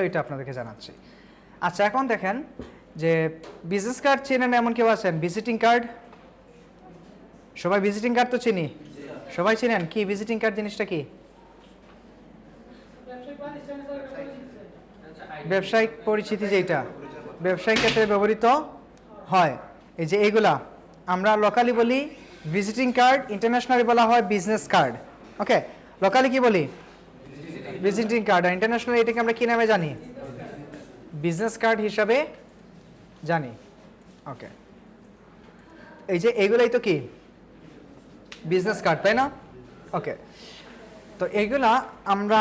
এটা আপনাদেরকে জানাচ্ছি। আচ্ছা, এখন দেখেন যে বিজনেস কার্ড চেনেন এমন কেউ আছেন? ভিজিটিং কার্ড, সবাই ভিজিটিং কার্ড তো চিনি, সবাই চিনেন। কি ভিজিটিং কার্ড জিনিসটা কি? ব্যবসায়িক পরিচিতি, যেটা ব্যবসায়িক ক্ষেত্রে ব্যবহৃত হয়। এই যে এইগুলা আমরা লোকালি বলি ভিজিটিং কার্ড, ইন্টারন্যাশনালি বলা হয় বিজনেস কার্ড। ওকে, লোকালি কি বলি? ভিজিটিং কার্ড, আর ইন্টারন্যাশনালি এটাকে আমরা কি নামে জানি? বিজনেস কার্ড হিসাবে জানি। ওকে, এই যে এইগুলাই তো কি বিজনেস কার্ড, তাই না? ওকে, তো এইগুলা আমরা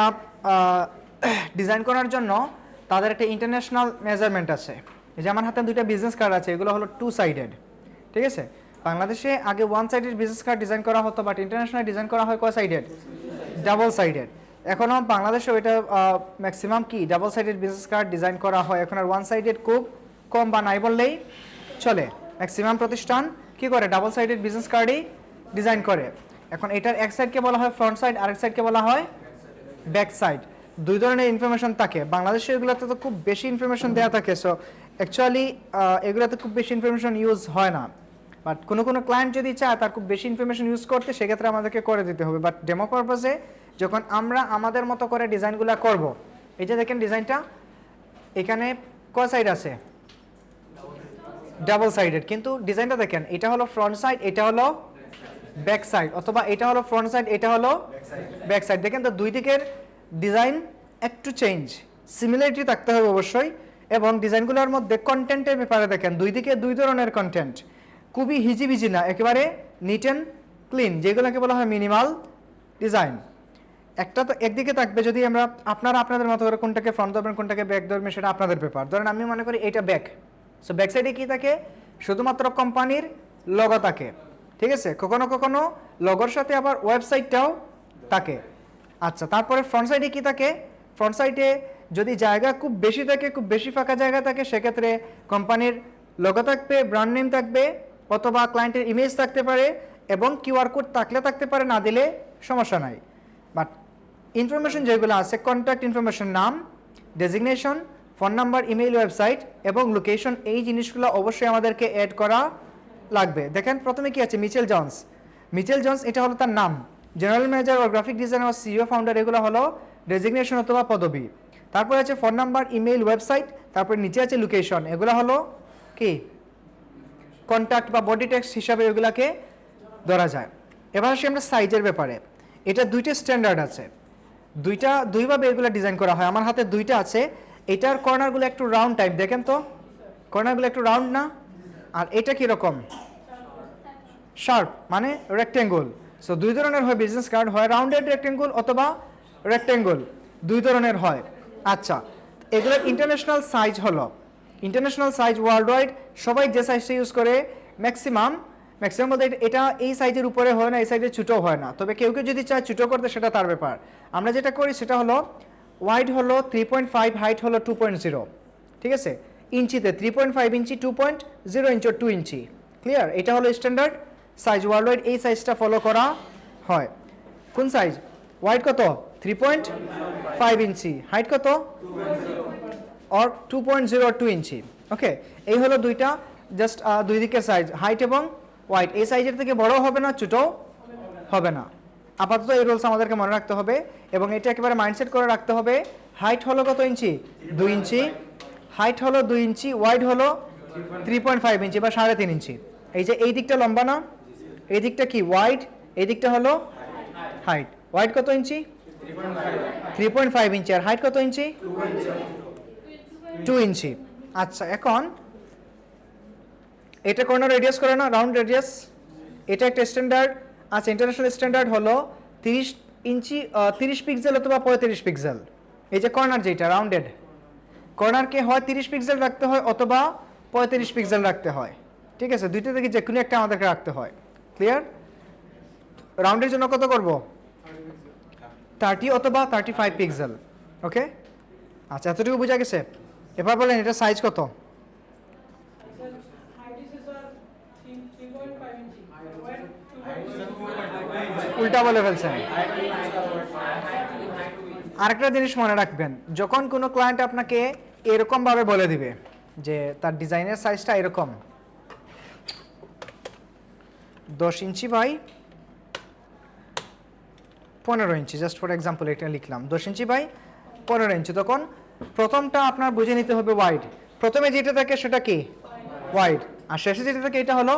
ডিজাইন করার জন্য তাদের একটা ইন্টারন্যাশনাল মেজারমেন্ট আছে। এই যে আমার হাতে দুইটা বিজনেস কার্ড আছে, এগুলো হলো 2 সাইডেড। ঠিক আছে, বাংলাদেশে আগে 1 সাইডেড বিজনেস কার্ড ডিজাইন করা হতো, বাট ইন্টারন্যাশনাল ডিজাইন করা হয় কয় সাইডেড? Double sided. এখনও বাংলাদেশেও এটা ম্যাক্সিমাম কি double sided business card design করা হয়। এখন আর 1 সাইডেড খুব কম বা নাই বললেই চলে। ম্যাক্সিমাম প্রতিষ্ঠান কি করে? ডাবল সাইডেড বিজনেস কার্ডই ডিজাইন করে। এখন এটার এক সাইডকে বলা হয় ফ্রন্ট সাইড, আরেক সাইডকে বলা হয় ব্যাক সাইড। দুই ধরনের ইনফরমেশন থাকে। বাংলাদেশে এগুলোতে তো খুব বেশি ইনফরমেশন দেওয়া থাকে, সো অ্যাকচুয়ালি এগুলোতে খুব বেশি ইনফরমেশন ইউজ হয় না। বাট কোনো কোনো ক্লায়েন্ট যদি চায় তার খুব বেশি ইনফরমেশন ইউজ করতে, সেক্ষেত্রে আমাদেরকে করে দিতে হবে। বাট ডেমো পারপাসে যখন আমরা আমাদের মতো করে ডিজাইনগুলো করব, এই যে দেখেন ডিজাইনটা এখানে কয় সাইড আছে? Double sided. কিন্তু ডিজাইনটা দেখেন, এটা হলো ফ্রন্ট সাইড, এটা হলো ব্যাক সাইড, অথবা এটা হলো ফ্রন্ট সাইড, এটা হলো ব্যাক সাইড। দেখেন তো দুই দিকের ডিজাইন একটু চেঞ্জ, সিমিলারিটি থাকতে হবে অবশ্যই। এবং ডিজাইনগুলোর মধ্যে কন্টেন্টের ব্যাপারে দেখেন দুই দিকে দুই ধরনের কন্টেন্ট, খুবই হিজিবিজি না, একেবারে নিট অ্যান্ড ক্লিন, যেগুলোকে বলা হয় মিনিমাল ডিজাইন। একটা তো একদিকে থাকবে, যদি আমরা আপনারা আপনাদের মতো করে কোনটাকে ফ্রন্ট ধরবেন কোনটাকে ব্যাক ধরবেন সেটা আপনাদের ব্যাপার। ধরেন আমি মনে করি এটা ব্যাক, সো ব্যাক সাইডে কী থাকে? শুধুমাত্র কোম্পানির লোগো থাকে। ঠিক আছে, কখনো কখনো লোগোর সাথে আবার ওয়েবসাইটটাও থাকে। আচ্ছা, তারপরে ফ্রন্ট সাইডে কী থাকে? ফ্রন্ট সাইডে যদি জায়গা খুব বেশি থাকে, খুব বেশি ফাঁকা জায়গা থাকে, সেক্ষেত্রে কোম্পানির লোগো থাকবে, ব্র্যান্ড নেম থাকবে, অথবা ক্লায়েন্টের ইমেজ থাকতে পারে, এবং কিউআর কোড থাকলে থাকতে পারে, না দিলে সমস্যা নাই। বাট ইনফরমেশন যেগুলো আছে, কন্ট্যাক্ট ইনফরমেশন, নাম, designation, phone number, email, website এবং লোকেশন, এই জিনিসগুলো অবশ্যই আমাদেরকে অ্যাড করা লাগবে। দেখেন প্রথমে কি আছে? Mitchell Johns. মিচেল জনস এটা হলো তার নাম। জেনারেল ম্যানেজার ও গ্রাফিক ডিজাইনার, সিইও, ফাউন্ডার, এগুলো হলো ডেজিগনেশন অথবা পদবি। তারপরে আছে ফোন নাম্বার, ইমেইল, ওয়েবসাইট, তারপরে নিচে আছে লোকেশন, এগুলো হলো কি কন্ট্যাক্ট বা বডি টেক্সট হিসাবে এগুলাকে ধরা যায়। এবার আসি আমরা সাইজের ব্যাপারে। এটা দুইটা স্ট্যান্ডার্ড আছে, দুইভাবে এগুলো ডিজাইন করা হয়। আমার হাতে দুইটা আছে। এটার কর্নারগুলো একটু রাউন্ড টাইপ, দেখেন তো কর্নারগুলো একটু রাউন্ড না? আর এটা কীরকম? শার্প, মানে রেক্টেঙ্গল। সো দুই ধরনের হয় বিজনেস কার্ড, হয় রাউন্ডেড রেক্টেঙ্গল অথবা রেক্টেঙ্গল, দুই ধরনের হয়। আচ্ছা, এগুলোর ইন্টারন্যাশনাল সাইজ হলো, ইন্টারন্যাশনাল সাইজ ওয়ার্ল্ড ওয়াইড সবাই যে সাইজটা ইউজ করে, ম্যাক্সিমাম বলতে এটা এই সাইজের উপরে হয় না, এই সাইজের ছোটো হয় না। তবে কেউ কেউ যদি চায় ছোটো করতে, সেটা তার ব্যাপার। আমরা যেটা করি সেটা হলো ওয়াইড হলো 3.5, হাইট হলো 2.0। ঠিক আছে, ইঞ্চিতে 3.5 ইঞ্চি, 2.0 ইঞ্চি, 2 ইঞ্চি। ক্লিয়ার? এটা হলো স্ট্যান্ডার্ড সাইজ ওয়ার্ল্ড ওয়াইড, এই সাইজটা ফলো করা হয়। কোন সাইজ? ওয়াইড কত? 3.5 ইঞ্চি, হাইট কত? or 2.02 ইঞ্চি। ওকে, এই হলো দুইটা জাস্ট দুই দিকের সাইজ, হাইট এবং ওয়াইড। এই সাইজের থেকে বড় হবে না, ছোটও হবে না। আপাতত এই রুলস আমাদেরকে মনে রাখতে হবে, এবং এটা একেবারে মাইন্ডসেট করে রাখতে হবে। হাইট হলো কত ইঞ্চি? 2 ইঞ্চি। হাইট হলো 2 ইঞ্চি, ওয়াইড হলো 3.5 ইঞ্চি বা 3.5 ইঞ্চি। এই যে এই দিকটা লম্বা না, এই দিকটা কি ওয়াইড, এই দিকটা হলো হাইট। ওয়াইড কত ইঞ্চি? 3.5 ইঞ্চি। আর হাইট কত ইঞ্চি? 2 ইঞ্চি। আচ্ছা, এখন এটা কর্নার রেডিয়াস করে না, রাউন্ড রেডিয়াস, এটা একটা স্ট্যান্ডার্ড আছে। ইন্টারন্যাশনাল স্ট্যান্ডার্ড হলো 30 ইঞ্চি, 30 পিক্সেল অথবা 35 পিক্সেল। এই যে কর্নার যেটা রাউন্ডেড, কর্নারকে হয় 30 পিক্সেল রাখতে হয় অথবা 35 পিক্সেল রাখতে হয়। ঠিক আছে, দুইটা থেকে যে কোনো একটা আমাদেরকে রাখতে হয়। ক্লিয়ার? রাউন্ডের জন্য কত করব? 30 অথবা 35 পিক্সেল। ওকে, আচ্ছা, এতটুকু বোঝা গেছে? এবার বলেন এটা সাইজ কত? উল্টা বলে ফেলছেন। আরেকটা জিনিস মনে রাখবেন, যখন কোনো ক্লায়েন্ট আপনাকে এরকমভাবে বলে দিবে যে তার ডিজাইনের সাইজটা এরকম 10 inch by 15 inch, just for example এটা লিখলাম 10 ইঞ্চি বাই 15 ইঞ্চি, তখন প্রথমটা আপনার বুঝে নিতে হবে ওয়াইড। প্রথমে যেটা থাকে সেটা কি ওয়াইড, আর শেষে যেটা থাকে এটা হলো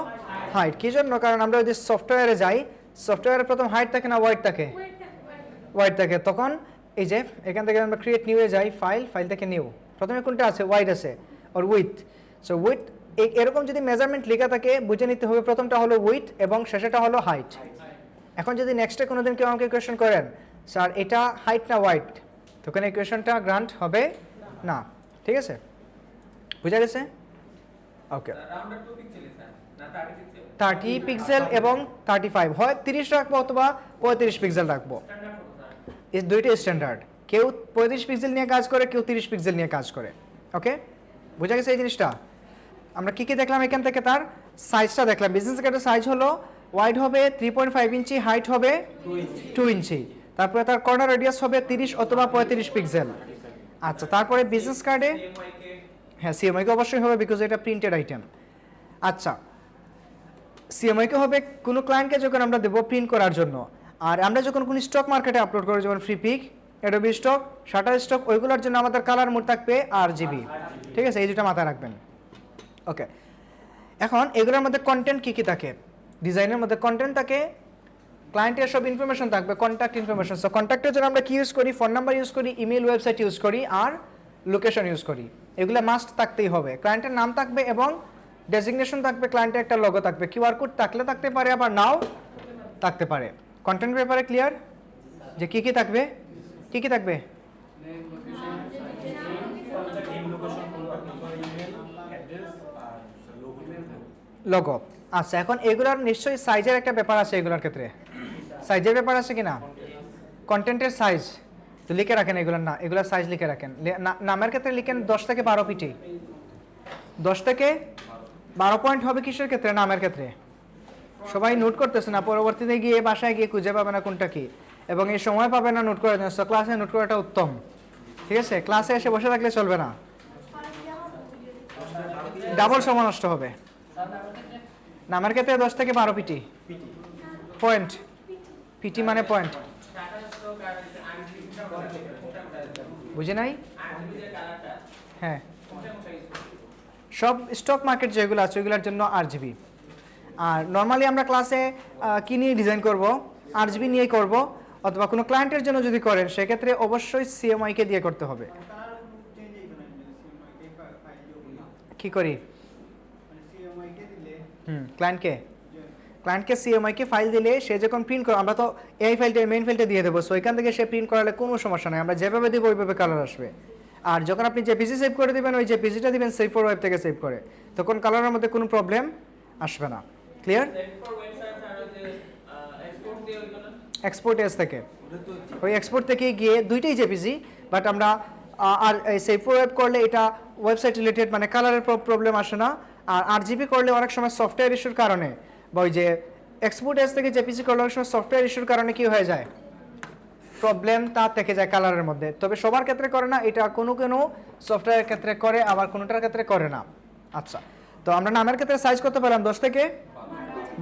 হাইট। কি জন্য? কারণ আমরা যদি সফটওয়্যারে যাই, সফটওয়্যারে প্রথম হাইট থাকে না ওয়াইড থাকে? ওয়াইড থাকে। তখন এই যে এখান থেকে আমরা ক্রিয়েট নিউয়ে যাই, ফাইল থেকে নিউ, প্রথমে কোনটা আছে? ওয়াইড আছে আর উইথ। সো উইথ এরকম যদি মেজারমেন্ট লেখা থাকে বুঝে নিতে হবে প্রথমটা হলো উইথ এবং শেষেটা হলো হাইট। এখন যদি নেক্সটে কোনোদিন কেউ আমাকে কোয়েশ্চেন করেন স্যার এটা হাইট না ওয়াইড, তখন এই কোয়েশ্চেনটা গ্রান্ট হবে না। ঠিক আছে, বুঝা গেছে? ওকে, 30 পিক্সেল এবং 35, হয় 30 রাখবো অথবা 35 পিক্সেল রাখবো, এই দুইটাই স্ট্যান্ডার্ড। কেউ 35 পিক্সেল নিয়ে কাজ করে, কেউ 30 পিক্সেল নিয়ে কাজ করে। ওকে, বুঝা গেছে এই জিনিসটা? আমরা কি কি দেখলাম এখান থেকে? তার সাইজটা দেখলাম। বিজনেস কার্ডের সাইজ হলো ওয়াইড হবে 3.5 ইঞ্চি, হাইট হবে 2 ইঞ্চি, তারপরে তার কর্নার রেডিয়াস হবে 30 অথবা 35 পিক্সেল। আচ্ছা, তারপরে বিজনেস কার্ডে হ্যাঁ সিএমআই কে অবশ্যই হবে, বিকজ এটা প্রিন্টেড আইটেম। আচ্ছা, সিএমআই কে হবে কোনো ক্লায়েন্টকে যখন আমরা দেবো প্রিন্ট করার জন্য, আর আমরা যখন কোনো স্টক মার্কেটে আপলোড করি, যেমন Freepik, Adobe stock, Shutterstock, ওইগুলোর জন্য আমাদের কালার মোড থাকবে RGB। ঠিক আছে, এই দুটো মাথায় রাখবেন। ওকে, এখন এগুলোর মধ্যে কন্টেন্ট কি কি থাকে? ডিজাইনের মধ্যে কন্টেন্ট থাকে, ক্লায়েন্টের সব ইনফরমেশন থাকবে, কন্ট্যাক্ট ইনফরমেশন। সো কন্ট্যাক্টের জন্য আমরা কি ইউজ করি? ফোন নাম্বার ইউজ করি, ইমেল, ওয়েবসাইট ইউজ করি, আর লোকেশন ইউজ করি। এগুলো মাস্ট থাকতেই হবে। ক্লায়েন্টের নাম থাকবে এবং ডেজিগনেশন থাকবে, ক্লায়েন্টের একটা লোগো থাকবে, কিউআর কোড থাকলে থাকতে পারে, আবার নাও থাকতে পারে। কন্টেন্ট ব্যাপারে ক্লিয়ার যে কি কি থাকবে? কি কি থাকবে? লোগো। আচ্ছা, এখন এগুলোর নিশ্চয়ই সাইজের একটা ব্যাপার আছে, এগুলোর ক্ষেত্রে সাইজের ব্যাপার আছে কিনা? কন্টেন্টের সাইজ তো লিখে রাখেন, এগুলোর না, এগুলোর সাইজ লিখে রাখেন। নামের ক্ষেত্রে লিখেন 10 থেকে 12 পিটি, 10 থেকে 12 পয়েন্ট হবে। কিসের ক্ষেত্রে? নামের ক্ষেত্রে। সবাই নোট করতেছে না, পরবর্তীতে গিয়ে বাসায় গিয়ে খুঁজে পাবে না কোনটা কি, এবং এই সময় পাবে না নোট করার জন্য। সো ক্লাসে নোট করাটা উত্তম। ঠিক আছে, ক্লাসে এসে বসে থাকলে চলবে না, ডাবল সময় নষ্ট হবে। নামের ক্ষেত্রে 10 থেকে 12 পিটি পয়েন্ট, পিটি মানে পয়েন্ট, বুঝে নাই? হ্যাঁ, সব স্টক মার্কেট যেগুলো আছে ওইগুলোর জন্য RGB। আর নর্মালি আমরা ক্লাসে কি নিয়ে ডিজাইন করব? RGB নিয়ে করব, অথবা কোনো ক্লায়েন্টের জন্য যদি করেন সেক্ষেত্রে অবশ্যই CMYK দিয়ে করতে হবে। কি করি? ক্লায়েন্টকে CMYK ফাইল দিলে সে যখন প্রিন্ট করে, আমরা তো এই ফাইলটা মেইন ফাইলটা দিয়ে দেবো, সো এখান থেকে সে প্রিন্ট করালে কোনো সমস্যা নেই, আমরা যেভাবে দেবো ওইভাবে কালার আসবে। আর যখন আপনি JPG সেভ করে দেবেন, ওই JPGটা দিবেন সেভ ফর ওয়েব থেকে সেভ করে, তখন কালারের মধ্যে কোনো প্রবলেম আসবে না। ক্লিয়ার? এক্সপোর্ট এস থেকে, ওই এক্সপোর্ট থেকে গিয়ে দুইটাই JPG, বাট আমরা আর সেভ ফর ওয়েব করলে এটা ওয়েবসাইট রিলেটেড, মানে কালারের প্রবলেম আসে না। আর RGB করলে অনেক সময় সফটওয়্যার ইস্যুর কারণে, বা ওই যে এক্সপোর্ট এস থেকে JPG করলে অনেক সময় সফটওয়্যার ইস্যুর কারণে কি হয়ে যায়? প্রবলেম তা থেকে যায় কালারের মধ্যে। তবে সবার ক্ষেত্রে করে না, এটা কোনো কোনো সফটওয়্যারের ক্ষেত্রে করে, আবার কোনোটার ক্ষেত্রে করে না। আচ্ছা, তো আমরা নামের ক্ষেত্রে সাইজ করতে পারলাম 10 থেকে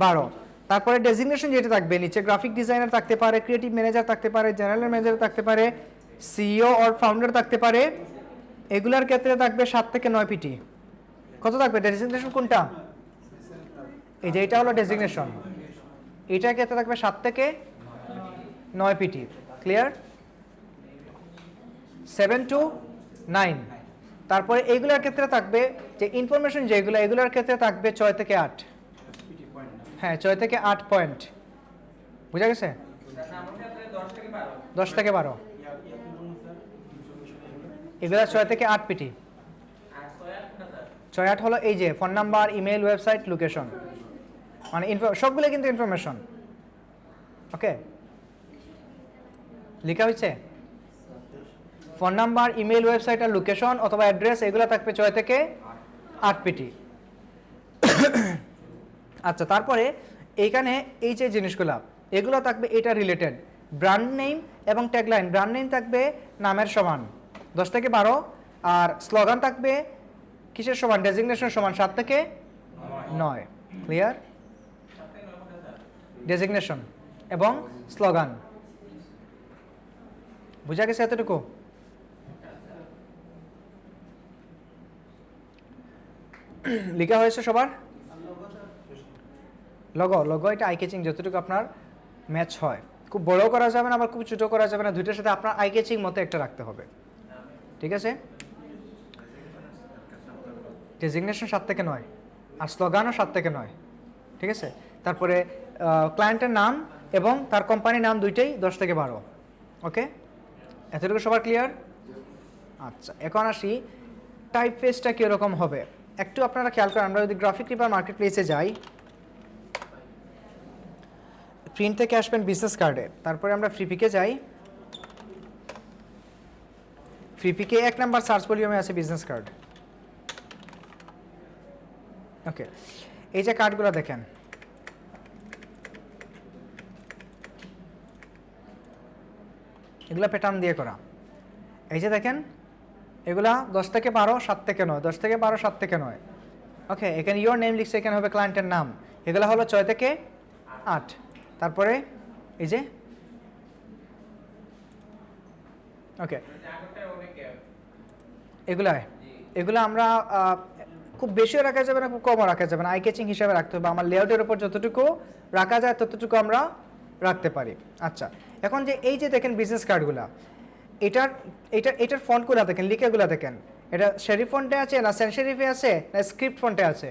12। তারপরে ডেজিগনেশন যেটা থাকবে, নিচে গ্রাফিক ডিজাইনার থাকতে পারে, ক্রিয়েটিভ ম্যানেজার থাকতে পারে, জেনারেল ম্যানেজার থাকতে পারে, CEO অর ফাউন্ডার থাকতে পারে। এগুলার ক্ষেত্রে থাকবে 7 থেকে 9 পিটি। কত থাকবে ডেজিগনেশন? কোনটা? এই যে এটা হলো ডেজিগনেশন, এটার ক্ষেত্রে থাকবে 7 থেকে 9 পিটি। ক্লিয়ার? 7 to 9। তারপরে এইগুলোর ক্ষেত্রে থাকবে যে ইনফরমেশন যেগুলো, এগুলোর ক্ষেত্রে থাকবে 6 থেকে 8। হ্যাঁ, 6 থেকে 8 পয়েন্ট। বুঝা গেছে? 10 থেকে 12 এগুলো 6 থেকে 8 পিটি। 6-8 হলো এই যে phone number, email, website, location, মানে সবগুলো কিন্তু ইনফরমেশন। ওকে, লেখা হয়েছে? ফোন নাম্বার, ইমেল, ওয়েবসাইট আর লোকেশন অথবা অ্যাড্রেস, এগুলো থাকবে 6 থেকে 8 পিটি। আচ্ছা, তারপরে এইখানে এই যে জিনিসগুলো, এগুলো থাকবে এটা রিলেটেড, ব্র্যান্ড নেম এবং ট্যাগলাইন। ব্র্যান্ড নেম থাকবে নামের সমান 10 থেকে 12, আর স্লোগান থাকবে কিসের সমান? ডেজিগনেশন সমান 7 থেকে 9। ক্লিয়ার? ডেজিগনেশন এবং স্লোগান বুঝা গেছে এতটুকু? লেখা হয়েছে সবার? লগো এটা আই ক্যাচিং, যতটুকু আপনার ম্যাচ হয়। খুব বড় করা যাবে না, আবার খুব ছোট করা যাবে না, দুইটার সাথে আপনার আই ক্যাচিং মতো একটা রাখতে হবে। ঠিক আছে? ডেজিগনেশন 7 থেকে 9 আর স্লোগানও 7 থেকে 9। ঠিক আছে? তারপরে ক্লায়েন্টের নাম এবং তার কোম্পানির নাম দুইটাই 10 থেকে 12। ওকে, এতটুকু সবার ক্লিয়ার? আচ্ছা, এখন আসি টাইপ ফেসটা কীরকম হবে একটু আপনারা খেয়াল করেন। আমরা যদি গ্রাফিক রিপার মার্কেট প্লেসে যাই, প্রিন্ট থেকে আসবেন বিজনেস কার্ডে, তারপরে আমরা ফ্রিপিকে যাই। ফ্রিপিকে 1 নাম্বার সার্চ ভলিউমে আছে বিজনেস কার্ড। ওকে, এই যে কার্ডগুলো দেখেন, এগুলো প্যাটার্ন দিয়ে করা। এই যে দেখেন, এগুলা 10 থেকে 12, 7 থেকে 9, 10 থেকে 12, 7 থেকে 9। ওকে, এখানে ইয়োর নেম লিখছে, এখানে হবে ক্লায়েন্টের নাম। এগুলো হলো 6 থেকে 8। তারপরে এই যে ওকে, এগুলা আমরা খুব বেশিও রাখা যাবে না, খুব কমও রাখা যাবে না, আই ক্যাচিং হিসাবে রাখতে হবে। আমার লেআউটের উপর যতটুকু রাখা যায় ততটুকু আমরা রাখতে পারি। আচ্ছা, এখন যে এই যে দেখেন বিজনেস কার্ডগুলা, এটার ফন্টগুলো দেখেন, লিখাগুলো দেখেন, এটা শেরিফ ফন্টে আছে না সেন্ট শেরিফে আছে না স্ক্রিপ্ট ফন্টে আছে?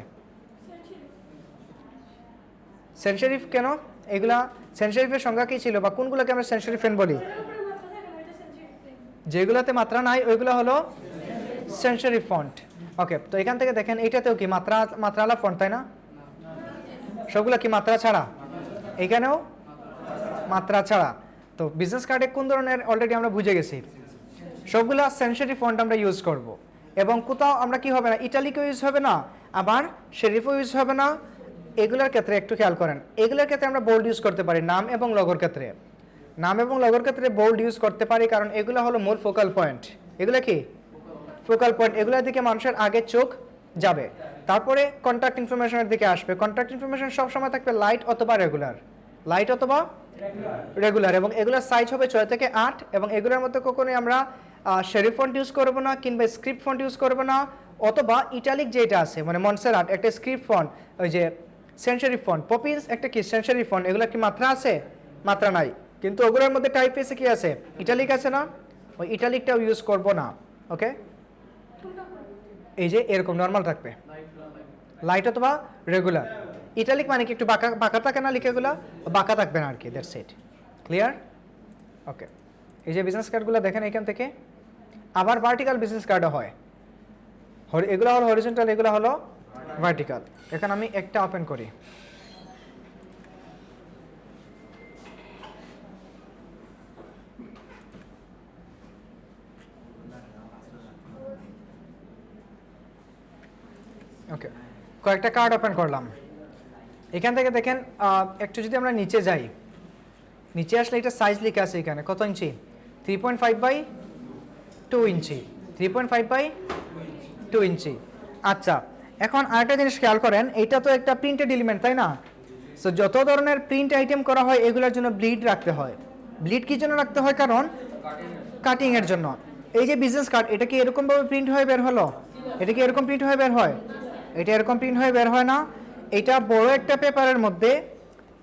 Sans serif. কেন? এগুলা সেন্ট শেরিফের সংজ্ঞা কী ছিল, বা কোনগুলোকে আমরা সেন্ট শেরিফ বলি? যেগুলোতে মাত্রা নাই ওইগুলো হলো সেন্ট শেরিফ ফন্ট। ওকে, তো এখান থেকে দেখেন এইটাতেও কি মাত্রাওয়ালা ফন্ট, তাই না? সবগুলো কি মাত্রা ছাড়া? এখানেও মাত্রা ছাড়া। তো বিজনেস কার্ডে কোন ধরনের অলরেডি আমরা বুঝে গেছি, সবগুলা সেন্ট শেরিফ ফন্ট আমরা ইউজ করব। এবং কোথাও আমরা কি হবে না, ইটালিকও ইউজ হবে না, আবার শেরিফও ইউজ হবে না। এগুলোর ক্ষেত্রে একটু খেয়াল করেন, এগুলোর ক্ষেত্রে আমরা বোল্ড ইউজ করতে পারি। নাম এবং লগোর ক্ষেত্রে, নাম এবং লগোর ক্ষেত্রে বোল্ড ইউজ করতে পারি, কারণ এগুলো হলো মূল ফোকাল পয়েন্ট। এগুলো কি ফোকাল পয়েন্ট, এগুলোর দিকে মানুষের আগে চোখ যাবে। তারপরে কন্ট্যাক্ট ইনফরমেশনের দিকে আসবে। কন্ট্যাক্ট ইনফরমেশন সবসময় থাকবে লাইট অথবা রেগুলার, লাইট অথবা রেগুলার, এবং এগুলোর সাইজ হবে 6 থেকে 8। এবং এগুলোর মধ্যে কখনোই আমরা শেরিফ ফন্ট ইউজ করবো না, কিংবা স্ক্রিপ্ট ফন্ট ইউজ করবো না, অথবা ইটালিক যেটা আছে, মানে মনসেরাট একটা স্ক্রিপ্ট ফন্ট, ওই যে সেন্ট শেরিফ ফন্ট, পপিন্স একটা কি সেন্ট শেরিফ ফন্ট, এগুলো কি মাত্রা আছে? মাত্রা নাই, কিন্তু ওগুলোর মধ্যে টাইপ ফেসে কি আছে? ইটালিক আছে না, ওই ইটালিকটাও ইউজ করবো না। ওকে, এই যে এরকম নর্মাল থাকবে, লাইট অথবা রেগুলার। ইটালিক মানে কি একটু বাঁকা বাঁকা থাকে না, লিখেগুলো বাঁকা থাকবে না আর কি, দ্যাটস ইট। ক্লিয়ার? ওকে, এই যে বিজনেস কার্ডগুলো দেখেন এখান থেকে। আবার ভার্টিক্যাল বিজনেস কার্ডও হয়, এগুলো হলো হরিজন্টাল, এগুলো হলো ভার্টিক্যাল। এখন আমি একটা ওপেন করি। ওকে, কয়েকটা কার্ড ওপেন করলাম। এখান থেকে দেখেন একটু যদি আমরা নিচে যাই, নিচে আসলে এটা সাইজ লেখা আছে এখানে, কত ইঞ্চি? 3.5 বাই 2 ইঞ্চি, 3.5 বাই 2 ইঞ্চি। আচ্ছা, এখন আরেকটা জিনিস খেয়াল করেন, এইটা তো একটা প্রিন্টেড এলিমেন্ট, তাই না? সো যত ধরনের প্রিন্ট আইটেম করা হয় এগুলোর জন্য ব্লিড রাখতে হয়। ব্লিড কী জন্য রাখতে হয়? কারণ কাটিংয়ের জন্য। এই যে বিজনেস কার্ড, এটা কি এরকমভাবে প্রিন্ট হয়ে বের হলো? এটা কি এরকম প্রিন্ট হয়ে বের হয়? এটা এরকম প্রিন্ট হয়ে বের হয় না। এটা বড় একটা পেপারের মধ্যে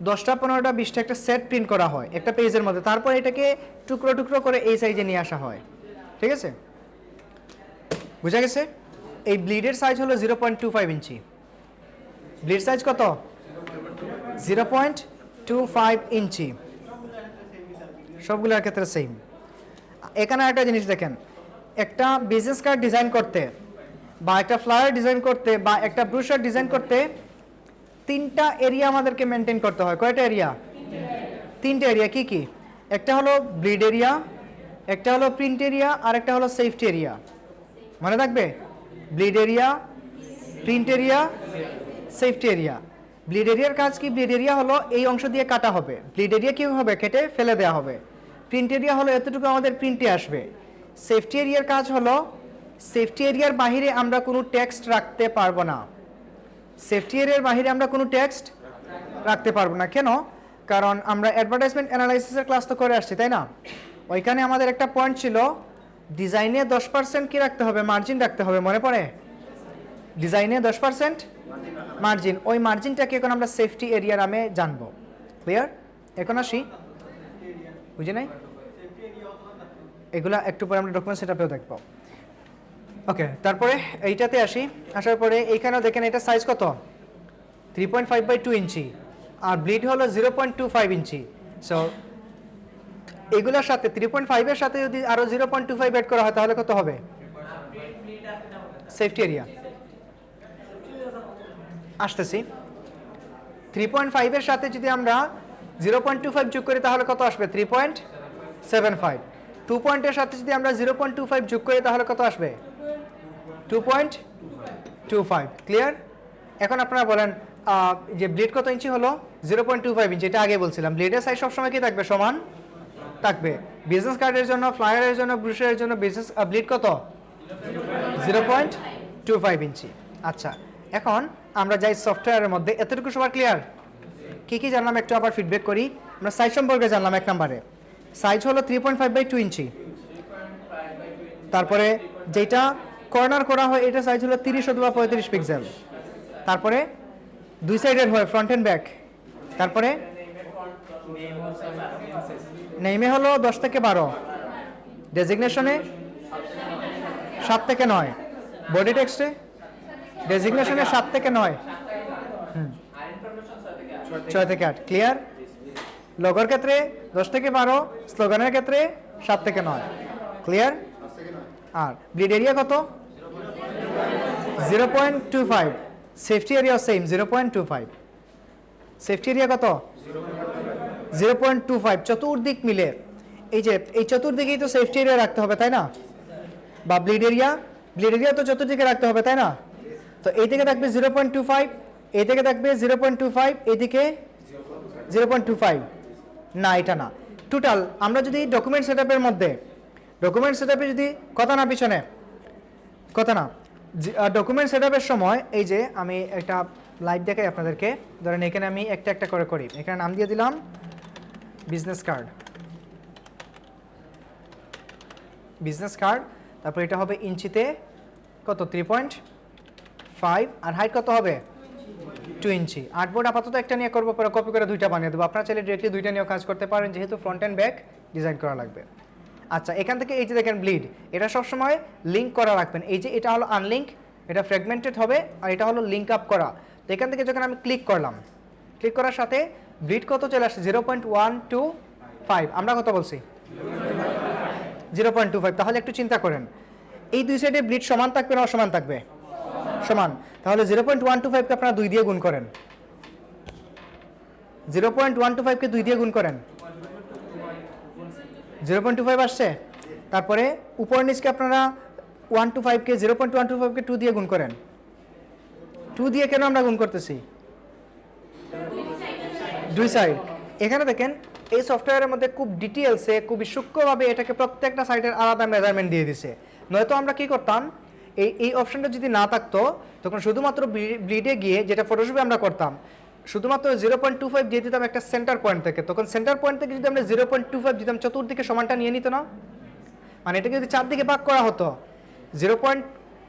10টা 15টা 20টা একটা সেট প্রিন্ট করা হয় একটা পেজের মধ্যে, তারপর এটাকে টুকরো টুকরো করে এই সাইজে নিয়ে আসা হয়। ঠিক আছে, বুঝা গেছে? এই ব্লিডের সাইজ হলো 0.25 ইঞ্চি। ব্লিড সাইজ কত? 0.25 ইঞ্চি, সবগুলোর ক্ষেত্রে সেম। এখানে একটা জিনিস দেখেন, একটা বিজনেস কার্ড ডিজাইন করতে, বা একটা ফ্লায়ার ডিজাইন করতে, বা একটা ব্রোশার ডিজাইন করতে 3টা এরিয়া আমাদেরকে মেনটেন করতে হয়। কয়টা এরিয়া? 3টে এরিয়া। কি কি? একটা হলো ব্লিড এরিয়া, একটা হলো প্রিন্ট এরিয়া, আর একটা হলো সেফটি এরিয়া। মনে থাকবে? Bleed area, print area, safety area. Bleed এরিয়ার কাজ কি? ব্লিড এরিয়া হলো এই অংশ দিয়ে কাটা হবে, ব্লিড এরিয়া কি হবে? কেটে ফেলে দেওয়া হবে। প্রিন্ট এরিয়া হলো এতটুকু আমাদের প্রিন্টে আসবে। সেফটি এরিয়ার কাজ হলো সেফটি এরিয়ার বাহিরে আমরা কোনো টেক্সট রাখতে পারবো না। সেফটি এরিয়ার বাহিরে আমরা কোনো টেক্সট রাখতে পারবো না। কেন? কারণ আমরা অ্যাডভার্টাইজমেন্ট অ্যানালাইসিসের ক্লাস তো করে আসছি, তাই না? ওইখানে আমাদের একটা পয়েন্ট ছিল ডিজাইনে 10% কি রাখতে হবে? মার্জিন রাখতে হবে, মনে পড়ে? ডিজাইনে 10% মার্জিন, ওই মার্জিনটাকে এখন আমরা সেফটি এরিয়া নামে জানবো। ক্লিয়ার? এখন আসি, বুঝে নাই? এগুলা একটু পরে আমরা ডকুমেন্ট সেটআপেও দেখবো। ওকে, তারপরে এইটাতে আসি। আসার পরে এইখানেও দেখেন এটা সাইজ কত? 3.5/2 ইঞ্চি, আর ব্লিড হলো 0.25 ইঞ্চি। সো এগুলোর সাথে 3.5 এর সাথে যদি আরো 0.25 অ্যাড করা হয় তাহলে কত হবে? সেফটি এরিয়া আসতেছি। 3.5 এর সাথে যদি আমরা 0.25 যোগ করি তাহলে কত আসবে? 3.75। 2 পয়েন্টের সাথে যদি আমরা 0.25 যোগ করি তাহলে কত আসবে? 2.25। ক্লিয়ার? এখন আপনারা বলেন যে ব্লিড কত ইঞ্চি হলো? 0.25 ইঞ্চি। এটা আগে বলছিলাম, ব্লিডের সাইজ সবসময় কি থাকবে? সমান থাকবে। বিজনেস কার্ডের জন্য, ফ্লায়ারের জন্য, ব্রোশারের জন্য বিজনেস ব্লিড কত? 0.25 ইঞ্চি। আচ্ছা, এখন আমরা যাই সফটওয়্যারের মধ্যে। এতটুকু সবার ক্লিয়ার? কি কি জানলাম একটু আবার ফিডব্যাক করি। আমরা সাইজ সম্পর্কে জানলাম। এক নম্বরে সাইজ হলো 3.5/2 ইঞ্চি। তারপরে যেটা কর্নার করা হয় এটা সাইজ হলো 30 অথবা 35 পিক্সেল। তারপরে দুই সাইডের হয়, ফ্রন্ট এন্ড ব্যাক। তারপরে নেইমে হলো 10 থেকে 12, ডেজিগনেশনে 7 থেকে 9, বডি টেক্সটে ডেজিগনেশনে 7 থেকে 9, 6 থেকে 8। ক্লিয়ার? লোগোর ক্ষেত্রে 10 থেকে 12, স্লোগানের ক্ষেত্রে 7 থেকে 9। ক্লিয়ার? আর ব্লিড এরিয়া কত? 0.25। Safety area same 0.25। Safety area কত? 0.25। চতুর্দিক মিলে এই যে এই চতুর্দিকেই তো সেফটি এরিয়া রাখতে হবে, তাই না? বা ব্লিড এরিয়া তো চতুর্দিকে রাখতে হবে, তাই না? তো এই দিকে থাকবে 0.25, এই দিকে থাকবে 0.25, এইদিকে 0.25। না, এটা না। টোটাল আমরা যদি ডকুমেন্ট সেটআপের মধ্যে যদি কথা না পিছনে কথা না, ডকুমেন্ট সেটআপের সময় এই যে আমি একটা লাইভ দেখাই আপনাদেরকে। ধরেন এখানে আমি একটা একটা করে করি। এখানে নাম দিয়ে দিলাম বিজনেস কার্ড। তারপর এটা হবে ইঞ্চিতে কত? 3.5। আর হাইট কত হবে? 2 ইঞ্চি। আর্টবোর্ড আপাতত একটা নিয়ে করবো, পরে কপি করে দুইটা বানিয়ে দেবো। আপনারা চাইলে ডিরেক্টলি দুইটা নিয়েও কাজ করতে পারেন, যেহেতু ফ্রন্ট অ্যান্ড ব্যাক ডিজাইন করা লাগবে। আচ্ছা, এখান থেকে এই যে দেখেন ব্লিড, এটা সবসময় লিঙ্ক করা রাখবেন। এই যে এটা হলো আনলিঙ্ক, এটা ফ্র্যাগমেন্টেড হবে, আর এটা হলো লিঙ্ক আপ করা। তো এখান থেকে যখন আমি ক্লিক করলাম, ক্লিক করার সাথে ব্লিড কত চলে আসছে? 0.125। আমরা কত বলছি? 0.25। তাহলে একটু চিন্তা করেন, এই দুই সাইডে ব্লিড সমান থাকবে না অসমান থাকবে? সমান। তাহলে 0.125 কে আপনারা 2 দিয়ে গুণ করেন। 0.125 কে 2 দিয়ে গুণ করেন, 0.25 আসছে। তারপরে উপর নিচকে আপনারা 125 কে 0.125 কে 2 দিয়ে গুণ করেন। 2 দিয়ে কেন আমরা গুণ করতেছি? দুই সাইড। এখানে দেখেন এই সফটওয়্যারের মধ্যে খুব ডিটেইলসে, খুবই সূক্ষ্মভাবে এটাকে প্রত্যেকটা সাইডের আলাদা মেজারমেন্ট দিয়ে দিছে। নয়তো আমরা কি করতাম, এই অপশনটা যদি না থাকতো তখন শুধুমাত্র ব্লিডে গিয়ে যেটা ফটোশপে আমরা করতাম, শুধুমাত্র 0.25 দিয়ে দিতাম একটা সেন্টার পয়েন্ট থেকে। তখন সেন্টার পয়েন্ট থেকে যদি আমরা 0.25 দিতাম, চতুর্দিকে সমানটা নিয়ে নিত না? মানে এটাকে যদি 4 দিকে ভাগ করা হতো,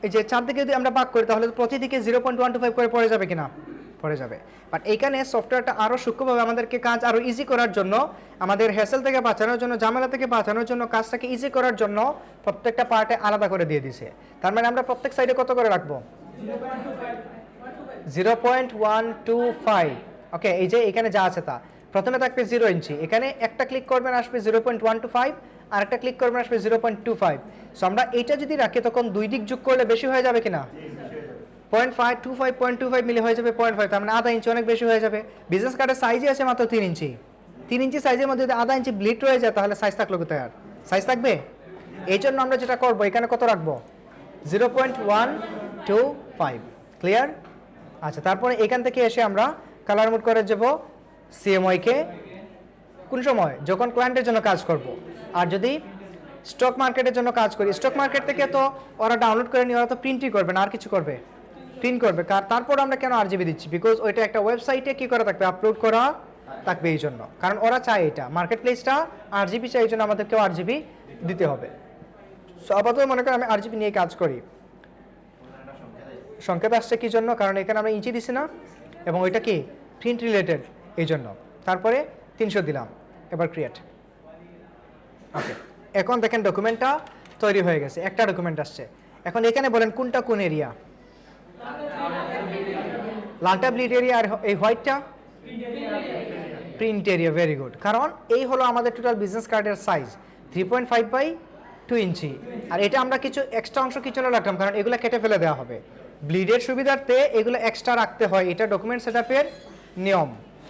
এই যে 4 দিকে যদি আমরা ভাগ করি তাহলে প্রতি দিকে 0.125 করে পড়ে যাবে কিনা? পড়ে যাবে। বাট এইখানে সফটওয়্যারটা আরও সূক্ষ্মভাবে আমাদেরকে কাজ আরও ইজি করার জন্য, আমাদের হ্যাসেল থেকে বাঁচানোর জন্য, ঝামেলা থেকে বাঁচানোর জন্য, কাজটাকে ইজি করার জন্য প্রত্যেকটা পার্টে আলাদা করে দিয়ে দিছে। তার মানে আমরা প্রত্যেক সাইডে কত করে রাখবো? 0.125। ওকে, এই যে এখানে যা আছে তা প্রথমে থাকবে 0 ইঞ্চি। এখানে একটা ক্লিক করবেন আসবে 0.125, আর একটা ক্লিক করবেন আসবে 0.25। সো আমরা এইটা যদি রাখি তখন দুই দিক যোগ করলে বেশি হয়ে যাবে কিনা? 0.525 মিলে হয়ে যাবে 0.5। তার মানে আধা ইঞ্চি অনেক বেশি হয়ে যাবে। বিজনেস কার্ডের সাইজই আছে মাত্র 3 ইঞ্চি। 3 ইঞ্চি সাইজের মধ্যে যদি আধা ইঞ্চি ব্লিড রয়ে যায় তাহলে সাইজ থাকলো কোথায়? আর সাইজ থাকবে? এই জন্য আমরা যেটা করবো, এখানে কত রাখবো? 0.125। ক্লিয়ার? আচ্ছা, তারপরে এখান থেকে এসে আমরা কালার মোড করে যাব CMYK কোন সময় যখন ক্লায়েন্টের জন্য কাজ করব। আর যদি স্টক মার্কেটের জন্য কাজ করি, স্টক মার্কেট থেকে তো ওরা ডাউনলোড করে নিয়ে ওরা তো প্রিন্টই করবে না, আর কিছু করবে, প্রিন্ট করবে। তারপর আমরা কেন RGB দিচ্ছি? বিকজ ওইটা একটা ওয়েবসাইটে কি করা থাকবে, আপলোড করা থাকবে, এই জন্য। কারণ ওরা চায় এটা, মার্কেট প্লেসটা RGB চাই, এই জন্য আমাদেরকেও RGB দিতে হবে। সো আপাতত মনে করেন আমি RGB নিয়ে কাজ করি। সংকেত আসছে কি জন্য? কারণ এখানে আমরা ইঞ্চি দিছি না, এবং ওইটা কি প্রিন্ট রিলেটেড, এই জন্য। তারপরে 300 দিলাম, এবার ক্রিয়েট। ওকে, এখন দেখেন ডকুমেন্টটা তৈরি হয়ে গেছে, একটা ডকুমেন্ট আসছে। এখন এখানে বলেন কোনটা কোন এরিয়া? লালটা ব্লিড এরিয়া, আর এই হোয়াইটটা প্রিন্ট এরিয়া। Very good. কারণ এই হলো আমাদের টোটাল বিজনেস কার্ডের সাইজ 3.5 বাই 2 ইঞ্চি। আর এটা আমরা কিছু এক্সট্রা অংশ কিছু রাখলাম, কারণ এগুলো কেটে ফেলে দেওয়া হবে। ব্লিডের সুবিধার্থে এগুলো এক্সট্রা রাখতে হয়, এটা ডকুমেন্ট সেটআপের নিয়ম।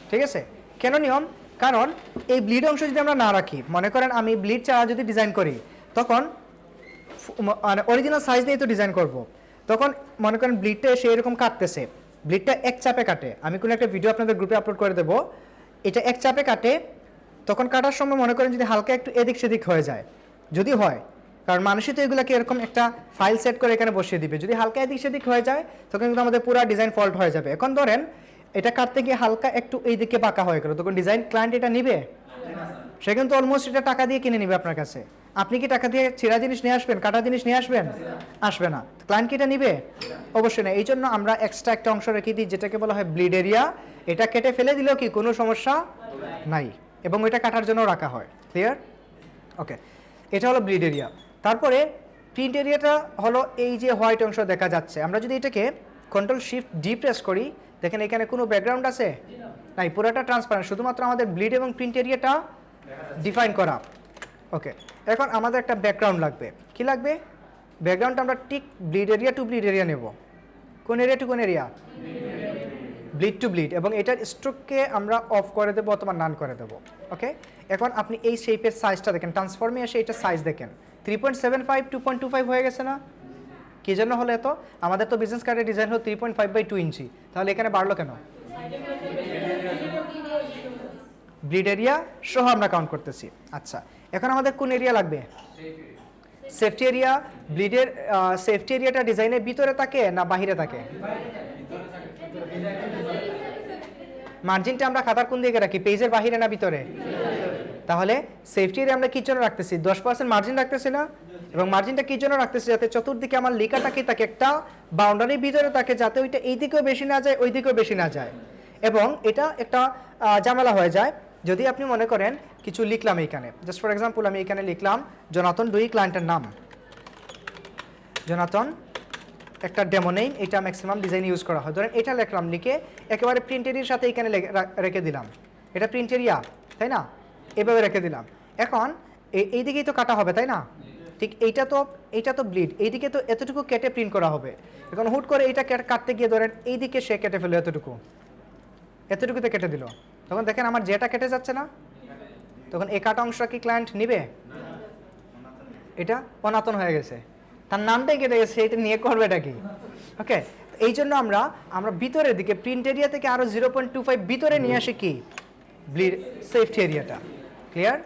ঠিক আছে? কেন নিয়ম? কারণ এই ব্লিড অংশ যদি আমরা না রাখি, মনে করেন আমি ব্লিড ছাড়া যদি ডিজাইন করি, তখন মানে অরিজিনাল সাইজ নিয়ে তো ডিজাইন করব, তখন মনে করেন ব্লিডটা এসে এরকম কাটতেছে, ব্লিডটা এক চাপে কাটে। আমি কোনো একটা ভিডিও আপনাদের গ্রুপে আপলোড করে দেবো, এটা এক চাপে কাটে। তখন কাটার সময় মনে করেন যদি হালকা একটু এদিক সেদিক হয়ে যায়, যদি হয়, কারণ মানুষই তো এগুলোকে এরকম একটা ফাইল সেট করে এখানে বসিয়ে দিবে, যদি হালকা এদিক সেদিক হয়ে যায় তখন কিন্তু আমাদের পুরো ডিজাইন ফল্ট হয়ে যাবে। এখন ধরেন এটা কাটতে গিয়ে হালকা একটু এই দিকে বাঁকা হয়ে গেল, তখন ডিজাইন ক্লায়েন্ট এটা নিবে? সে কিন্তু অলমোস্ট এটা টাকা দিয়ে কিনে নিবে আপনার কাছে। আপনি কি টাকা দিয়ে ছেঁড়া জিনিস নিয়ে আসবেন, কাটা জিনিস নিয়ে আসবেন? আসবে না। ক্লায়েন্ট কি এটা নিবে? অবশ্যই না। এই জন্য আমরা এক্সট্রা একটা অংশ রেখে দিই, যেটাকে বলা হয় ব্লিড এরিয়া। এটা কেটে ফেলে দিলেও কি কোনো সমস্যা নাই, এবং এটা কাটার জন্য রাখা হয়। ক্লিয়ার? ওকে, এটা হলো ব্লিড এরিয়া। তারপরে প্রিন্ট এরিয়াটা হলো এই যে হোয়াইট অংশ দেখা যাচ্ছে। আমরা যদি এটাকে Ctrl+Shift+D প্রেস করি, দেখেন এখানে কোনো ব্যাকগ্রাউন্ড আছে নাই, পুরোটা ট্রান্সপারেন্ট, শুধুমাত্র আমাদের ব্লিড এবং প্রিন্ট এরিয়াটা ডিফাইন করা। ওকে, এখন আমাদের একটা ব্যাকগ্রাউন্ড লাগবে। কি লাগবে? ব্যাকগ্রাউন্ডটা আমরা ঠিক bleed area to bleed area নেব। কোন এরিয়া টু কোন এরিয়া? Bleed to bleed. এবং এটার স্ট্রোককে আমরা অফ করে দেবো অথবা নান করে দেবো। ওকে, এখন আপনি এই শেপের সাইজটা দেখেন, ট্রান্সফর্মে এসে এটা সাইজ দেখেন 3.75 2.25 হয়ে গেছে না? কি জন্য হলো এত? আমাদের তো বিজনেস কার্ডের ডিজাইন হলো 3.5 বাই 2 ইঞ্চি, তাহলে এখানে বাড়লো কেন? ব্লিড এরিয়া সহ আমরা কাউন্ট করতেছি। আচ্ছা, এখন আমাদের কোন এরিয়া লাগবে? Safety area. ব্লিডের সেফটি এরিয়াটা ডিজাইনের ভিতরে থাকে না বাহিরে থাকে? মার্জিনটা আমরা খাতার কোন দিকে রাখি, পেজের বাহিরে না ভিতরে? তাহলে সেফটি এরিয়া আমরা কি জন্য রাখতেছি? 10% মার্জিন রাখতেছি না? এবং মার্জিনটা কি জন্য রাখতেছি? যাতে চতুর্দিকে আমার লেখাটা কি থাকে, একটা বাউন্ডারির ভিতরে থাকে, যাতে ওইটা এই দিকেও বেশি না যায়, ওই দিকেও বেশি না যায়। এবং এটা একটা ঝামেলা হয়ে যায় যদি আপনি মনে করেন কিছু লিখলাম এইখানে, জাস্ট ফর এক্সাম্পল আমি এখানে লিখলাম জোনাথন ডুই, ক্লায়েন্টের নাম জোনাথন, একটা ডেমো নেম, এটা ম্যাক্সিমাম ডিজাইন ইউজ করা হয়। ধরেন এটা লিখলাম, লিখে একেবারে প্রিন্ট এরিয়ার সাথে এখানে রেখে দিলাম, এটা প্রিন্ট এরিয়া, তাই না? এভাবে রেখে দিলাম। এখন এই দিকেই তো কাটা হবে, তাই না? ঠিক এইটা তো ব্লিড, এইদিকে তো এতটুকু কেটে প্রিন্ট করা হবে। এখন হুট করে এইটা কাটতে গিয়ে ধরেন এই দিকে সে কেটে ফেলো, এতটুকুতে কেটে দিল, তখন দেখেন আমার যেটা কেটে যাচ্ছে না, তখন এই কাটা অংশ কি ক্লায়েন্ট নিবে? এটা অনাতন হয়ে গেছে, তার নামটাই কেটে গেছে, এটা নিয়ে করবে এটা কি? ওকে, এই জন্য আমরা ভিতরের দিকে প্রিন্ট এরিয়া থেকে আরো 0.25 ভিতরে নিয়ে আসি কি ব্লিড সেফটি এরিয়াটা। ক্লিয়ার?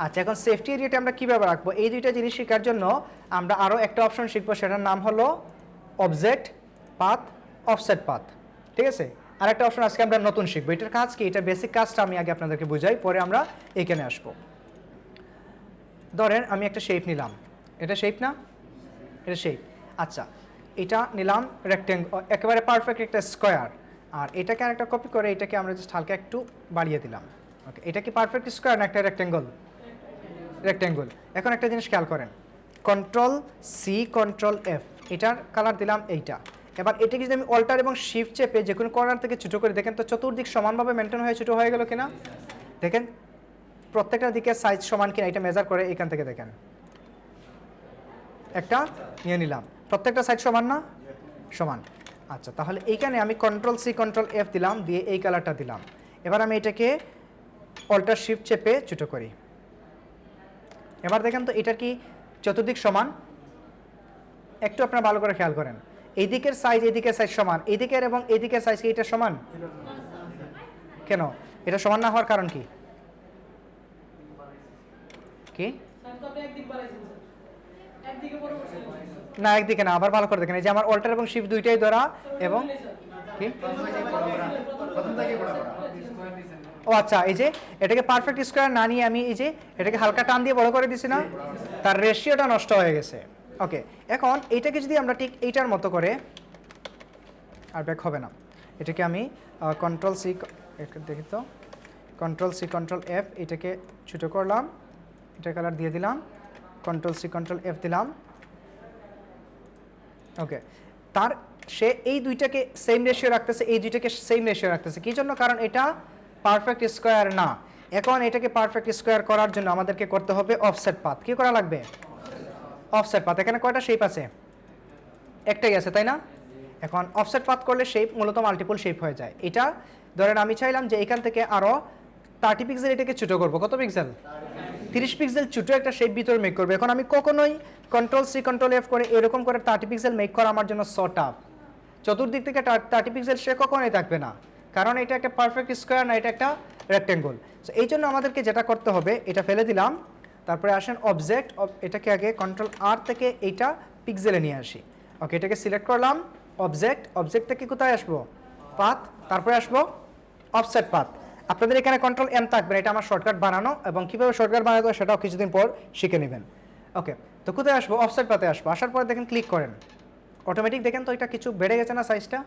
আচ্ছা, এখন সেফটি এরিয়াটা আমরা কিভাবে রাখবো? এই দুইটা জিনিস শেখার জন্য আমরা আরো একটা অপশন শিখবো, সেটার নাম হলো অবজেক্ট পাথ, অফসেট পাথ। ঠিক আছে? আর একটা অপশন আজকে আমরা নতুন শিখবো। এটার কাজ কি? এটা বেসিক কাজটা আমি আগে আপনাদেরকে বুঝাই, পরে আমরা এখানে আসবো। ধরেন আমি একটা শেপ নিলাম, এটা শেপ না? এটা শেপ। আচ্ছা, এটা নিলাম রেক্টেঙ্গল, একেবারে পারফেক্ট একটা স্কোয়ার। আর এটাকে আরেকটা কপি করে এটাকে আমরা জাস্ট হালকা একটু বাড়িয়ে দিলাম। ওকে, এটা কি পারফেক্ট স্কোয়ার না একটা রেক্টেঙ্গল? রেক্টেঙ্গল। এখন একটা জিনিস খেয়াল করেন, Ctrl+C Ctrl+F, এটার কালার দিলাম এইটা। এবার এটাকে যদি আমি অল্টার এবং শিফট চেপে যে কোনো কর্নার থেকে ছোটো করে, দেখেন তো চতুর্দিক সমানভাবে মেনটেন হয়ে ছোটো হয়ে গেল কিনা? দেখেন প্রত্যেকটা দিকে সাইজ সমান কিনা, এটা মেজার করে এখান থেকে দেখেন, একটা নিয়ে নিলাম, প্রত্যেকটা সাইজ সমান না? সমান। আচ্ছা, তাহলে এইখানে আমি Ctrl+C Ctrl+F দিলাম, দিয়ে এই কালারটা দিলাম। এবার আমি এটাকে অল্টার শিফট চেপে ছোটো করি। এবার দেখেন তো এটা কি চতুর্দিক সমান? একটু আপনারা ভালো করে খেয়াল করেন, এই দিকের সাইজ এই দিকের সাইজ সমান, এই দিকের এবং এই দিকের সাইজ কি এটা সমান? কেন এটা সমান না হওয়ার কারণ কি কি না একদিকে না, আবার ভালো করে দেখেন। এই যে আমার অল্টার এবং শিফট দুইটাই ধরা এবং কি ও আচ্ছা, এই যে এটাকে পারফেক্ট স্কোয়ার না নিয়ে আমি এই যে এটাকে হালকা টান দিয়ে বড় করে দিছি না, তার রেশিওটা নষ্ট হয়ে গেছে। ওকে, এখন এইটাকে যদি আমরা ঠিক এইটার মতো করে, আর ব্যাক হবে না, এটাকে আমি কন্ট্রোল সি, দেখি তো, কন্ট্রোল সি কন্ট্রোল এফ, এটাকে ছোটো করলাম, এটা কালার দিয়ে দিলাম, কন্ট্রোল সি কন্ট্রোল এফ দিলাম। ওকে, তার সে এই দুইটাকে সেম রেশিও রাখতেছে, এই দুইটাকে সেম রেশিও রাখতেছে, কী জন্য? কারণ এটা পারফেক্ট স্কোয়ার না। এখন এটাকে পারফেক্ট স্কোয়ার করার জন্য আমাদেরকে করতে হবে অফসেট পাথ। কী করা লাগবে? Offset path. এখানে কয়টা শেপ আছে? একটাই আছে, তাই না? এখন অফসেট পাথ করলে শেপ মূলত মাল্টিপল শেপ হয়ে যায়। এটা ধরেন আমি চাইলাম যে এখান থেকে আরও 30 পিক্সেল এটাকে ছোটো করবো। কত পিক্সেল? 30 পিক্সেল ছোটো একটা শেপ ভিতরে মেক করবো। এখন আমি কখনোই কন্ট্রোল সি কন্ট্রোল এফ করে এরকম করে 30 পিক্সেল মেক করা আমার জন্য শর্ট আপ। চতুর্দিক থেকে 30 পিক্সেল সে কখনোই থাকবে না, কারণ এটা একটা পারফেক্ট স্কোয়ার না, এটা একটা রেক্টেঙ্গল। সো এই জন্য আমাদেরকে যেটা করতে হবে, এটা ফেলে দিলাম, তারপরে আসেন অবজেক্ট, এটাকে আগে কন্ট্রোল আর থেকে এইটা পিক্সেলে নিয়ে আসি। ওকে, এটাকে সিলেক্ট করলাম, অবজেক্ট, অবজেক্ট থেকে কোথায় আসবো? পাথ, তারপরে আসবো অফসেট পাথ। আপনাদের এখানে কন্ট্রোল এম থাকবে, এটা আমার শর্টকাট বানানো, এবং কীভাবে শর্টকাট বানাতে হয় সেটাও কিছুদিন পর শিখে নেবেন। ওকে, তো কোথায় আসবো? অফসেট পাথে আসবো। আসার পরে দেখেন ক্লিক করেন, অটোমেটিক দেখেন তো এটা কিছু বেড়ে গেছে না সাইজটা,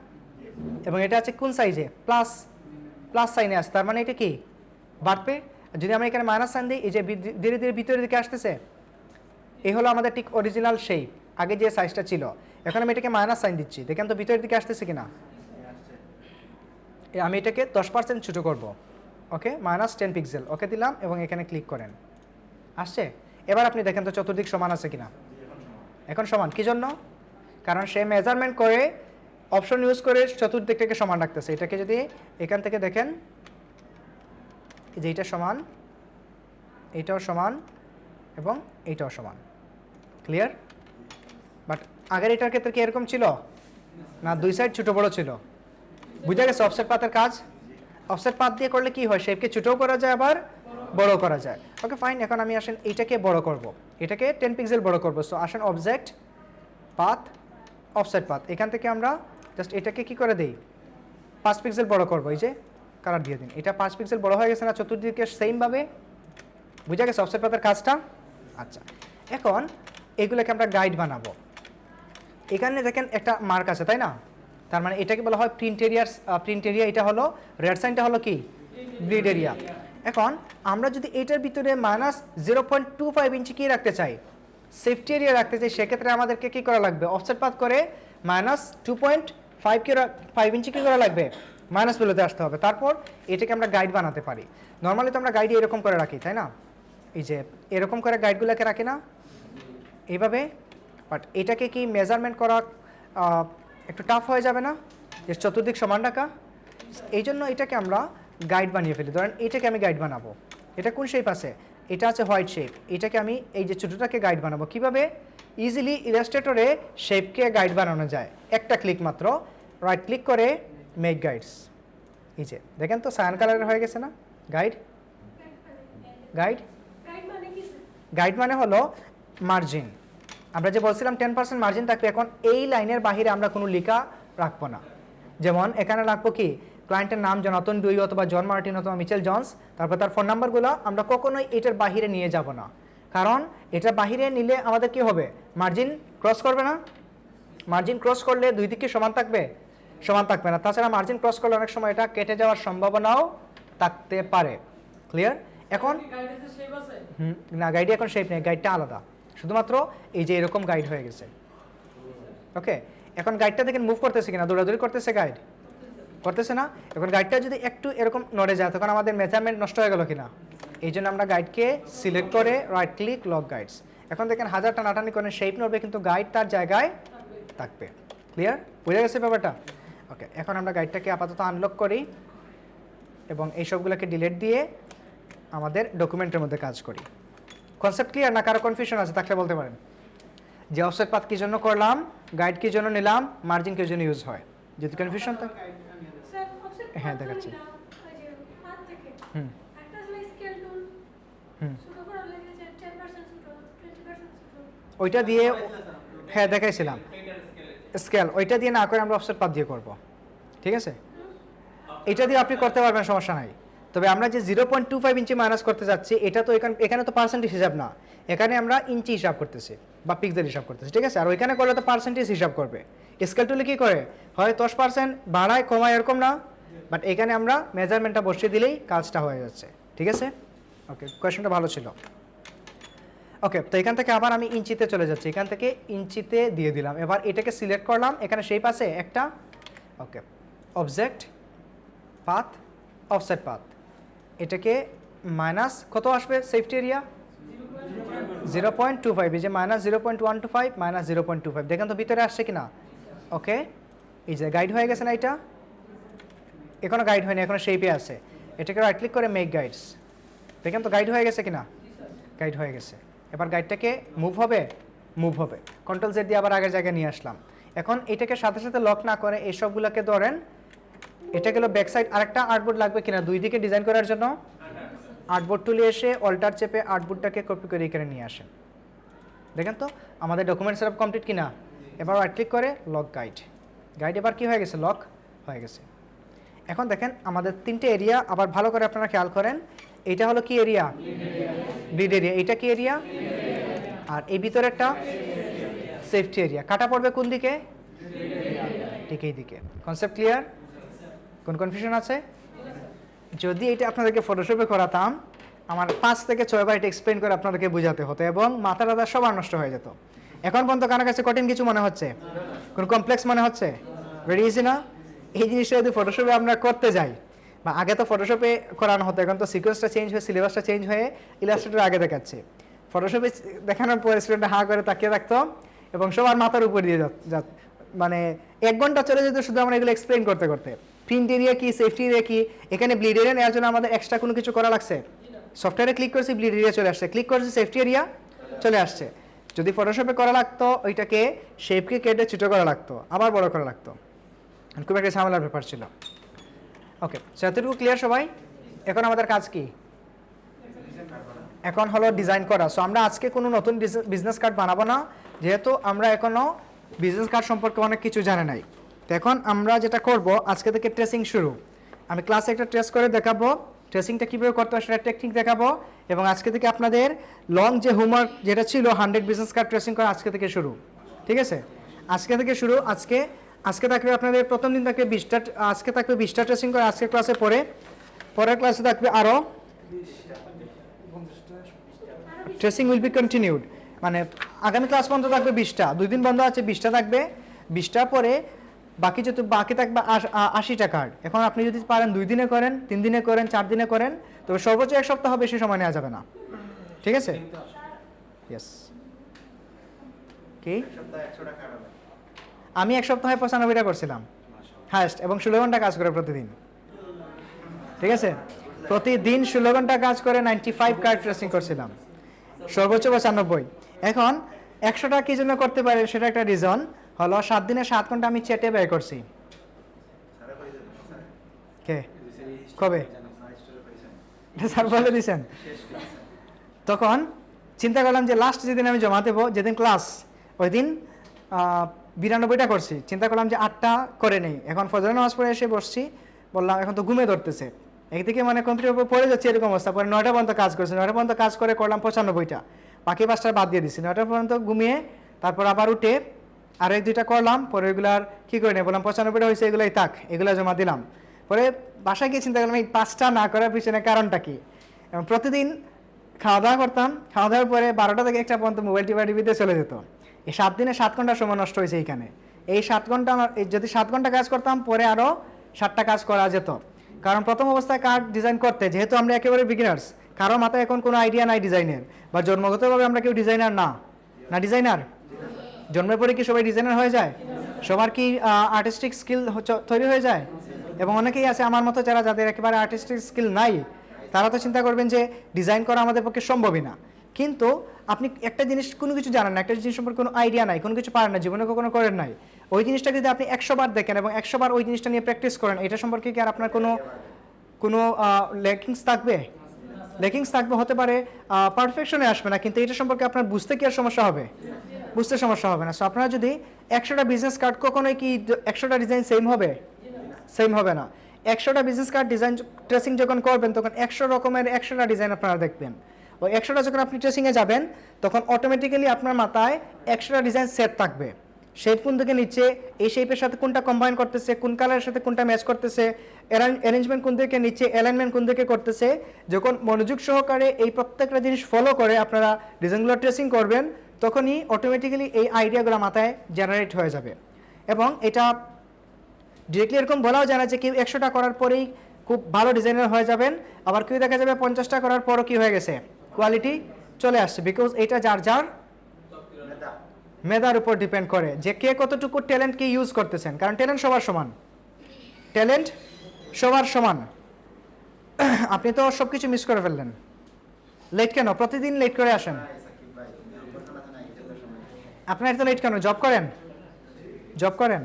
এবং এটা আছে কোন সাইজে? প্লাস, প্লাস সাইনে আছে, তার মানে এটা কি বাড়বে। যদি আমরা এখানে মাইনাস সাইন দিই, এই যে ধীরে ধীরে ভিতরের দিকে আসতেছে, এই হলো আমাদের ঠিক অরিজিনাল শেপ, আগে যে সাইজটা ছিল। এখন আমি এটাকে মাইনাস সাইন দিচ্ছি, দেখেন তো ভিতরের দিকে আসতেছে কিনা। আমি এটাকে 10% ছোটো করব। ওকে, -10 পিক্সেল, ওকে দিলাম, এবং এখানে ক্লিক করেন, আসছে। এবার আপনি দেখেন তো চতুর্দিক সমান আছে কিনা। এখন সমান, কী জন্য? কারণ সে মেজারমেন্ট করে অপশন ইউজ করে চতুর্দিকটাকে সমান রাখতেছে। এটাকে যদি এখান থেকে দেখেন, এই যে এইটা সমান, এইটাও সমান, এবং এইটাও সমান। ক্লিয়ার? বাট আগের এটার ক্ষেত্রে কি এরকম ছিল না? দুই সাইড ছোটো বড়ো ছিল। বুঝা গেছে অফসেট পাথের কাজ? অফসেট পাথ দিয়ে করলে কি হয়? শেপকে ছোটও করা যায়, আবার বড় করা যায়। ওকে ফাইন, এখন আমি আসেন এইটাকে বড় করব, এটাকে 10 পিক্সেল বড় করব। সো আসেন অবজেক্ট, পাথ, অফসেট পাথ, এখান থেকে আমরা জাস্ট এটাকে কি করে দেই? 5 পিক্সেল বড় করব। এই যে কালার দিয়ে দিন, এটা 5 পিক্সেল বড় হয়ে গেছে না চতুর্দিকে সেমভাবে? বুঝা গেছে অফসেট পাথের কাজটা? আচ্ছা, এখন এগুলোকে আমরা গাইড বানাবো। এখানে দেখেন একটা মার্ক আছে, তাই না? তার মানে এটাকে বলা হয় প্রিন্ট এরিয়ার, প্রিন্ট এরিয়া। এটা হলো রেড সাইনটা হলো কি? Grid area. এখন আমরা যদি এটার ভিতরে -0.25 ইঞ্চি কি রাখতে চাই? সেফটি এরিয়া রাখতে চাই, সেক্ষেত্রে আমাদেরকে কি করা লাগবে? অফসেট পাথ করে -2.5 ইঞ্চি কি করা লাগবে? মাইনাস ভ্যালুতে আসতে হবে। তারপর এটাকে আমরা গাইড বানাতে পারি। নর্মালি তো আমরা গাইডে এরকম করে রাখি, তাই না? এই যে এরকম করে গাইডগুলোকে রাখি না, এইভাবে। বাট এটাকে কি মেজারমেন্ট করা একটু টাফ হয়ে যাবে না, যে চতুর্দিক সমান রাখা? এই জন্য এটাকে আমরা গাইড বানিয়ে ফেলি। ধরেন এটাকে আমি গাইড বানাবো, এটা কোন শেপ আছে? এটা আছে হোয়াইট শেপ। এটাকে আমি এই যে ছোটোটাকে গাইড বানাবো। কিভাবে? ইজিলি ইলাস্ট্রেটরে শেপকে গাইড বানানো যায়, একটা ক্লিক মাত্র, রাইট ক্লিক করে মেক গাইডস। এই যে দেখেন তো সায়ান কালারের হয়ে গেছে না গাইড? গাইড, গাইড মানে হলো মার্জিন। আমরা যে বলছিলাম 10% মার্জিন থাকবে, এখন এই লাইনের বাহিরে আমরা কোনো লেখা রাখবো না। যেমন এখানে রাখবো কি? ক্লায়েন্টের নাম জনাতন ডুই অথবা জন মার্টিন অথবা মিচেল জনস, তারপর তার ফোন নাম্বারগুলো আমরা কখনোই এটার বাহিরে নিয়ে যাব না, কারণ এটা বাহিরে নিলে আমাদের কি হবে? মার্জিন ক্রস করবে না। মার্জিন ক্রস করলে দুই দিকে সমান থাকবে? সমান থাকবে না। তাছাড়া মার্জিন ক্রস করলে অনেক সময় এটা কেটে যাওয়ার সম্ভাবনাও থাকতে পারে। ক্লিয়ার? এখন না, গাইডে এখন শেপ নেই, গাইডটা আলাদা, শুধুমাত্র এই যে এরকম গাইড হয়ে গেছে। ওকে, এখন গাইডটা দেখেন মুভ করতেছে কিনা? দৌড়াদৌড়ি করতেছে গাইড? করতেছে না। এখন গাইডটা যদি একটু এরকম নড়ে যায়, তখন আমাদের মেজারমেন্ট নষ্ট হয়ে গেল কিনা? এই জন্য আমরা গাইডকে সিলেক্ট করে রাইট ক্লিক, লক গাইডস। এখন দেখেন হাজার টানাটানি করে শেপ নড়বে, কিন্তু গাইড তার জায়গায় থাকবে। ক্লিয়ার? বুঝে গেছে ব্যাপারটা? ওকে, এখন আমরা গাইডটাকে আপাতত আনলক করি এবং এই সবগুলোকে ডিলিট দিয়ে আমাদের ডকুমেন্টের মধ্যে কাজ করি। কনসেপ্ট ক্লিয়ার না? কারো কনফিউশন আছে থাকলে বলতে পারেন। যে অফসেট পাথ কী জন্য করলাম, গাইড কী জন্য নিলাম, মার্জিন কী জন্য ইউজ হয়, যদি কনফিউশন থাকে। হ্যাঁ, দেখাচ্ছি। হুম একটা হলো স্কেল টুল হুম ছোট করার লাগে যে 10% ছোট 20% ছোট ওইটা দিয়ে হ্যাঁ দেখাইছিলাম স্কেল ওইটা দিয়ে না করে আমরা অফসেট পাত দিয়ে করব ঠিক আছে এটা দিয়ে আপনি করতে পারবেন সমস্যা নাই তবে আমরা যে 0.25 ইঞ্চি মাইনাস করতে যাচ্ছি এটা তো এখানে তো পার্সেন্টেজ হিসাব না এখানে আমরা ইঞ্চি হিসাব করতেছি বা পিক্সেল হিসাব করতেছি ঠিক আছে আর ওইখানে করলে তো পার্সেন্টেজ হিসাব করবে স্কেল টুলে কি করে হয় 10% বাড়ায় কমায় এরকম না বাট এখানে আমরা মেজারমেন্টটা বসিয়ে দিলেই কাজটা হয়ে যাচ্ছে ঠিক আছে ওকে কোয়েশ্চনটা ভালো ছিল ওকে তো এখান থেকে আবার আমি ইঞ্চিতে চলে যাচ্ছি এখান থেকে ইঞ্চিতে দিয়ে দিলাম এবার এটাকে সিলেক্ট করলাম এখানে শেপ আছে একটা ওকে অবজেক্ট পাথ অফসেট পাথ এটাকে মাইনাস কত আসবে সেফটি এরিয়া 0.25 এই যে মাইনাস 0.125 মাইনাস 0.25 দেখেন তো ভিতরে আসছে কিনা ওকে এই যে গাইড হয়ে গেছে না এটা এখনো গাইড হয়নি এখনো শেপে আছে এটাকে রাইট ক্লিক করে মেক গাইডস দেখেন তো গাইড হয়ে গেছে কিনা গাইড হয়ে গেছে এবার গাইডটাকে মুভ হবে কন্ট্রোল জেড দিয়ে আবার আগের জায়গায় নিয়ে আসলাম এখন এটাকে সাথে সাথে লক না করে এই সবগুলোকে ধরেন এটা গেল ব্যাক সাইড আরেকটা আর্টবোর্ড লাগবে কিনা দুই দিকে ডিজাইন করার জন্য আর্টবোর্ড টুলে এসে অল্টার চেপে আর্টবোর্ডটাকে কপি করে এখানে নিয়ে আসেন দেখেন তো আমাদের ডকুমেন্ট সেটআপ কমপ্লিট কিনা এবার রাইট ক্লিক করে লক গাইড এবার কি হয়ে গেছে লক হয়ে গেছে এখন দেখেন আমাদের তিনটে এরিয়া আবার ভালো করে আপনারা খেয়াল করেন এটা হলো কি এরিয়া ব্লিড এরিয়া এটা কি এরিয়া আর এই ভিতরেরটা সেফটি এরিয়া কাটা পড়বে কোন দিকে ঠিক এই দিকে কনসেপ্ট ক্লিয়ার কোন কনফিউশন আছে যদি এটা আপনাদেরকে ফটোশপে করাতাম আমার 5 থেকে 6 বার এটা এক্সপ্লেইন করে আপনাদেরকে বোঝাতে হতো এবং মাথা টাথা সবার নষ্ট হয়ে যেত এখন পর্যন্ত কার কাছে কঠিন কিছু মনে হচ্ছে কোন কমপ্লেক্স মনে হচ্ছে ভেরি ইজি না এই জিনিসটা যদি ফটোশপে আমরা করতে যাই বা আগে তো ফটোশপে করানো হতো এখন তো সিকোয়েন্সটা চেঞ্জ হয়ে সিলেবাসটা চেঞ্জ হয়ে ইলাস্ট্রেটর আগে দেখাচ্ছে ফটোশপে দেখানোর পর স্টুডেন্টরা হা করে তাকিয়ে রাখতো এবং সবার মাথার উপর দিয়ে মানে 1 ঘন্টা চলে যেত শুধু আমরা এগুলো এক্সপ্লেইন করতে করতে প্রিন্ট এরিয়া কি সেফটি এরিয়া কি এখানে ব্লিড এরিয়া নেওয়ার জন্য আমাদের এক্সট্রা কোনো কিছু করা লাগছে সফটওয়্যারে ক্লিক করছি ব্লিড এরিয়া চলে আসছে ক্লিক করছি সেফটি এরিয়া চলে আসছে যদি ফটোশপে করা লাগতো ওইটাকে শেপকে কেটে ছোটো করা লাগতো আবার বড় করা লাগতো খুব একটা ঝামেলার ব্যাপার ছিল ওকে যতটুকু ক্লিয়ার সবাই এখন আমাদের কাজ কি এখন হলো ডিজাইন করা সো আমরা আজকে কোনো নতুন বিজনেস কার্ড বানাবো না যেহেতু আমরা এখনো বিজনেস কার্ড সম্পর্কে অনেক কিছু জানি নাই তো এখন আমরা যেটা করব আজকে থেকে ট্রেসিং শুরু আমি ক্লাসে একটা ট্রেস করে দেখাবো ট্রেসিংটা কীভাবে করতে হয় সেটা টেকনিক দেখাবো এবং আজকে থেকে আপনাদের লং যে হোমওয়ার্ক যেটা ছিল 100 বিজনেস কার্ড ট্রেসিং করা আজকে থেকে শুরু ঠিক আছে আজকে থেকে শুরু আজকে থাকবে আপনাদের প্রথম দিন থাকবে 20টা আজকে থাকবে 20টা ট্রেসিং করে আজকে ক্লাসে পরের ক্লাসে থাকবে আরও ট্রেসিং উইল বি কন্টিনিউড মানে আগামী ক্লাস পর্যন্ত থাকবে 20টা 2 দিন বন্ধ আছে 20টা থাকবে 20টা পরে বাকি থাকবে 80টা কার্ড এখন আপনি যদি পারেন 2 দিনে করেন 3 দিনে করেন 4 দিনে করেন তবে সর্বোচ্চ 1 সপ্তাহ বেশি সময় নেওয়া যাবে না ঠিক আছে ইয়েস কি আমি 1 সপ্তাহে 95টা করছিলাম হাইস্ট এবং 16 ঘন্টা কাজ করে প্রতিদিন ঠিক আছে প্রতিদিন 16 ঘন্টা কাজ করে 95 কার্ড ট্রেসিং করছিলাম সর্বোচ্চ 95 এখন 100টা কি জন্য করতে পারে সেটা একটা রিজন হলো 7 দিনে 7 ঘন্টা আমি চ্যাটে ব্যয় করছি কে কবে স্যার বলে দিয়েছেন তখন চিন্তা করলাম যে লাস্ট যেদিন আমি জমা দেবো যেদিন ক্লাস ওই দিন 92টা করছি চিন্তা করলাম যে 8টা করে নেই এখন ফজর নামাজ পড়ে এসে বসছি বললাম এখন তো ঘুমে ধরতেছে একদিকে মানে কম্পিউটার উপর পড়ে যাচ্ছে এরকম অবস্থা পরে 9টা পর্যন্ত কাজ করছি 9টা পর্যন্ত কাজ করে করলাম 95টা বাকি 5টা বাদ দিয়ে দিচ্ছি 9টা পর্যন্ত ঘুমিয়ে তারপর আবার উঠে আর 1-2টা করলাম পরে ওইগুলার কী করে নেই বললাম 95টা হয়েছে এগুলোই থাক এগুলো জমা দিলাম পরে বাসায় গিয়ে চিন্তা করলাম এই 5টা না করার পিছনে কারণটা কি এবং প্রতিদিন খাওয়া দাওয়া করতাম খাওয়া দাওয়ার পরে 12টা থেকে 1টা পর্যন্ত মোবাইল টিভিতে চলে যেত এই 7 দিনে 7 ঘন্টা সময় নষ্ট হয়েছে এইখানে এই 7 ঘন্টা আমার যদি 7 ঘন্টা কাজ করতাম পরে আরও 7টা কাজ করা যেত কারণ প্রথম অবস্থায় কার্ড ডিজাইন করতে যেহেতু আমরা একেবারে বিগিনার্স কারো মাথায় এখন কোনো আইডিয়া নাই ডিজাইনের বা জন্মগতভাবে আমরা কেউ ডিজাইনার না ডিজাইনার জন্মের পরে কি সবাই ডিজাইনার হয়ে যায় সবার কি আর্টিস্টিক স্কিল তৈরি হয়ে যায় এবং অনেকেই আছে আমার মতো যাদের একেবারে আর্টিস্টিক স্কিল নাই তারা তো চিন্তা করবেন যে ডিজাইন করা আমাদের পক্ষে সম্ভবই না কিন্তু আপনি একটা জিনিস কোনো কিছু জানেন না একটা জিনিস সম্পর্কে কোনো আইডিয়া নাই কোনো কিছু পারেন না জীবনে কখনো করেন নাই ওই জিনিসটা যদি আপনি 100 বার দেখেন এবং 100 বার ওই জিনিসটা নিয়ে প্র্যাকটিস করেন এটা সম্পর্কে কি আর আপনার কোনো কোনো লেকিংস থাকবে? লেকিংস থাকবে, হতে পারে পারফেকশনে আসবে না, কিন্তু এটা সম্পর্কে আপনার বুঝতে কি আর সমস্যা হবে? বুঝতে সমস্যা হবে না। সো আপনারা যদি 100টা বিজনেস কার্ড, কখনোই কি 100টা ডিজাইন সেম হবে? সেম হবে না। 100টা বিজনেস কার্ড ডিজাইন ট্রেসিং যখন করবেন তখন 100 রকমের 100টা ডিজাইন আপনারা দেখবেন। ওই 100টা যখন আপনি ট্রেসিংয়ে যাবেন তখন অটোমেটিক্যালি আপনার মাথায় 100টা ডিজাইন সেট থাকবে। শেপ কোন থেকে নিচ্ছে, এই শেপের সাথে কোনটা কম্বাইন করতেছে, কোন কালারের সাথে কোনটা ম্যাচ করতেছে, অ্যারেঞ্জমেন্ট কোন থেকে নিচ্ছে, অ্যালাইনমেন্ট কোন থেকে করতেছে। যখন মনোযোগ সহকারে এই প্রত্যেকটা জিনিস ফলো করে আপনারা ডিজাইনগুলো ট্রেসিং করবেন তখনই অটোমেটিক্যালি এই আইডিয়াগুলো মাথায় জেনারেট হয়ে যাবে। এবং এটা ডিরেক্টলি এরকম বলাও যায় না যে কেউ 100টা করার পরেই খুব ভালো ডিজাইনার হয়ে যাবেন, আবার কেউ দেখা যাবে 50টা করার পরও কি হয়ে গেছে, কোয়ালিটি চলে আসছে। বিকজ এটা যার যার মেধার উপর ডিপেন্ড করে যে কে কতটুকু ট্যালেন্টকে ইউজ করতেছেন। কারণ ট্যালেন্ট সবার সমান, ট্যালেন্ট সবার সমান। আপনি তো সব কিছু মিস করে ফেললেন। লেট কেন? প্রতিদিন লেট করে আসেন। আপনার এত লেট কেন? জব করেন? জব করেন?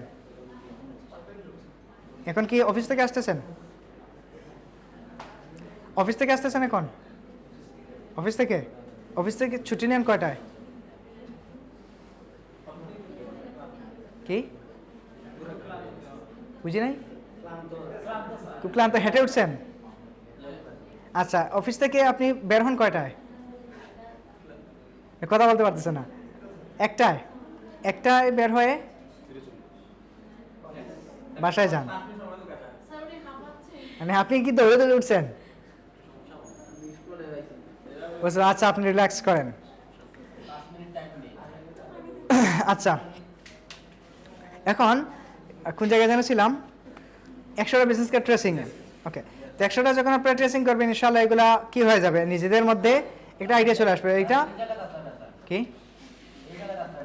এখন কি অফিস থেকে আসতেছেন? অফিস থেকে আসতেছেন এখন? অফিস থেকে ছুটি নেন কয়টায়? কি বুঝি নাই? খুব ক্লান্ত, হেঁটে উঠছেন? আচ্ছা, অফিস থেকে আপনি বের হন কয়টায়? কথা বলতে পারতেছে না। একটায় বের হয়ে বাসায় যান। মানে আপনি কি দৌড়ে দৌড়ে উঠছেন? আচ্ছা, আপনি রিল্যাক্স করেন। আচ্ছা, এখন কোন জায়গায় যেন ছিলাম? 100টা বিজনেস কার্ড ট্রেসিং এ। ওকে, তো 100টা যখন আপনারা ট্রেসিং করবেন ইনশাআল্লাহ এগুলা কি হয়ে যাবে, নিজেদের মধ্যে একটা আইডিয়া চলে আসবে। এটা কি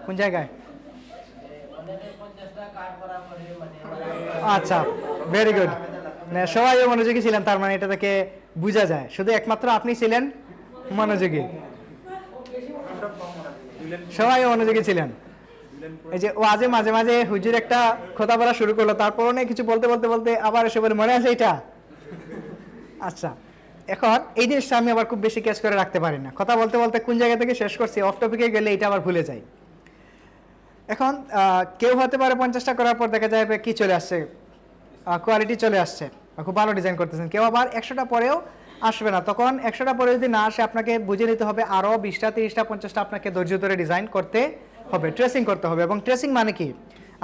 কোন জায়গায়? আচ্ছা, ভেরি গুড। সবাই মনোযোগী ছিলেন, তার মানে এটা থেকে বোঝা যায় শুধু একমাত্র আপনি ছিলেন মনোযোগী। সবাই মনোযোগী ছিলেন। এই যে ও আজে মাঝে মাঝে হুজুর একটা কথা বলা শুরু করলো, তারপর অনেক কিছু বলতে বলতে বলতে আবার এসে বলে মনে আছে এটা। আচ্ছা, এখন এই জিনিসটা আমি আবার খুব বেশি ক্যাচ করে রাখতে পারি না। কথা বলতে বলতে কোন জায়গা থেকে শেষ করছি, অফ টপিকে গেলে এটা আবার ভুলে যাই। এখন কেউ হতে পারে 50টা করার পর দেখা যাবে কি চলে আসছে, কোয়ালিটি চলে আসছে, খুব ভালো ডিজাইন করতেছেন। কেউ আবার 100টা পরেও আসবে না। তখন 100টা পরে যদি না আসে আপনাকে বুঝে নিতে হবে আরও 20টা 30টা 50টা আপনাকে ধৈর্য ধরে ডিজাইন করতে হবে, ট্রেসিং করতে হবে। এবং ট্রেসিং মানে কি,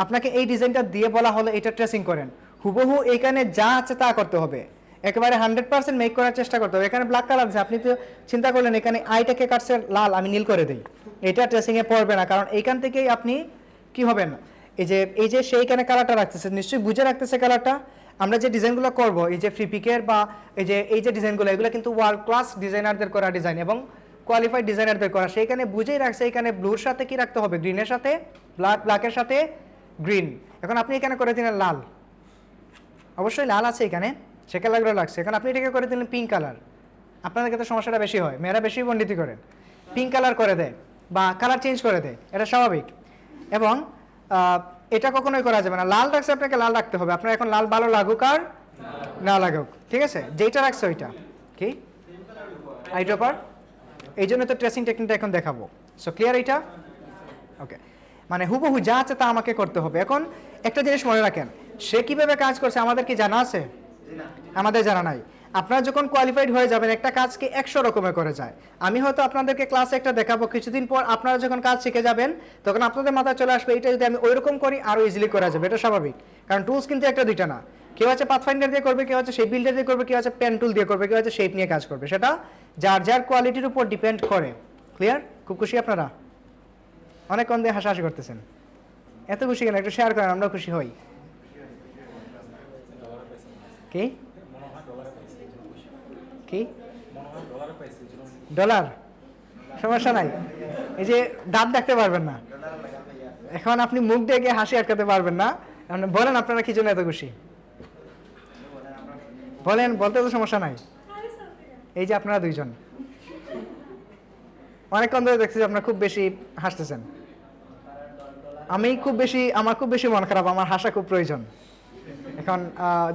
আপনাকে এই ডিজাইনটা দিয়ে বলা হলো এটা ট্রেসিং করেন, হুবহু এখানে যা আছে তা করতে হবে, একেবারে 100% মেক করার চেষ্টা করতে হবে। এখানে ব্ল্যাক কালার আছে, আপনি তো চিন্তা করলেন এখানে আইটাকে কাটছে লাল, আমি নীল করে দিই, এটা ট্রেসিংয়ে পড়বে না। কারণ এইখান থেকেই আপনি কি হবেন, এই যে সেইখানে কালারটা রাখতেছে, নিশ্চয়ই বুঝে রাখতেছে কালারটা। আমরা যে ডিজাইনগুলো করব, এই যে ফ্রি পিকের বা এই যে ডিজাইনগুলো, এগুলো কিন্তু ওয়ার্ল্ড ক্লাস ডিজাইনারদের করা ডিজাইন এবং কোয়ালিফাইড ডিজাইনারদের করা। সেইখানে বুঝেই রাখছে এখানে ব্লুর সাথে কি রাখতে হবে, গ্রিনের সাথে ব্ল্যাকের সাথে গ্রিন। এখন আপনি এখানে করে দিলেন লাল, অবশ্যই লাল আছে এখানে, সে কালারগুলো লাগছে। এখন আপনি এটাকে করে দিলেন পিঙ্ক কালার, আপনাদের ক্ষেত্রে সমস্যাটা বেশি হয়, মেয়েরা বেশি পণ্ডিতি করেন, পিঙ্ক কালার করে দেয় বা কালার চেঞ্জ করে দেয়, এটা স্বাভাবিক। এবং এটা কখনোই করা যাবে না। লাল রাখছে, আপনাকে লাল রাখতে হবে। আপনার এখন লাল ভালো লাগুক আর না লাগুক, ঠিক আছে, যেইটা রাখছে ওইটা কি আইড্রপার। এই জন্য তো ট্রেসিং টেকনিকটা এখন দেখাবো। সো ক্লিয়ার এইটা? ওকে, মানে হুবহু যা আছে তা আমাকে করতে হবে। এখন একটা জিনিস মনে রাখেন, সে কিভাবে কাজ করছে আমাদের কি জানা আছে? আমাদের জানা নাই। আপনারা যখন কোয়ালিফাইড হয়ে যাবেন একটা কাজকে 100 রকমের করে যায়। আমি হয়তো আপনাদেরকে ক্লাসে একটা দেখাবো, কিছুদিন পর আপনারা যখন কাজ শিখে যাবেন তখন আপনাদের মাথায় চলে আসবে এটা যদি আমি ওইরকম করি আরও ইজিলি করা যাবে। এটা স্বাভাবিক, কারণ টুলস কিন্তু একটা দুইটা না। কেউ আছে পাথফাইন্ডার দিয়ে করবে, কেউ আছে শেপ বিল্ডার দিয়ে করবে, কেউ আছে পেন টুল দিয়ে করবে, কেউ আছে শেপ নিয়ে কাজ করবে। সেটা যার যার কোয়ালিটির উপর ডিপেন্ড করে। ক্লিয়ার? খুব খুশি আপনারা? অনেকক্ষণ দিয়ে হাসাহাসি করতেছেন, এত খুশি কেন? একটু শেয়ার করেন, আমরাও খুশি হই। কি কি ডলার? সমস্যা নাই, এই যে দাঁত দেখতে পারবেন না, এখন আপনি মুখ ডেকে হাসি আটকাতে পারবেন না। বলেন আপনারা কি জন্য এত খুশি, বলেন, বলতে তো সমস্যা নাই। এই যে আপনারা দুইজন অনেকক্ষণ ধরে দেখছি আপনারা খুব বেশি হাসতেছেন। আমার খুব বেশি মন খারাপ, আমার হাসা খুব প্রয়োজন। এখন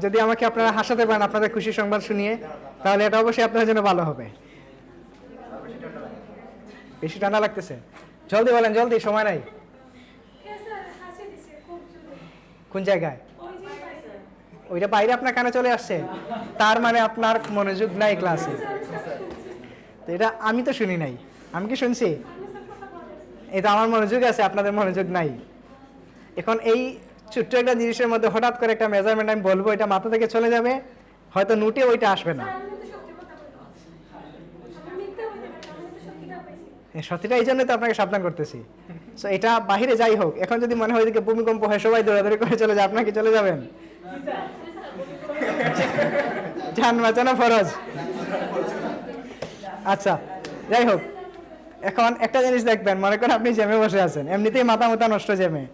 যদি আমাকে আপনারা হাসাতে পারেন আপনাদের খুশি সংবাদ শুনিয়ে, তাহলে এটা অবশ্যই আপনাদের জন্য ভালো হবে। বেশি ঠান্ডা লাগতেছে? জলদি বলেন, জলদি, সময় নাই। কোন জায়গায়? ওইটা বাইরে আপনার কানে চলে আসছে, তার মানে আপনার মনোযোগ নাই ক্লাসে। তো এটা আমি তো শুনি নাই, আমি কি শুনছি? এটা আমার মনোযোগ আছে, আপনাদের মনোযোগ নাই। এখন এই ছোট্ট একটা জিনিসের মধ্যে হঠাৎ করে একটা মেজারমেন্ট আমি বলবো, এটা মাথা থেকে চলে যাবে, হয়তো নোটে ওইটা আসবে না। সত্যিটা এই জন্যই তো আপনাকে সাবধান করতেছি। সো এটা বাহিরে যাই হোক, এখন যদি মনে হয় ওইদিকে ভূমিকম্প হয় সবাই দৌড়াদৌড়ি করে চলে যায়, আপনার কি চলে যাবেন? জান বাঁচানো ফরজ। আচ্ছা যাই হোক, এখন একটা জিনিস দেখবেন, মনে করেন আপনি জ্যামে বসে আছেন, এমনিতেই মাথা মাথা নষ্ট জ্যামে,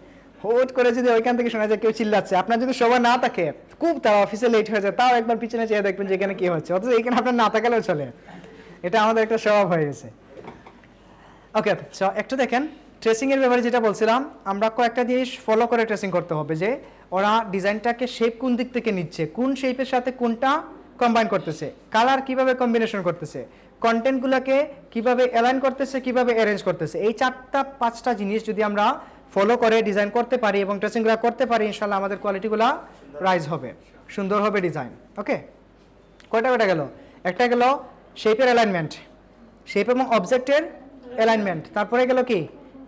হুট করে যদি ওইখান থেকে শোনা যায় কেউ চিল্লাচ্ছে, আপনার যদি সবাই না থাকে, খুব তার অফিসে লেট হয়ে যায়, তাও একবার পিছনে চেয়ে দেখবেন যে এখানে কি হচ্ছে, অথচ এখানে আপনার না তাকালেও চলে। এটা আমাদের একটা স্বভাব হয়ে গেছে। ওকে, সো একটু দেখেন ট্রেসিং এর ব্যাপারে যেটা বলছিলাম, আমরা কয়েকটা জিনিস ফলো করে ট্রেসিং করতে হবে, যে ওরা ডিজাইনটাকে শেপ কোন দিক থেকে নিচ্ছে, কোন শেপের সাথে কোনটা কম্বাইন করতেছে, কালার কিভাবে কম্বিনেশন করতেছে, কন্টেন্টগুলোকে কিভাবে অ্যালাইন করতেছে, কিভাবে অ্যারেঞ্জ করতেছে। এই 4-5টা জিনিস যদি আমরা ফলো করে ডিজাইন করতে পারি এবং ট্রেসিংগুলো করতে পারি, ইনশাল্লাহ আমাদের কোয়ালিটিগুলো রাইজ হবে, সুন্দর হবে ডিজাইন। ওকে, কয়টা গেল? একটা গেল শেপের অ্যালাইনমেন্ট, শেপ এবং অবজেক্টের অ্যালাইনমেন্ট, তারপরে গেল কি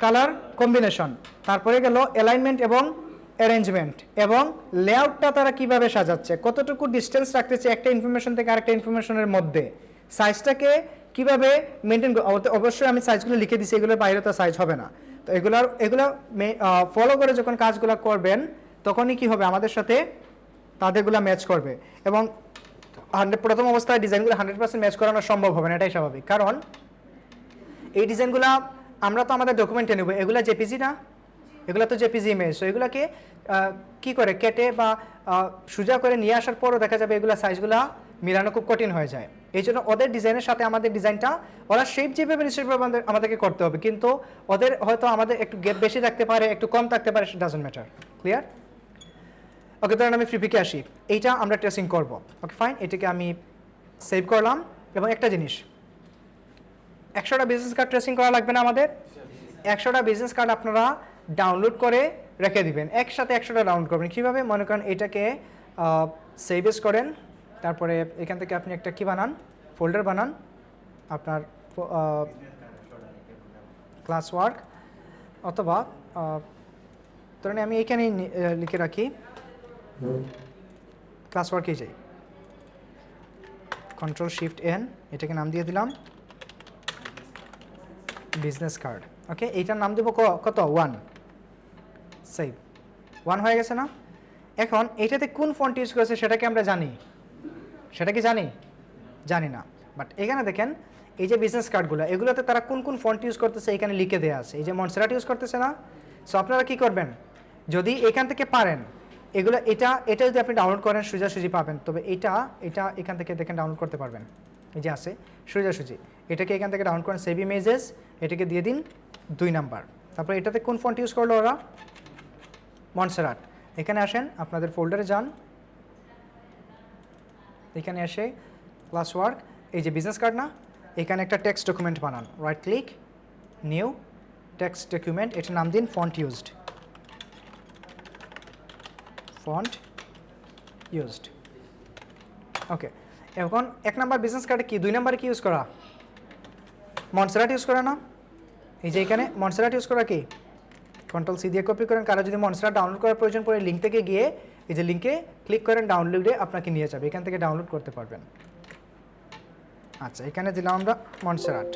কালার কম্বিনেশন, তারপরে গেল অ্যালাইনমেন্ট এবং অ্যারেঞ্জমেন্ট, এবং লেআউটটা তারা কিভাবে সাজাচ্ছে, কতটুকু ডিস্টেন্স রাখতেছে একটা ইনফরমেশন থেকে আরেকটা ইনফরমেশনের মধ্যে, সাইজটাকে কিভাবে মেনটেন। অবশ্যই আমি সাইজগুলো লিখে দিচ্ছি, এগুলোর বাইরে তো সাইজ হবে না। তো এগুলো ফলো করে যখন কাজগুলো করবেন, তখনই কি হবে, আমাদের সাথে তাদেরগুলো ম্যাচ করবে, এবং প্রথম অবস্থায় ডিজাইনগুলো 100% ম্যাচ করানো সম্ভব হবে না, এটাই স্বাভাবিক। কারণ এই ডিজাইনগুলো আমরা তো আমাদের ডকুমেন্টে নেব, এগুলো জেপিজি না, এগুলো তো জেপিজি ইমেজ। সো এগুলোকে কি করে কেটে বা সোজা করে নিয়ে আসার পরও দেখা যাবে এগুলো সাইজগুলো মিলানো খুব কঠিন হয়ে যায়। এই জন্য ওদের ডিজাইনের সাথে আমাদের ডিজাইনটা, ওরা শেপ যেভাবে সেভাবে আমাদেরকে করতে হবে, কিন্তু ওদের হয়তো আমাদের একটু গ্যাপ বেশি থাকতে পারে, একটু কম থাকতে পারে, ডাজন্ট ম্যাটার। ক্লিয়ার? ওকে, ধরেন আমি ফ্রিপিকে আসি, এইটা আমরা ট্রেসিং করব। ওকে ফাইন, এটাকে আমি সেভ করলাম। এবং একটা জিনিস, 100টা বিজনেস কার্ড ট্রেসিং করা লাগবে না আমাদের? 100টা বিজনেস কার্ড আপনারা ডাউনলোড করে রেখে দিবেন, একসাথে 100টা ডাউনলোড করবেন। কীভাবে? মনে করেন এটাকে সেভ এস করেন, তারপরে এখান থেকে আপনি একটা কি বানান, ফোল্ডার বানান আপনার ক্লাস ওয়ার্ক, অথবা ধরেন আমি এইখানেই লিখে রাখি ক্লাস ওয়ার্কে যাই, Ctrl+Shift+N, এটাকে নাম দিয়ে দিলাম বিজনেস কার্ড। ওকে, এইটার নাম দেবো কত? 1। সেভ, 1 হয়ে গেছে না? এখন এইটাতে কোন ফন্ট ইউজ করেছে সেটা কি আমরা জানি? সেটা কি জানি না। বাট এখানে দেখেন এই যে বিজনেস কার্ডগুলো, এগুলোতে তারা কোন কোন ফন্ট ইউজ করতেছে এখানে লিখে দেওয়া আছে। এই যে মনসেরাট ইউজ করতেছে না? সো আপনারা কি করবেন, যদি এখান থেকে পারেন এগুলো, এটা যদি আপনি ডাউনলোড করেন সোজাসুজি পাবেন, তবে এটা এখান থেকে দেখেন ডাউনলোড করতে পারবেন। এই যে আছে সোজাসুজি, এটাকে এখান থেকে ডাউনলোড করেন, সেভ ইমেজেস, এটাকে দিয়ে দিন 2 নাম্বার। তারপরে এটাতে কোন ফন্ট ইউজ করলো ওরা? মনসেরাট। এখানে আসেন, আপনাদের ফোল্ডারে যান, এখানে এসে ক্লাস ওয়ার্ক, এই যে বিজনেস কার্ড না, এখানে একটা টেক্সট ডকুমেন্ট বানান, right click, new text document, এটার নাম দিন ফন্ট ইউজড, ফন্ট ইউজড। ওকে, এখন 1 নাম্বার বিজনেস কার্ডে কি, 2 নাম্বারে কি ইউজ করা? মনসেরাট ইউজ করা না? এই যে এখানে মনসেরাট ইউজ করা কি, Ctrl+C দিয়ে কপি করেন। কারো যদি মনসেরাট ডাউনলোড করার প্রয়োজন পড়ে, লিঙ্ক থেকে গিয়ে এই যে লিঙ্কে ক্লিক করেন, ডাউনলোডে আপনাকে নিয়ে যাবে, এখান থেকে ডাউনলোড করতে পারবেন। আচ্ছা, এখানে দিলাম আমরা মনসেরাট,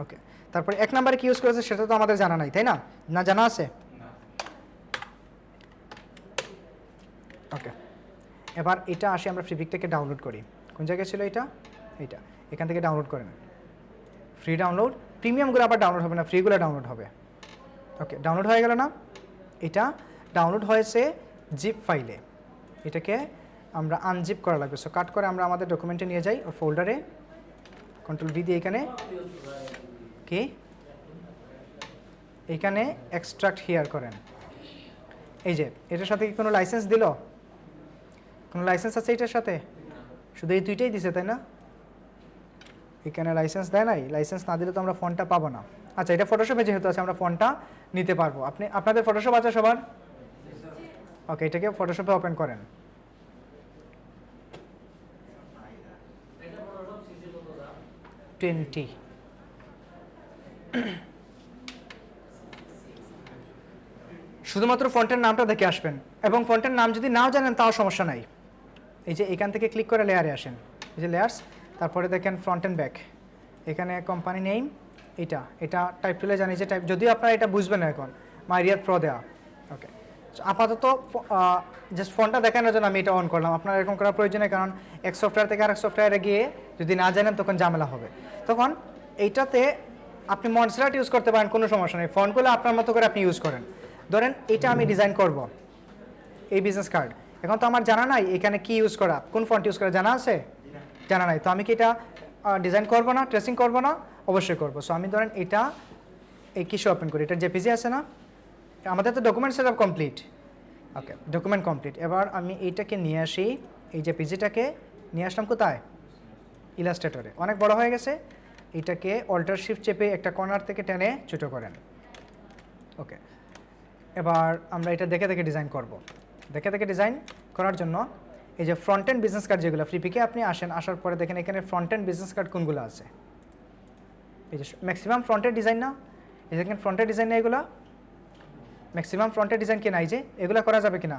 ওকে। তারপরে 1 নাম্বারে কি ইউজ করেছে সেটা তো আমাদের জানা নাই, তাই না? না জানা আছে? ওকে, এবার এটা আসি আমরা ফ্রিপিক থেকে ডাউনলোড করি। কোন জায়গায় ছিল এটা? এইটা, এখান থেকে ডাউনলোড করেন, ফ্রি ডাউনলোড। প্রিমিয়ামগুলো আবার ডাউনলোড হবে না, ফ্রিগুলো ডাউনলোড হবে। ওকে, ডাউনলোড হয়ে গেল না? এটা ডাউনলোড হয়েছে জিপ ফাইলে, এটাকে আমরা আনজিপ করা লাগবে। সো কাট করে আমরা আমাদের ডকুমেন্টে নিয়ে যাই, ওর ফোল্ডারে Ctrl+V দিয়ে এখানে এক্সট্রাক্ট হিয়ার করেন, এই যে এটার সাথে কি কোনো লাইসেন্স দিল? কোনো লাইসেন্স আছে এটার সাথে? শুধু এই দুইটাই দিছে তাই না? এখানে লাইসেন্স দেয় নাই, লাইসেন্স না দিলে তো আমরা ফন্টটা পাবো না। আচ্ছা, এটা ফটোশপে যেহেতু আছে আমরা ফন্টটা নিতে পারবো। আপনাদের ফটোশপ আছে সবার? ওকে, এটাকে ফটোশপে ওপেন করেন। শুধুমাত্র ফন্টের নামটা দেখে আসবেন, এবং ফন্টের নাম যদি নাও জানেন তাও সমস্যা নাই। এই যে এখান থেকে ক্লিক করে লেয়ারে আসেন, এই যে লেয়ার্স, তারপরে দেখেন ফ্রন্ট অ্যান্ড ব্যাক, এখানে কোম্পানি নেম, এটা টাইপ তুলে জানি যে টাইপ, যদিও আপনারা এটা বুঝবেন না এখন, মাইরিয়াদ প্রো দেওয়া। ওকে, আপাতত জাস্ট ফন্টটা দেখানোর জন্য আমি এটা অন করলাম। আপনার এরকম করার প্রয়োজন নেই, কারণ এক সফটওয়্যার থেকে আরেক সফটওয়্যারে গিয়ে যদি না জানেন তখন ঝামেলা হবে। তখন এইটাতে আপনি মনসেরাট ইউজ করতে পারেন, কোনো সমস্যা নেই। ফন্টগুলো আপনার মতো করে আপনি ইউজ করেন। ধরেন এটা আমি ডিজাইন করব, এই বিজনেস কার্ড, এখন তো আমার জানা নাই এখানে কি ইউজ করা, কোন ফন্ট ইউজ করা, জানা আছে? জানা নাই। তো আমি কি এটা ডিজাইন করব না, ট্রেসিং করব না? অবশ্যই করব। সো আমি ধরেন এটা এই কিসে ওপেন করি, এটা জেপিজি আছে না? আমাদের তো ডকুমেন্ট সেটআপ কমপ্লিট। ওকে, ডকুমেন্ট কমপ্লিট। এবার আমি এইটাকে নিয়ে আসি, এই জেপিজিটাকে নিয়ে আসলাম কোথায়? ইলাস্ট্রেটরে। অনেক বড় হয়ে গেছে, এটাকে অল্টার শিফট চেপে একটা কর্নার থেকে টেনে ছোটো করেন। ওকে, এবার আমরা এটা দেখে দেখে ডিজাইন করব। দেখে দেখে ডিজাইন করার জন্য এই যে ফ্রন্ট এন্ড বিজনেস কার্ড যেগুলো ফ্রিপিকে আপনি আসেন, আসার পরে দেখেন এখানে ফ্রন্ট এন্ড বিজনেস কার্ড কোনগুলো আছে। এই যে ম্যাক্সিমাম ফ্রন্টের ডিজাইন না, এই দেখেন ফ্রন্টের ডিজাইন না, এগুলো ম্যাক্সিমাম ফ্রন্টের ডিজাইন কি নাই? যে এগুলো করা যাবে কিনা?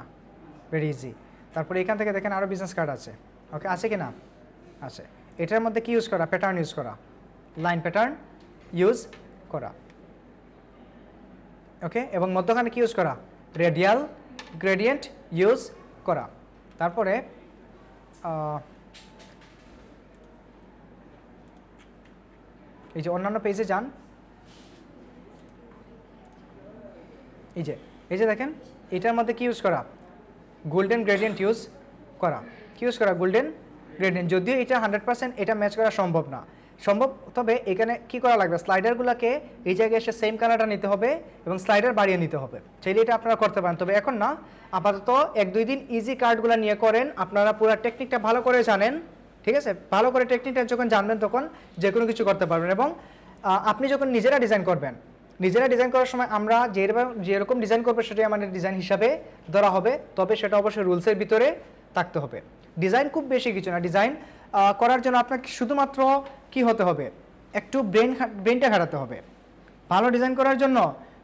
Very easy. তারপরে এখান থেকে দেখেন আরও বিজনেস কার্ড আছে। ওকে, আছে কিনা? আছে। এটার মধ্যে কি ইউজ করা? প্যাটার্ন ইউজ করা, লাইন প্যাটার্ন ইউজ করা। ওকে, এবং মধ্যখানে কি ইউজ করা? রেডিয়াল গ্রেডিয়েন্ট ইউজ করা। তারপরে এই যে অন্যান্য পেজে যান, এই যে দেখেন এটার মধ্যে কি ইউজ করা? গোল্ডেন গ্রেডিয়েন্ট ইউজ করা। কি ইউজ করা? Golden gradient. যদিও এটা 100% এটা ম্যাচ করা সম্ভব না, তবে এখানে কি করা লাগবে? স্লাইডারগুলোকে এই জায়গায় এসে সেম কালারটা নিতে হবে এবং স্লাইডার বাড়িয়ে নিতে হবে। চাইলে এটা আপনারা করতে পারেন, তবে এখন না, আপাতত 1-2 দিন ইজি কার্ডগুলো নিয়ে করেন। আপনারা পুরো টেকনিকটা ভালো করে জানেন, ঠিক আছে? ভালো করে টেকনিকটা যখন জানবেন তখন যে কোনো কিছু করতে পারবেন। এবং আপনি যখন নিজেরা ডিজাইন করবেন, নিজেরা ডিজাইন করার সময় আমরা যেরকম ডিজাইন করবো সেটাই আমাদের ডিজাইন হিসাবে ধরা হবে, তবে সেটা অবশ্যই রুলসের ভিতরে থাকতে হবে। ডিজাইন খুব বেশি কিছু না, ডিজাইন করার জন্য আপনাকে শুধুমাত্র কি হতে হবে? একটু ব্রেনটা খাটাতে হবে। ভালো ডিজাইন করার জন্য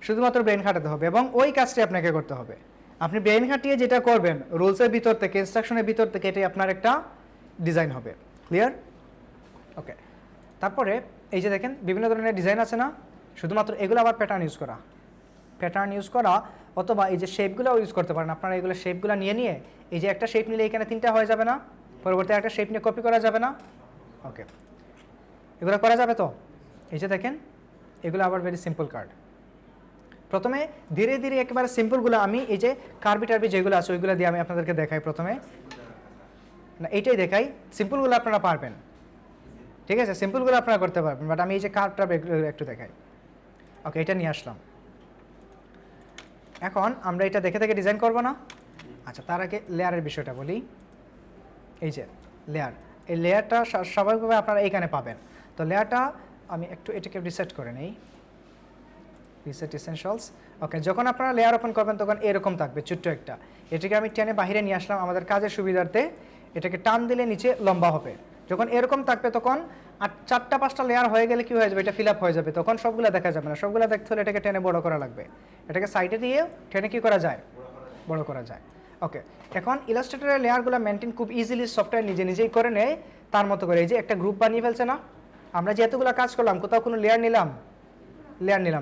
শুধুমাত্র ব্রেন খাটাতে হবে, এবং ওই কাজটি আপনাকে করতে হবে। আপনি ব্রেন খাটিয়ে যেটা করবেন রুলসের ভিতর থেকে, ইনস্ট্রাকশনের ভিতর থেকে, এটাই আপনার একটা ডিজাইন হবে। ক্লিয়ার? ওকে, তারপরে এই যে দেখেন বিভিন্ন ধরনের ডিজাইন আছে না? শুধুমাত্র এগুলো আবার প্যাটার্ন ইউজ করা, অথবা এই যে শেপগুলো ইউজ করতে পারেন। আপনারা এগুলো শেপগুলো নিয়ে এই যে একটা শেপ নিলে এখানে 3টা হয়ে যাবে না? পরবর্তী একটা শেপ নিয়ে কপি করা যাবে না? ওকে, এগুলো করা যাবে তো? এই যে দেখেন এগুলো আবার ভেরি সিম্পল কার্ড। প্রথমে ধীরে ধীরে একেবারে সিম্পলগুলো আমি এই যে কার্বি টার্বি যেগুলো আছে ওইগুলো দিয়ে আমি আপনাদেরকে দেখাই। প্রথমে না, এইটাই দেখাই, সিম্পলগুলো আপনারা পারবেন, ঠিক আছে? সিম্পলগুলো আপনারা করতে পারবেন, বাট আমি এই যে কার্ডটা একটু দেখাই। ওকে, এটা নিয়ে আসলাম। এখন আমরা এটা দেখে দেখে ডিজাইন করব না? আচ্ছা, তার আগে লেয়ারের বিষয়টা বলি। এই যে লেয়ার, এই লেয়ারটা স্বাভাবিকভাবে আপনারা এইখানে পাবেন। তো লেয়ারটা আমি একটু এটাকে রিসেট করে নেই, রিসেট এসেনশিয়ালস। ওকে, যখন আপনারা লেয়ার ওপেন করবেন তখন এরকম থাকবে ছোট্ট একটা। এটাকে আমি টেনে বাইরে নিয়ে আসলাম আমাদের কাজের সুবিধার্থে। এটাকে টান দিলে নিচে লম্বা হবে। যখন এরকম থাকবে তখন 4টা-5টা লেয়ার হয়ে গেলে কি হয়ে যাবে? এটা ফিল আপ হয়ে যাবে, তখন সবগুলো দেখা যাবে না। সবগুলো দেখতে হলে এটাকে টেনে বড় করা লাগবে। এটাকে সাইডে দিয়ে টেনে কি করা যায়? বড় করা যায়। ওকে, এখন ইলাস্ট্রেটরের লেয়ারগুলো মেনটেন খুব ইজিলি সফটওয়্যার নিজেই করে নেয় তার মতো করে। এই যে একটা গ্রুপ বানিয়ে ফেলছে না? আমরা যে এতগুলো কাজ করলাম কোথাও কোনো লেয়ার নিলাম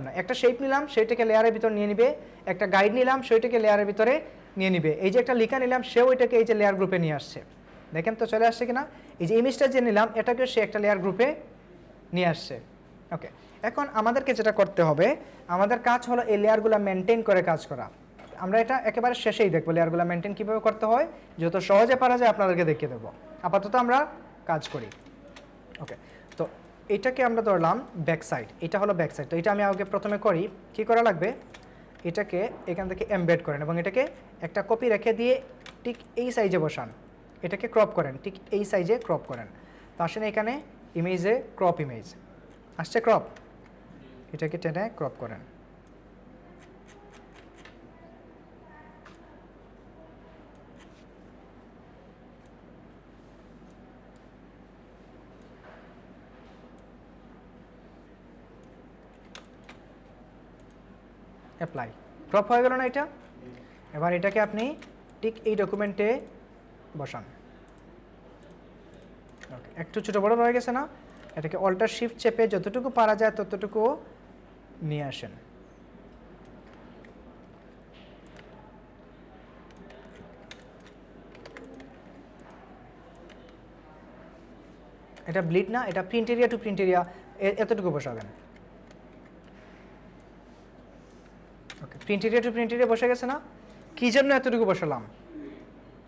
না। একটা শেপ নিলাম, সেইটাকে লেয়ারের ভিতর নিয়ে নিবে। একটা গাইড নিলাম, সেইটাকে লেয়ারের ভিতরে নিয়ে নিবে। এই যে একটা লেখা নিলাম, সেও এটাকে এই যে লেয়ার গ্রুপে নিয়ে আসছে। দেখেন তো চলে আসছে কিনা? এই যে ইমেজটা যে নিলাম এটাকে সে একটা লেয়ার গ্রুপে নিয়ে আসছে। ওকে, এখন আমাদেরকে যেটা করতে হবে, আমাদের কাজ হলো এই লেয়ারগুলো মেনটেন করে কাজ করা। আমরা এটা একেবারে শেষেই দেখবো লেয়ারগুলো মেনটেন কীভাবে করতে হয়, যত সহজে পারা যায় আপনাদেরকে দেখিয়ে দেবো। আপাতত আমরা কাজ করি। ওকে, তো এটাকে আমরা ধরলাম ব্যাক সাইড, এটা হলো ব্যাক সাইড। তো এটা আমি আগে প্রথমে করি, কি করা লাগবে? এটাকে এখান থেকে এমবেড করেন এবং এটাকে একটা কপি রেখে দিয়ে ঠিক এই সাইজে বসান, এটাকে ক্রপ করেন, ঠিক এই সাইজে ক্রপ করেন। তো আসেন এখানে ইমেজে ক্রপ ইমেজ আসছে, ক্রপ, এটাকে টেনে ক্রপ করেন। অ্যাপ্লাই, ক্রপ হয়ে গেল না এটা? এবার এটাকে আপনি ঠিক এই ডকুমেন্টে বসান। ওকে, একটু ছোটো বড় রয়ে গেছে না? এটাকে অল্টার শিফট চেপে যতটুকু পারা যায় ততটুকু নিয়ে আসেন। এটা ব্লিড না, এটা print area to print area, এতটুকু বসাবেন। Okay, print area to print area বসে গেছে না? কী জন্য এতটুকু বসালাম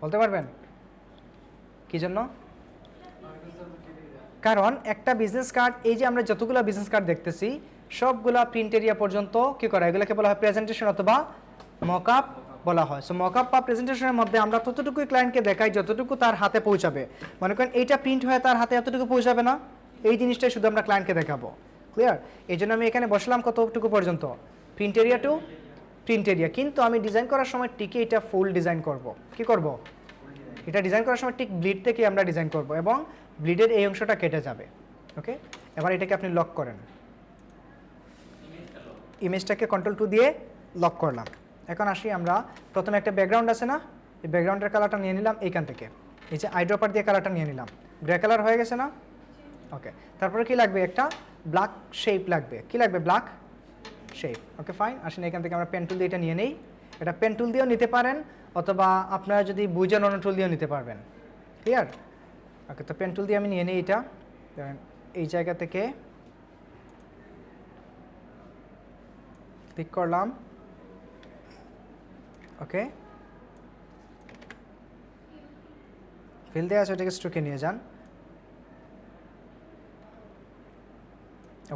বলতে পারবেন? কী জন্য? কারণ একটা বিজনেস কার্ড, এই যে আমরা যতগুলো বিজনেস কার্ড দেখতেছি সবগুলা প্রিন্ট এরিয়া পর্যন্ত কী করা, এগুলোকে বলা হয় প্রেজেন্টেশন অথবা মকআপ বলা হয়। সো মকআপ বা প্রেজেন্টেশনের মধ্যে আমরা ততটুকুই ক্লায়েন্টকে দেখাই যতটুকু তার হাতে পৌঁছাবে। মনে করেন এইটা প্রিন্ট হয়ে তার হাতে এতটুকু পৌঁছাবে না, এই জিনিসটাই শুধু আমরা ক্লায়েন্টকে দেখাবো। ক্লিয়ার? এই জন্য আমি এখানে বসলাম কতটুকু পর্যন্ত, print area to print area. কিন্তু আমি ডিজাইন করার সময় টিকে এটা ফুল ডিজাইন করব। কি করব? এটা ডিজাইন করার সময় ঠিক ব্লিড থেকে আমরা ডিজাইন করব এবং ব্লিডের এই অংশটা কেটে যাবে। ওকে, এবার এটাকে আপনি লক করেন, ইমেজটাকে কন্ট্রোল 2 দিয়ে লক করলাম। এখন আসি আমরা, প্রথমে একটা ব্যাকগ্রাউন্ড আছে না, এই ব্যাকগ্রাউন্ডের কালারটা নিয়ে নিলাম এইখান থেকে, এই যে আইড্রপার দিয়ে কালারটা নিয়ে নিলাম, গ্রে কালার হয়ে গেছে না? ওকে, তারপরে কি লাগবে? একটা ব্ল্যাক শেপ লাগবে। কি লাগবে? Black shape. ওকে ফাইন, আসেন এখান থেকে আমরা পেন টুল দিয়ে এটা নিয়ে নেই। এটা পেন টুল দিয়েও নিতে পারেন অথবা আপনারা যদি বুঝেন অন্য টুল দিয়েও নিতে পারবেন। ক্লিয়ার? ওকে, তো পেন টুল দিয়ে আমি নিয়ে নিই এটা, এই জায়গা থেকে ক্লিক করলাম। ওকে, ফিল দেওয়া আছে, ওটাকে স্ট্রোকে নিয়ে যান।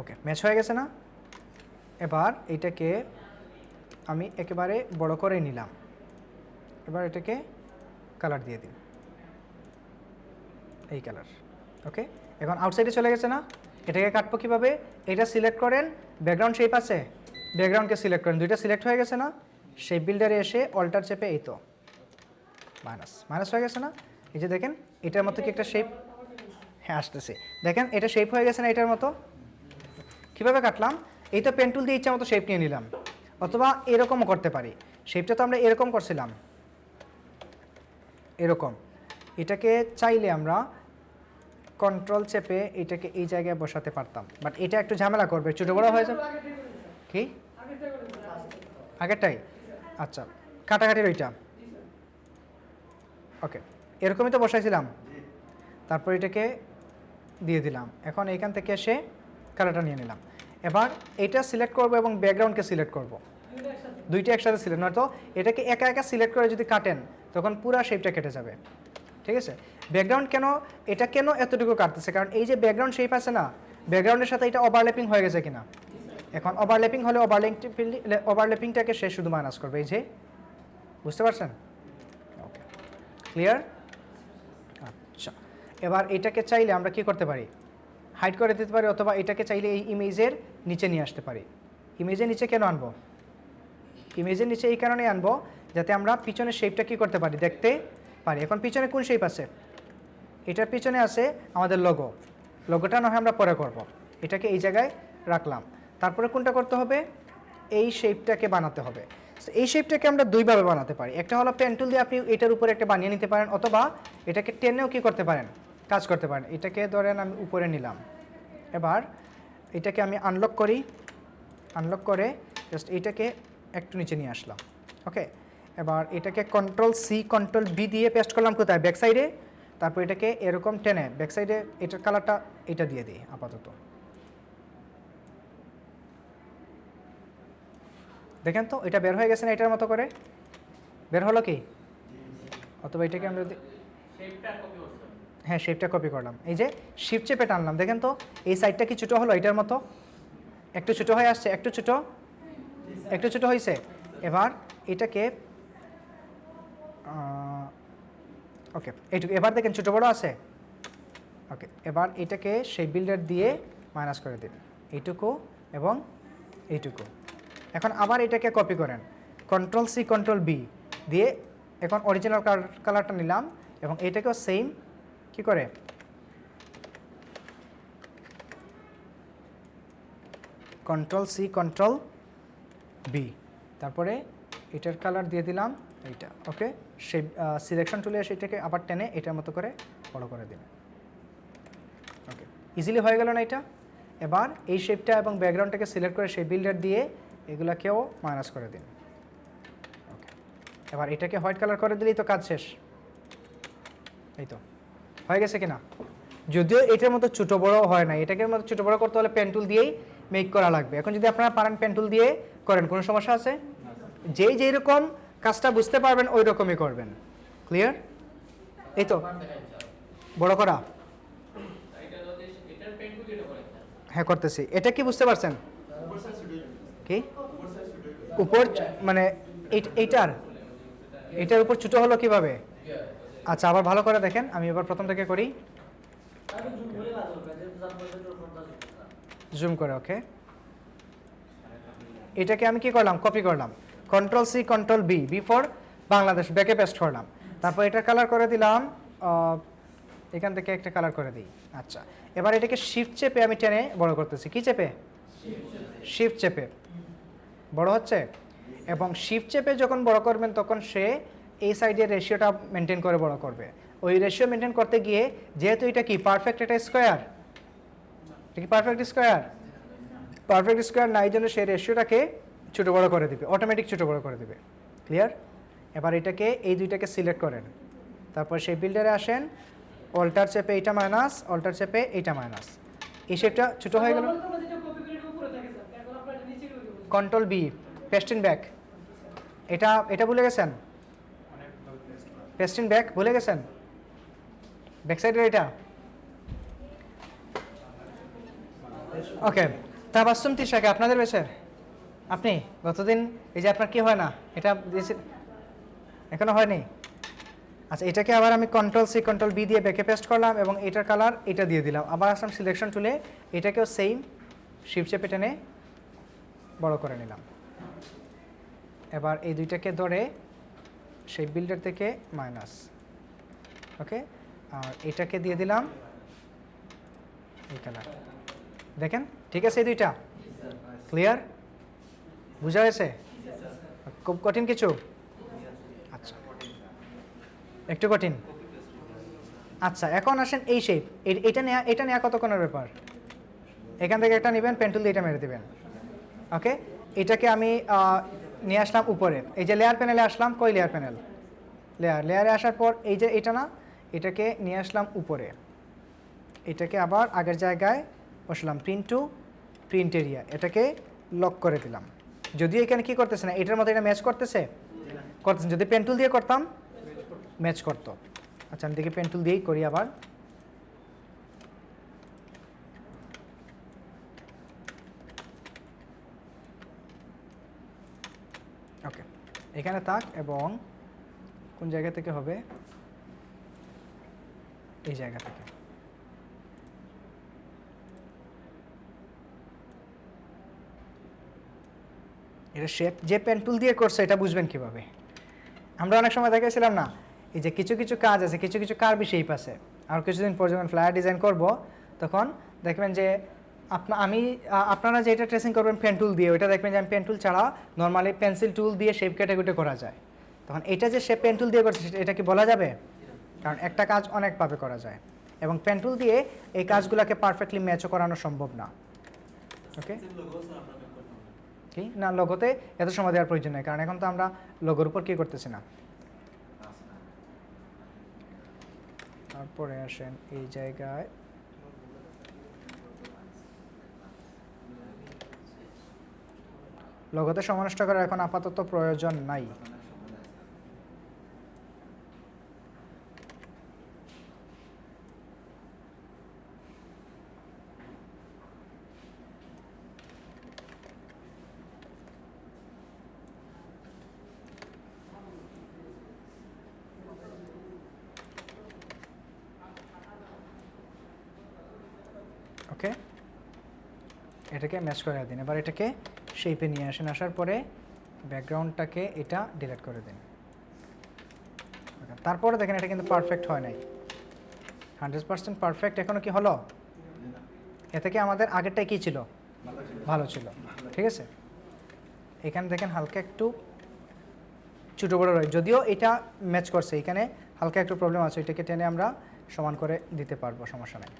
ওকে, ম্যাচ হয়ে গেছে না? এবার এটাকে আমি একেবারে বড় করে নিলাম, এবার এটাকে কালার দিয়ে দিন, এই কালার। ওকে, এখন আউটসাইডে চলে গেছে না? এটাকে কাটবো কীভাবে? এটা সিলেক্ট করেন, ব্যাকগ্রাউন্ড শেপ আছে, ব্যাকগ্রাউন্ডকে সিলেক্ট করেন, দুইটা সিলেক্ট হয়ে গেছে না? শেপ বিল্ডারে এসে অল্টার চেপে এই তো মাইনাস হয়ে গেছে না? এই যে দেখেন এটার মতো কি একটা শেপ, হ্যাঁ আসতেছে, দেখেন এটা শেপ হয়ে গেছে না এটার মতো? কীভাবে কাটলাম? এই তো পেন টুল দিয়ে ইচ্ছা মতো শেপ নিয়ে নিলাম, অথবা এরকমও করতে পারি। শেপটা তো আমরা এরকম করছিলাম, এরকম। এটাকে চাইলে আমরা কন্ট্রোল চেপে এটাকে এই জায়গায় বসাতে পারতাম, বাট এটা একটু ঝামেলা করবে, ছোটো বড়ো হয়ে যাবে। কি আগেরটাই? আচ্ছা, কাটাকাটির ওইটা। ওকে, এরকমই তো বসাইছিলাম, তারপর এটাকে দিয়ে দিলাম। এখন এইখান থেকে এসে কালারটা নিয়ে নিলাম। এবার এটা সিলেক্ট করব এবং ব্যাকগ্রাউন্ডকে সিলেক্ট করব, দুইটা একসাথে সিলেক্ট, নয়তো এটাকে একা একা সিলেক্ট করে যদি কাটেন তখন পুরো শেপটা কেটে যাবে। ঠিক আছে? ব্যাকগ্রাউন্ড কেন, এটা কেন এতটুকু কাটতেছে? কারণ এই যে ব্যাকগ্রাউন্ড শেপ আছে না, ব্যাকগ্রাউন্ডের সাথে এটা ওভারল্যাপিং হয়ে গেছে কিনা। এখন ওভারল্যাপিং হলে ওভারল্যাপিংটাকে সে শুধু মাইনাস করবে, এই যে, বুঝতে পারছেন? ওকে, ক্লিয়ার? আচ্ছা, এবার এটাকে চাইলে আমরা কি করতে পারি? হাইড করে দিতে পারি, অথবা এটাকে চাইলে এই ইমেজের নিচে নিয়ে আসতে পারি। ইমেজের নিচে কেন আনবো? ইমেজের নিচে এই কারণে আনবো যাতে আমরা পিছনের শেপটা কি করতে পারি, দেখতে পারি। এখন পিছনে কোন শেপ আছে? এটার পিছনে আছে আমাদের লোগো, লোগোটা না হয় আমরা পরে করব। এটাকে এই জায়গায় রাখলাম, তারপরে কোনটা করতে হবে? এই শেপটাকে বানাতে হবে। এই শেপটাকে আমরা দুইভাবে বানাতে পারি, একটা হলো পেন টুল দিয়ে আপনি এটার উপরে একটা বানিয়ে নিতে পারেন, অথবা এটাকে টেনেও কি করতে পারেন, কাজ করতে পারেন। এটাকে ধরেন আমি উপরে নিলাম, এবার এটাকে আমি আনলক করি, আনলক করে জাস্ট এইটাকে একটু নিচে নিয়ে আসলাম। ওকে, এবার এটাকে কন্ট্রোল-C কন্ট্রোল-V দিয়ে পেস্ট করলাম কোথায়? ব্যাক সাইডে। তারপর এটাকে এরকম টেনে ব্যাক সাইডে এটার কালারটা এটা দিয়ে দিই আপাতত। দেখেন তো এটা বের হয়ে গেছে না এটার মতো করে? বের হলো কি? অথবা এটাকে আমরা হ্যাঁ শেপটা কপি করলাম, এই যে শিফট চেপে টানলাম, দেখেন তো এই সাইডটা কি ছোটো হলো এটার মতো? একটু ছোটো হয়ে আসছে, একটু ছোটো হয়েছে। এবার এটাকে ওকে এইটুকু, এবার দেখেন ছোটো বড়ো আছে। ওকে, এবার এটাকে সেই বিল্ডার দিয়ে মাইনাস করে দিন, এইটুকু এবং এইটুকু। এখন আবার এটাকে কপি করেন, কন্ট্রোল সি কন্ট্রোল বি দিয়ে এখন অরিজিনাল কালারটা নিলাম এবং এটাকেও সেম কি করে কন্ট্রোল সি কন্ট্রোল বি, তারপরে এটার কালার দিয়ে দিলাম এইটা। ওকে, সেই সিলেকশন টুলে এসে এটাকে আবার টেনে এটার মতো করে বড় করে দিন। ওকে, ইজিলি হয়ে গেল না এটা? এবার এই শেপটা এবং ব্যাকগ্রাউন্ডটাকে সিলেক্ট করে সেই বিল্ডার দিয়ে এগুলাকেও মাইনাস করে দিন। ওকে, এবার এটাকে হোয়াইট কালার করে দিলেই তো কাজ শেষ। এই তো হয়ে গেছে কিনা? যদিও এটার মতো ছোটো বড়ো হয় না, এটাকে মতো ছোটো বড়ো করতে হলে পেন টুল দিয়েই মেক করা লাগবে। এখন যদি আপনারা পারেন পেন টুল দিয়ে করেন, কোনো সমস্যা আছে? যেই রকম কাজটা বুঝতে পারবেন ওই রকমই করবেন। ক্লিয়ার? এই তো বড় করা, হ্যাঁ করতেছি। এটা কি বুঝতে পারছেন? কি উপর মানে এটার উপর ছোটো হলো কিভাবে? আচ্ছা, আবার ভালো করে দেখেন, আমি এবার প্রথম থেকে করি, জুম করে। ওকে, এটাকে আমি কি করলাম? কপি করলাম, control C control B, B for Bangladesh, ব্যাকে পেস্ট করলাম। তারপর এটা কালার করে দিলাম, এখান থেকে একটা কালার করে দিই। আচ্ছা, এবার এটাকে শিফট চেপে আমি টেনে বড় করতেছি। কি চেপে? শিফট চেপে বড় হচ্ছে। এবং শিফট চেপে যখন বড় করবেন তখন সে এই সাইডের রেশিওটা মেনটেন করে বড় করবে। ওই রেশিও মেনটেন করতে গিয়ে, যেহেতু এটা কি পারফেক্ট, এটা স্কোয়ার, এটা কি পারফেক্ট স্কোয়ার? পারফেক্ট স্কোয়ার না, এই জন্য সেই রেশিওটাকে ছোটো বড়ো করে দিবে, অটোমেটিক ছোটো বড়ো করে দিবে। ক্লিয়ার? এবার এটাকে এই দুইটাকে সিলেক্ট করেন, তারপর সেই বিল্ডারে আসেন, অল্টার চেপে এইটা মাইনাস, অল্টার চেপে এইটা মাইনাস, এই শেপটা ছোটো হয়ে গেল। Control B, paste in back, এটা ভুলে গেছেন? পেস্ট ইন ব্যাক ভুলে গেছেন? ব্যাক সাইডের এটা। ওকে, তাবাসসুম তিশাকে আপনাদের বেশের আপনি গতদিন এই যে আপনার কি হয় না এটা দিয়েছি, এখনো হয়নি? আচ্ছা, এটাকে আবার আমি কন্ট্রোল সি কন্ট্রোল বি দিয়ে ব্যাকে পেস্ট করলাম এবং এটার কালার এটা দিয়ে দিলাম। আবার আসলাম সিলেকশন টুলে, এটাকেও সেম শিফট চেপে টেনে বড় করে নিলাম। এবার এই দুইটাকে ধরে সেই বিল্ডার থেকে মাইনাস। ওকে, আর এটাকে দিয়ে দিলাম এই কালার। দেখেন ঠিক আছে? এই দুইটা ক্লিয়ার? বুঝা হয়েছে? খুব কঠিন কিছু? আচ্ছা, একটু কঠিন। আচ্ছা, এখন আসেন এই শেপ, এটা নেওয়া কতক্ষণের ব্যাপার? এখান থেকে একটা নেবেন, পেন্টুল দিয়ে এটা মেরে দেবেন। ওকে, এটাকে আমি নিয়ে আসলাম উপরে, এই যে লেয়ার প্যানেলে আসলাম। কই লেয়ার প্যানেল? লেয়ারে আসার পর এই যে এটা না, এটাকে নিয়ে আসলাম উপরে, এটাকে আবার আগের জায়গায় বসলাম, প্রিন্ট টু প্রিন্ট এরিয়া, এটাকে লক করে দিলাম। যদিও এখানে কি করতেছে না, এটার মতো এটা ম্যাচ করতেছে, যদি পেন্টুল দিয়ে করতাম ম্যাচ করতো। আচ্ছা, আমি দেখি পেন্টুল দিয়েই করি আবার। ওকে, এখানে থাক এবং কোন জায়গা থেকে হবে? এই জায়গা থেকে। এটা শেপ যে পেন্টুল দিয়ে করছে এটা বুঝবেন কিভাবে? আমরা অনেক সময় দেখেছিলাম না, এই যে কিছু কিছু কাজ আছে, কিছু কিছু কার্ভি শেপ আছে। আর কিছুদিন পর যখন ফ্লায়ার ডিজাইন করব তখন দেখবেন যে আপনারা যেটা ট্রেসিং করবেন পেন্টুল দিয়ে, ওইটা দেখবেন যে আমি পেন্টুল ছাড়া নর্মালি পেন্সিল টুল দিয়ে শেপ ক্যাটাগরি করা যায়। তখন এটা যে শেপ পেন্টুল দিয়ে করছে এটা কি বলা যাবে? কারণ একটা কাজ অনেকভাবে করা যায় এবং পেন্টুল দিয়ে এই কাজগুলোকে পারফেক্টলি ম্যাচও করানো সম্ভব না। ওকে, কি না, লোগোতে এত সময় দেওয়ার প্রয়োজন নেই, কারণ এখন তো আমরা লোগোর উপর কি করতেছি না। তারপরে আসেন এই জায়গায়, লোগোতে সমানষ্ট করার এখন আপাতত প্রয়োজন নাই। এটাকে ম্যাচ করে দিন। এবার এটাকে শেপে নিয়ে আসেন, আসার পরে ব্যাকগ্রাউন্ডটাকে এটা ডিলিট করে দিন। তারপরে দেখেন এটা কিন্তু পারফেক্ট হয় নাই, 100% পারফেক্ট এখনো কি হলো? এ থেকে আমাদের আগেরটাই কী ছিল? ভালো ছিল। ঠিক আছে, এখানে দেখেন হালকা একটু ছোটো বড়ো রয়, যদিও এটা ম্যাচ করছে, এখানে হালকা একটু প্রবলেম আছে, এটাকে টেনে আমরা সমান করে দিতে পারবো, সমস্যা নাই।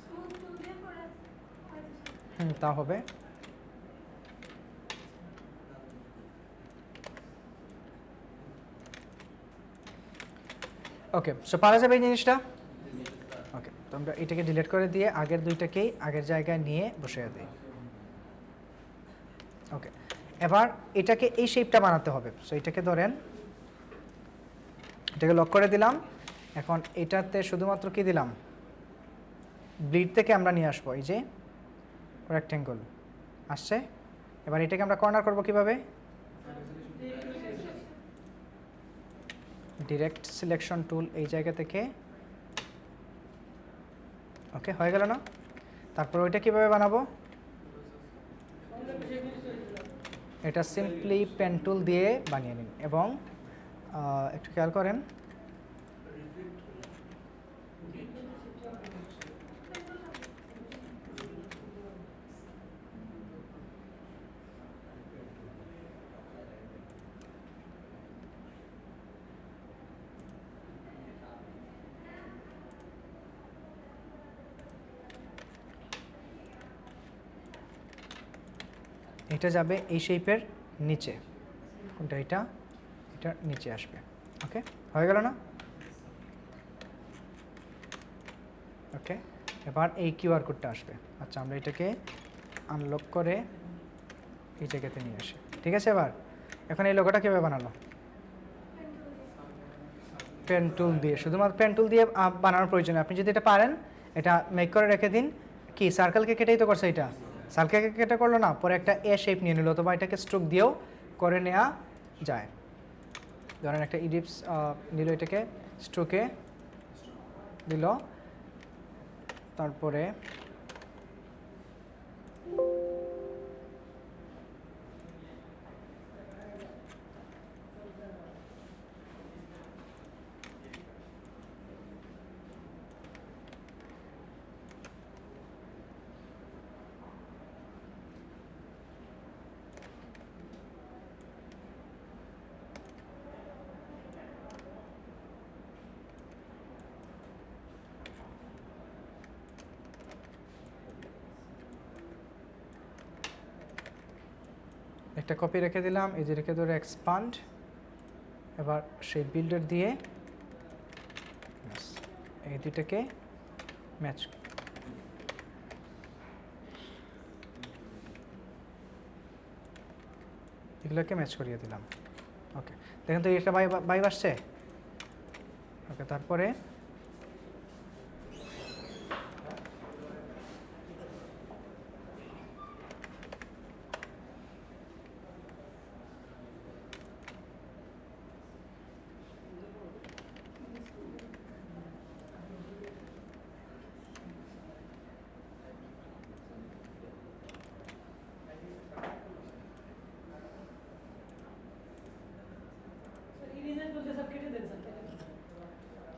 স্মুথ টুল দিয়ে করে তা হবে। ওকে, সো পারা যাবে এই জিনিসটা? ওকে, তো আমরা এটাকে ডিলিট করে দিয়ে আগের দুইটাকেই আগের জায়গায় নিয়ে বসিয়ে দিই। ওকে, এবার এটাকে এই শেপটা বানাতে হবে। সো এটাকে ধরেন, এটাকে লক করে দিলাম। এখন এটাতে শুধুমাত্র কি দিলাম? ব্লিড থেকে আমরা নিয়ে আসবো, এই যে রেক্টেঙ্গল আসছে। এবার এটাকে আমরা কর্নার করব কিভাবে? ডিরেক্ট সিলেকশন টুল, এই জায়গা থেকে। ওকে, হয়ে গেল না? তারপর ওইটা কিভাবে বানাবো? এটা সিম্পলি পেন টুল দিয়ে বানিয়ে নিন, এবং একটু খেয়াল করেন, এটা যাবে এই শেপের নিচে। কোনটা? এটা, এটা নিচে আসবে। ওকে, হয়ে গেল না? ওকে, এবার এই কিউআর কোডটা আসবে। আচ্ছা, আমরা এটাকে আনলক করে এই জায়গাতে নিয়ে আসি। ঠিক আছে, এবার এখন এই লোগোটা কীভাবে বানালো? পেন টুল দিয়ে, শুধুমাত্র পেন টুল দিয়ে বানানোর প্রয়োজন। আপনি যদি এটা পারেন, এটা মেক করে রেখে দিন। কি সার্কেলকে কেটেই তো করছে, এটা সার্কেলকে কেটে করলো না, পরে একটা এ শেপ নিয়ে নিল, অথবা এটাকে স্ট্রোক দিয়েও করে নেওয়া যায়। ধরেন একটা ইডিপস নিল, এটাকে স্ট্রোকে দিল, তারপরে একটা কপি রেখে দিলাম, এই যে রেখে ধরে এক্সপান্ড। এবার সেই বিল্ডার দিয়ে এই দুটাকে ম্যাচ, এগুলোকে ম্যাচ করিয়ে দিলাম। ওকে, দেখেন তো এটা বাইব আসছে। ওকে, তারপরে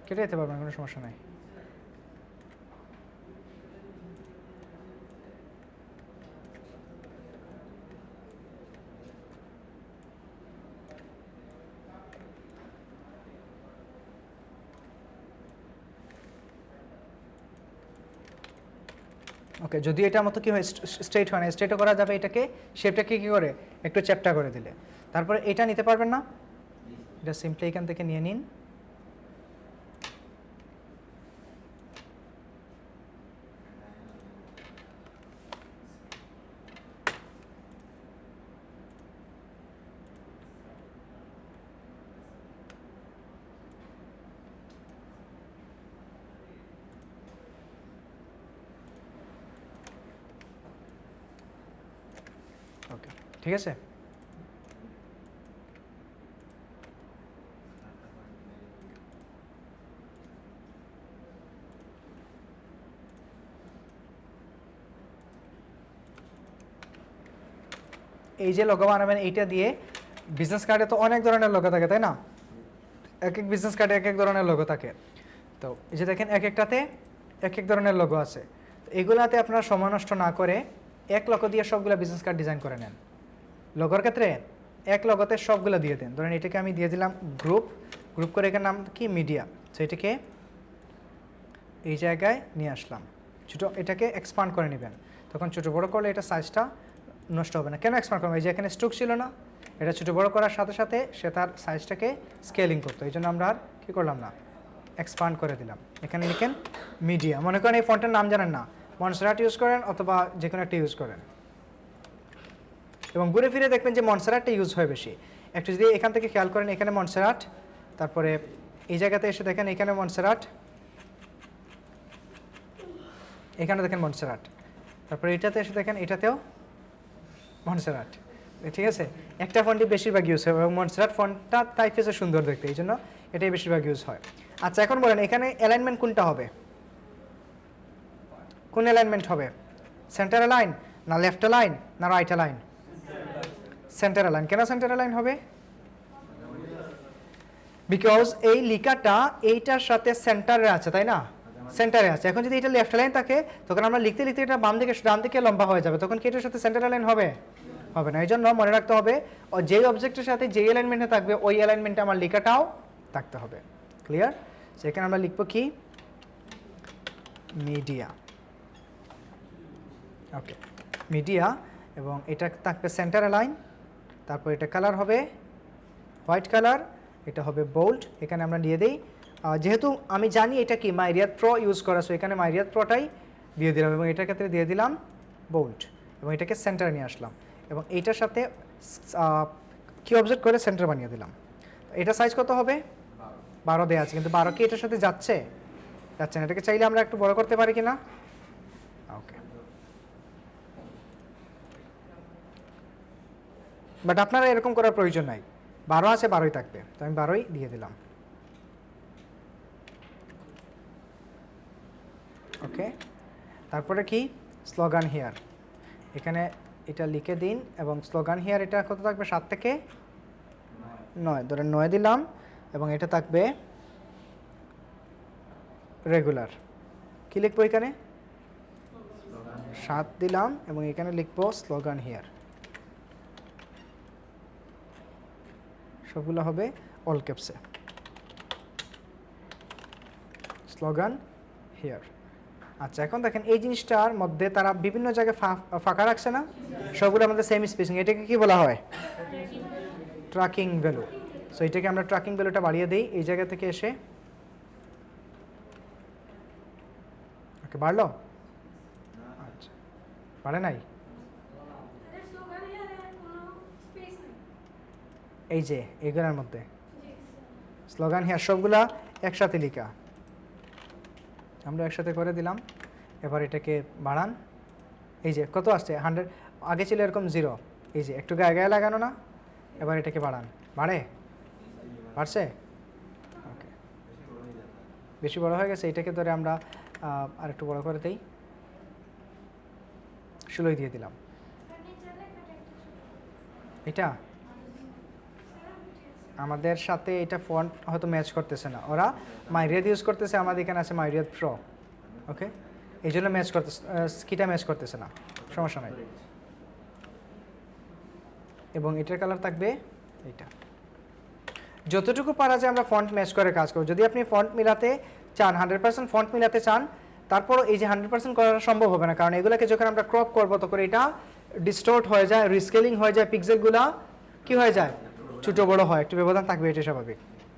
কেটে যেতে পারবেন, কোনো সমস্যা নাই। ওকে, যদি এটার মতো কি হয়, স্ট্রেট হয় না, স্ট্রেটও করা যাবে। এটাকে শেপটাকে কী করে একটু চ্যাপটা করে দিলে। তারপরে এটা নিতে পারবেন না, এটা সিম্পলি এখান থেকে নিয়ে নিন। ওকে, ঠিক আছে। এই যে লোগো বানাবেন এইটা দিয়ে বিজনেস কার্ডে তো অনেক ধরনের লোগো থাকে তাই না, এক এক বিজনেস কার্ডে এক এক ধরনের লোগো থাকে। তো এই যে দেখেন এক একটাতে এক এক ধরনের লোগো আছে। তো এগুলাতে আপনারা সময় নষ্ট না করে এক লোগো দিয়ে সবগুলো বিজনেস কার্ড ডিজাইন করে নেন। লোগোর ক্ষেত্রে এক লোগোতে সবগুলো দিয়ে দেন। ধরেন এটাকে আমি দিয়ে দিলাম গ্রুপ করে এখানে নাম কি মিডিয়া। তো এটাকে এই জায়গায় নিয়ে আসলাম, ছোটো এটাকে এক্সপান্ড করে নেবেন। তখন ছোটো বড়ো করলে এটা সাইজটা নষ্ট হবে না। কেন এক্সপান্ড করবো, এই যে এখানে স্ট্রোক ছিল না, এটা ছোটো বড়ো করার সাথে সাথে সে তার সাইজটাকে স্কেলিং করতো, এই জন্য আমরা আর কী করলাম না, এক্সপান্ড করে দিলাম। এখানে লিখেন মিডিয়া। মনে করেন এই ফন্টের নাম জানেন না, মনসেরাট ইউজ করেন অথবা যে কোনো একটা ইউজ করেন, এবং ঘুরে ফিরে দেখবেন যে মনসেরাটটা ইউজ হয় বেশি। একটু যদি এখান থেকে খেয়াল করেন, এখানে মনসেরাট, তারপরে এই জায়গাতে এসে দেখেন এখানে মনসেরাট, এখানে দেখেন মনসেরাট, তারপরে এটাতে এসে দেখেন এটাতেও মনসেরাট। ঠিক আছে, একটা ফন্টই বেশিরভাগ ইউজ হয় এবং মনসেরাট ফন্টটা টাইপেসে সুন্দর দেখতে, এই জন্য এটাই বেশিরভাগ ইউজ হয়। আচ্ছা এখন বলেন এখানে অ্যালাইনমেন্ট কোনটা হবে, কোন অ্যালাইনমেন্ট হবে, সেন্টার অ্যালাইন না লেফট অ্যালাইন না রাইট অ্যালাইন? Centre align. কেন সেন্টার অ্যালাইন হবে? বিকজ এই লিখাটা এইটার সাথে সেন্টারে আছে তাই না, সেন্টারে আছে। এখন যদি এটা লেফট অ্যালাইন থাকে তখন আমরা লিখতে লিখতে এটা বাম দিকে ডান দিকে লম্বা হয়ে যাবে, তখন কি এটার সাথে সেন্টার অ্যালাইন হবে? হবে না। এই জন্য মনে রাখতে হবে যেই অবজেক্টের সাথে যেই অ্যালাইনমেন্টে থাকবে ওই অ্যালাইনমেন্টে আমার লেখাটাও থাকতে হবে। ক্লিয়ার? সেখানে আমরা লিখব কি, মিডিয়া। ওকে, মিডিয়া, এবং এটা থাকবে সেন্টার অ্যালাইন। তারপর এটা কালার হবে হোয়াইট কালার, এটা হবে বোল্ড। এখানে আমরা দিয়ে দিই, যেহেতু আমি জানি এটা কি মাইরিয়াদ প্রো ইউজ করা, সো এখানে মাইরিয়াদ প্রোটাই দিয়ে দিলাম, এবং এটার ক্ষেত্রে দিয়ে দিলাম বোল্ড, এবং এটাকে সেন্টারে নিয়ে আসলাম, এবং এইটার সাথে কি অবজেক্ট করে সেন্টার বানিয়ে দিলাম। এটা সাইজ কত হবে? 12 দেওয়া আছে, কিন্তু 12 কি এটার সাথে যাচ্ছে? যাচ্ছে না। এটাকে চাইলে আমরা একটু বড় করতে পারি কিনা? ওকে, বাট আপনারা এরকম করার প্রয়োজন নাই, 12 আছে 12ই থাকবে, তো আমি 12ই দিয়ে দিলাম। ওকে, তারপরে কি স্লোগান হিয়ার, এখানে এটা লিখে দিন, এবং স্লোগান হিয়ার এটা কত থাকবে? 7 থেকে 9, ধরেন 9 দিলাম, এবং এটা থাকবে রেগুলার। কি লিখবো এখানে? 7 দিলাম, এবং এখানে লিখবো স্লোগান হিয়ার। সবগুলো হবে অল ক্যাপসে, স্লোগান হিয়ার। আচ্ছা এখন দেখেন এই জিনিসটার মধ্যে তারা বিভিন্ন জায়গায় ফাঁকা রাখছে না, সবগুলো আমাদের সেম স্পেসিং। এটাকে কি বলা হয়? Tracking value. সো এটাকে আমরা ট্র্যাকিং ভ্যালুটা বাড়িয়ে দিই এই জায়গা থেকে এসে। ওকে, বাড়লো? আচ্ছা, বাড়ে নাই? এই যে এগুলোর মধ্যে স্লোগান হিয়ার সবগুলা একসাথে লিখা, আমরা একসাথে করে দিলাম। এবার এটাকে বাড়ান, এই যে কত আসছে 100, আগে ছিল এরকম 0, এই যে একটু গায়ে গায়ে লাগানো না, এবার এটাকে বাড়ান, বাড়ে? বাড়ছে? ওকে, বেশি বড় হয়ে গেছে। এটাকে ধরে আমরা আর একটু বড় করে দিই, 16 দিয়ে দিলাম। এটা আমাদের সাথে এটা ফন্ট হয়তো ম্যাচ করতেছে না, ওরা মাইরিয়াদ ইউজ করতেছে, আমাদের এখানে আছে মাইরিয়াদ প্রো। ওকে, এই জন্য ম্যাচ করতেছে, কিটা ম্যাচ করতেছে না, সমস্যা নাই। এবং এটার কালার থাকবে এটা। যতটুকু পারা যায় আমরা ফন্ট ম্যাচ করে কাজ করব। যদি আপনি ফন্ট মিলাতে চান, 100% ফন্ট মিলাতে চান, তারপরও এই যে 100% করা সম্ভব হবে না, কারণ এগুলোকে যখন আমরা ক্রপ করবো তখন এটা ডিস্টোর্ট হয়ে যায়, রিস্কেলিং হয়ে যায়, পিক্সেলগুলা কি হয়ে যায়, ছোটো বড়ো হয়, একটু ব্যবধান থাকবে, এটা স্বাভাবিক।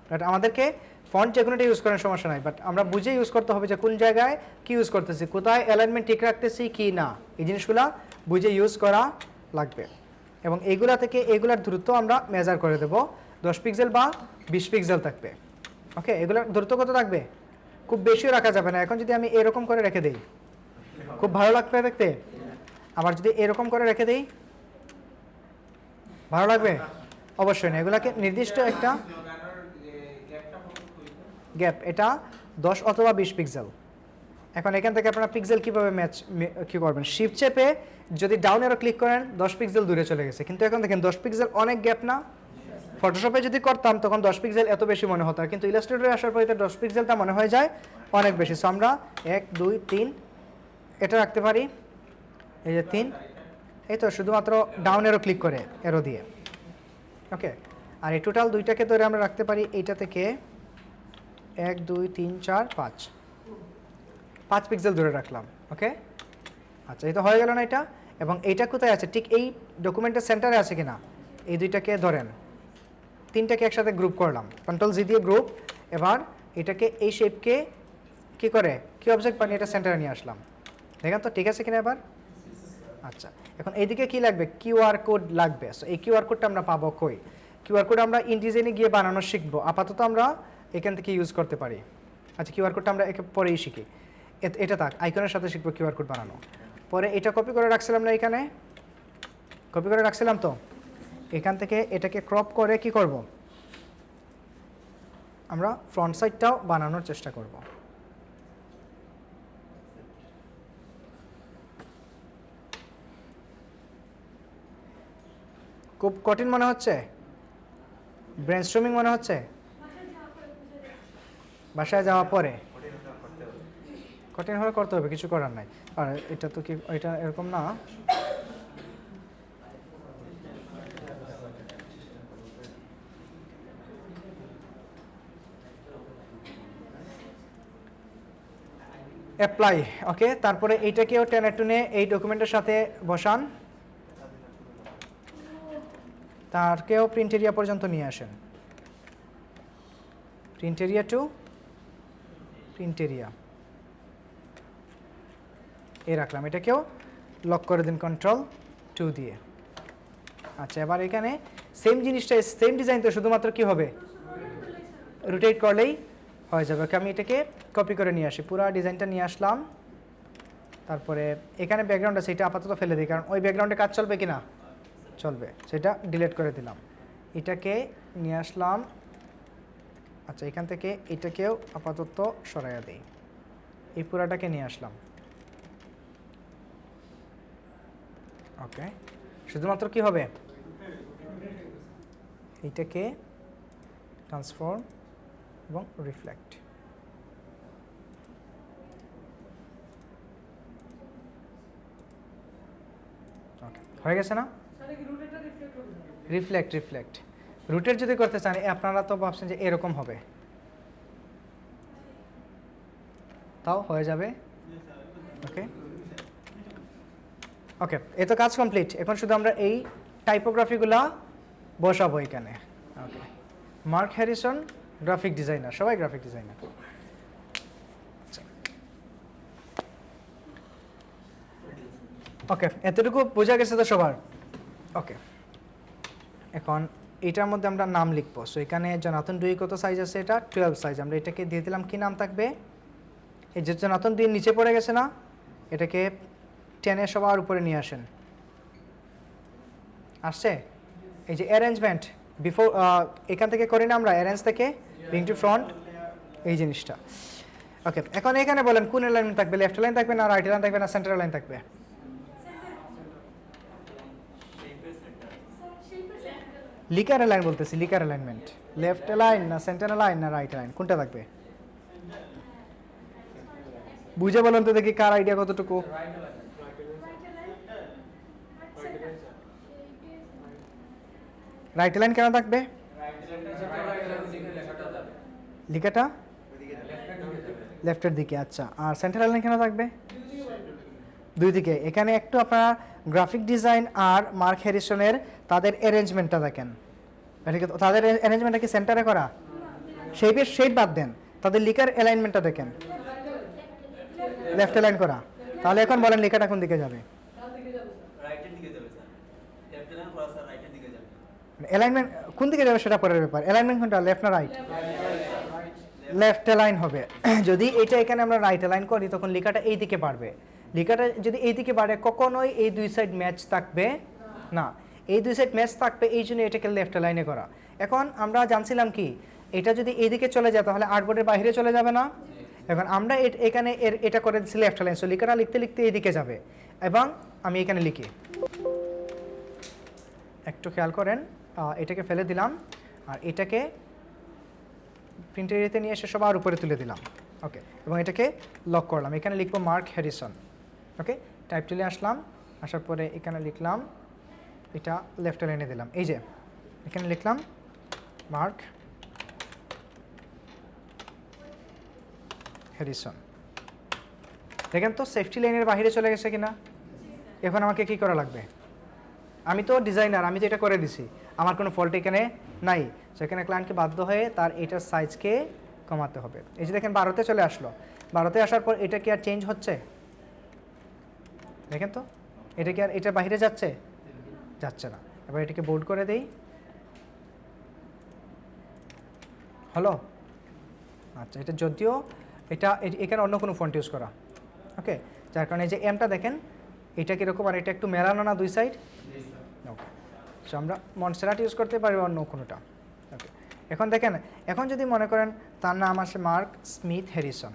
বাট আমাদেরকে ফন্ট যে কোনোটা ইউজ করার সমস্যা নাই, বাট আমরা বুঝে ইউজ করতে হবে যে কোন জায়গায় কি ইউজ করতেছি, কোথায় অ্যালাইনমেন্ট ঠিক রাখতেছি কি না, এই জিনিসগুলো বুঝে ইউজ করা লাগবে। এবং এইগুলা থেকে এইগুলার দূরত্ব আমরা মেজার করে দেবো, 10 পিক্সেল বা 20 পিক্সেল থাকবে। ওকে, এগুলোর দূরত্ব কত থাকবে? খুব বেশিও রাখা যাবে না। এখন যদি আমি এরকম করে রেখে দিই, খুব ভালো লাগবে দেখতে। আবার যদি এরকম করে রেখে দিই, ভালো লাগবে? অবশ্যই না, এগুলাকে নির্দিষ্ট একটা গ্যাপ, এটা 10 অথবা 20 পিক্সেল। এখন এখান থেকে আপনারা পিক্সেল কীভাবে কী করবেন, শিফট চেপে যদি ডাউন এরো ক্লিক করেন 10 পিক্সেল দূরে চলে গেছে, কিন্তু এখন দেখেন 10 পিক্সেল অনেক গ্যাপ না। ফটোশপে যদি করতাম তখন 10 পিক্সেল এত বেশি মনে হতো, কিন্তু ইলাস্ট্রেটরে আসার পরে 10 পিক্সেলটা মনে হয়ে যায় অনেক বেশি। সো আমরা 1 2 3 এটা রাখতে পারি, এই যে 3, এই তো শুধুমাত্র ডাউন এরো ক্লিক করে এরো দিয়ে। ওকে, আর এই টোটাল দুইটাকে ধরে আমরা রাখতে পারি এইটা থেকে 1 2 3 4 5 পিক্সেল দূরে রাখলাম। ওকে, আচ্ছা এই তো হয়ে গেল না এটা। এবং এইটা কোথায় আছে, ঠিক এই ডকুমেন্টের সেন্টারে আছে কিনা, এই দুইটাকে ধরেন, তিনটাকে একসাথে গ্রুপ করলাম, কন্ট্রোল জি দিয়ে গ্রুপ। এবার এটাকে এই শেপকে কি করে কি অবজেক্ট বানিয়ে এটা সেন্টারে নিয়ে আসলাম, দেখেন তো ঠিক আছে কিনা এবার। আচ্ছা, এখন এইদিকে কি লাগবে, কিউআর কোড লাগবে। সো এই কিউআর কোডটা আমরা পাবো কই, কিউআর কোড আমরা ইনডিজাইনে গিয়ে বানানো শিখবো, আপাতত আমরা এখান থেকে ইউজ করতে পারি। আচ্ছা, কিউআর কোডটা আমরা একে পরেই শিখি, এটা থাক, আইকনের সাথে শিখবো কিউআর কোড বানানো। পরে এটা কপি করে রাখছিলাম না, এখানে কপি করে রাখছিলাম, তো এখান থেকে এটাকে ক্রপ করে কি করব, আমরা ফ্রন্ট সাইডটাও বানানোর চেষ্টা করব। খুব কঠিন মনে হচ্ছে, ব্রেনস্টর্মিং মনে হচ্ছে, বাসায় যাওয়া পরে কঠিন হলে করতে হবে, কিছু করার নাই। আর এটা তো কি, এটা এরকম না, অ্যাপ্লাই। ওকে, তারপরে এইটাকেও টেনে টুনে এই ডকুমেন্টের সাথে বসান, তারকেও প্রিন্ট এরিয়া পর্যন্ত নিয়ে আসেন, print area to print area এই রাখলাম, এটাকেও লক করে দিন কন্ট্রোল 2 দিয়ে। আচ্ছা, এবার এখানে সেম জিনিসটা, সেম ডিজাইন, তো শুধুমাত্র কি হবে, রোটেট করলেই হয়ে যাবে। ওকে, আমি এটাকে কপি করে নিয়ে আসি, পুরো ডিজাইনটা নিয়ে আসলাম। তারপরে এখানে ব্যাকগ্রাউন্ড আছে, এটা আপাতত ফেলে দিই, কারণ ওই ব্যাকগ্রাউন্ডে কাজ চলবে কি না, চলবে, সেটা ডিলিট করে দিলাম। এটাকে নিয়ে আসলাম, আচ্ছা এখান থেকে এটাকেও আপাতত সরাইয়া দিই, এই পুরাটাকে নিয়ে আসলাম। ওকে, শুধুমাত্র কি হবে, এইটাকে ট্রান্সফর্ম এবং রিফ্লেক্ট। ওকে, হয়ে গেছে না, রিফ্লেক্ট রিফ্লেক্ট রুটের যদি করতে চান আপনারা তো ভাবছেন যে এরকম হবে, তাও হয়ে যাবে। ওকে ওকে, এ তো কাজ কমপ্লিট। এখন শুধু আমরা এই টাইপোগ্রাফিগুলা বসাবো এখানে। ওকে, মার্ক হ্যারিসন গ্রাফিক ডিজাইনার, সবাই গ্রাফিক ডিজাইনার। ওকে, এতটুকু বোঝা গেছে তো সবার। ওকে, এখন এটার মধ্যে আমরা নাম লিখবো। সো এখানে জনাতন 2 কত সাইজ আছে, এটা 12 সাইজ। আমরা এটাকে দিয়ে দিলাম কি নাম থাকবে, এই যে জনাতন 2 নিচে পড়ে গেছে না, এটাকে টেনে সবার উপরে নিয়ে আসেন, আসছে। এই যে অ্যারেঞ্জমেন্ট বিফোর, এখান থেকে করি না আমরা, অ্যারেঞ্জ থেকে ব্রিং টু ফ্রন্ট, এই জিনিসটা। ওকে, এখন এখানে বলেন কোন অ্যালাইনমেন্ট থাকবে, লেফট লাইন থাকবে না রাইট লাইন থাকবে না সেন্টার লাইন থাকবে? লিকার অ্যালাইন বলতেছি, লিকার অ্যালাইনমেন্ট, লেফট লাইন না সেন্টার লাইন না রাইট লাইন, কোনটা থাকবে বুঝে বলেন তো দেখি, কার আইডিয়া কতটুকু। রাইট লাইন কেন থাকবে, লিখাটা লেফটের দিকে। আচ্ছা, আর সেন্টার লাইন কেন থাকবে, দুই দিকে। এখানে একটু আপনারা গ্রাফিক ডিজাইন আর মার্ক হ্যারিসনের তাদের অ্যারেঞ্জমেন্টটা দেখেন, তাদের অ্যারেঞ্জমেন্টটা কি সেন্টারে করা, শেপের শেপ বাদ দেন, তাদের লিকার অ্যালাইনমেন্টটা দেখেন, লেফট লাইন করা। তাহলে এখন বলেন লেখাটা কোন দিকে যাবে, অ্যালাইনমেন্ট কোন দিকে যাবে সেটা পরের ব্যাপার। অ্যালাইনমেন্ট কোনটা, লেফট না রাইট? লেফট অ্যালাইন হবে। যদি এটা এখানে আমরা রাইট অ্যালাইন করি তখন লেখাটা এই দিকে বাড়বে। লেখাটা যদি এই দিকে বাড়ে কখনোই এই দুই সাইড ম্যাচ থাকবে না, এই দুই সাইড ম্যাচ থাকবে, এই জন্য এটাকে লেফট অ্যালাইনে করা। এখন আমরা জানছিলাম কি, এটা যদি এইদিকে চলে যায় তাহলে আর্টবোর্ডের বাইরে চলে যাবে না, এখন আমরা এখানে এটা করে দিচ্ছি লেফট লাইন, সো লেখাটা লিখতে লিখতে এইদিকে যাবে। এবং আমি এখানে লিখি, একটু খেয়াল করেন, এটাকে ফেলে দিলাম আর এটাকে প্রিন্টার এরিয়াতে নিয়ে এসে সবার উপরে তুলে দিলাম। ওকে, এবং এটাকে লক করলাম। এখানে লিখবো মার্ক হ্যারিসন। ওকে, টাইপ তুলে আসলাম, আসার পরে এখানে লিখলাম, এটা লেফট লাইনে দিলাম। এই যে এখানে লিখলাম মার্ক হ্যারিসন। দেখেন তো সেফটি লাইনের বাইরে চলে গেছে কিনা। এখন আমাকে কি করা লাগবে? আমি তো ডিজাইনার, আমি তো এটা করে দিছি, আমার কোনো ফল্ট এখানে নাই। সেখানে ক্লায়েন্টকে বাধ্য হয়ে তার এটার সাইজকে কমাতে হবে। এই যে দেখেন 12তে চলে আসলো। 12তে আসার পর এটা কি আর চেঞ্জ হচ্ছে? দেখেন তো, এটা কি আর এটা বাইরে যাচ্ছে? যাচ্ছে না। এবার এটাকে বোল্ড করে দেই। হলো? আচ্ছা, এটা যদিও এটা এখানে অন্য কোনো ফন্ট ইউজ করা। ওকে, যার কারণে যে এমটা দেখেন এটা কীরকম, আর এটা একটু মেলানো না দুই সাইড। ওকে, সো আমরা মনস্টেরাট ইউজ করতে পারি অন্য কোনোটা। ওকে, এখন দেখেন, এখন যদি মনে করেন তার নাম আসে মার্ক স্মিথ হ্যারিসন,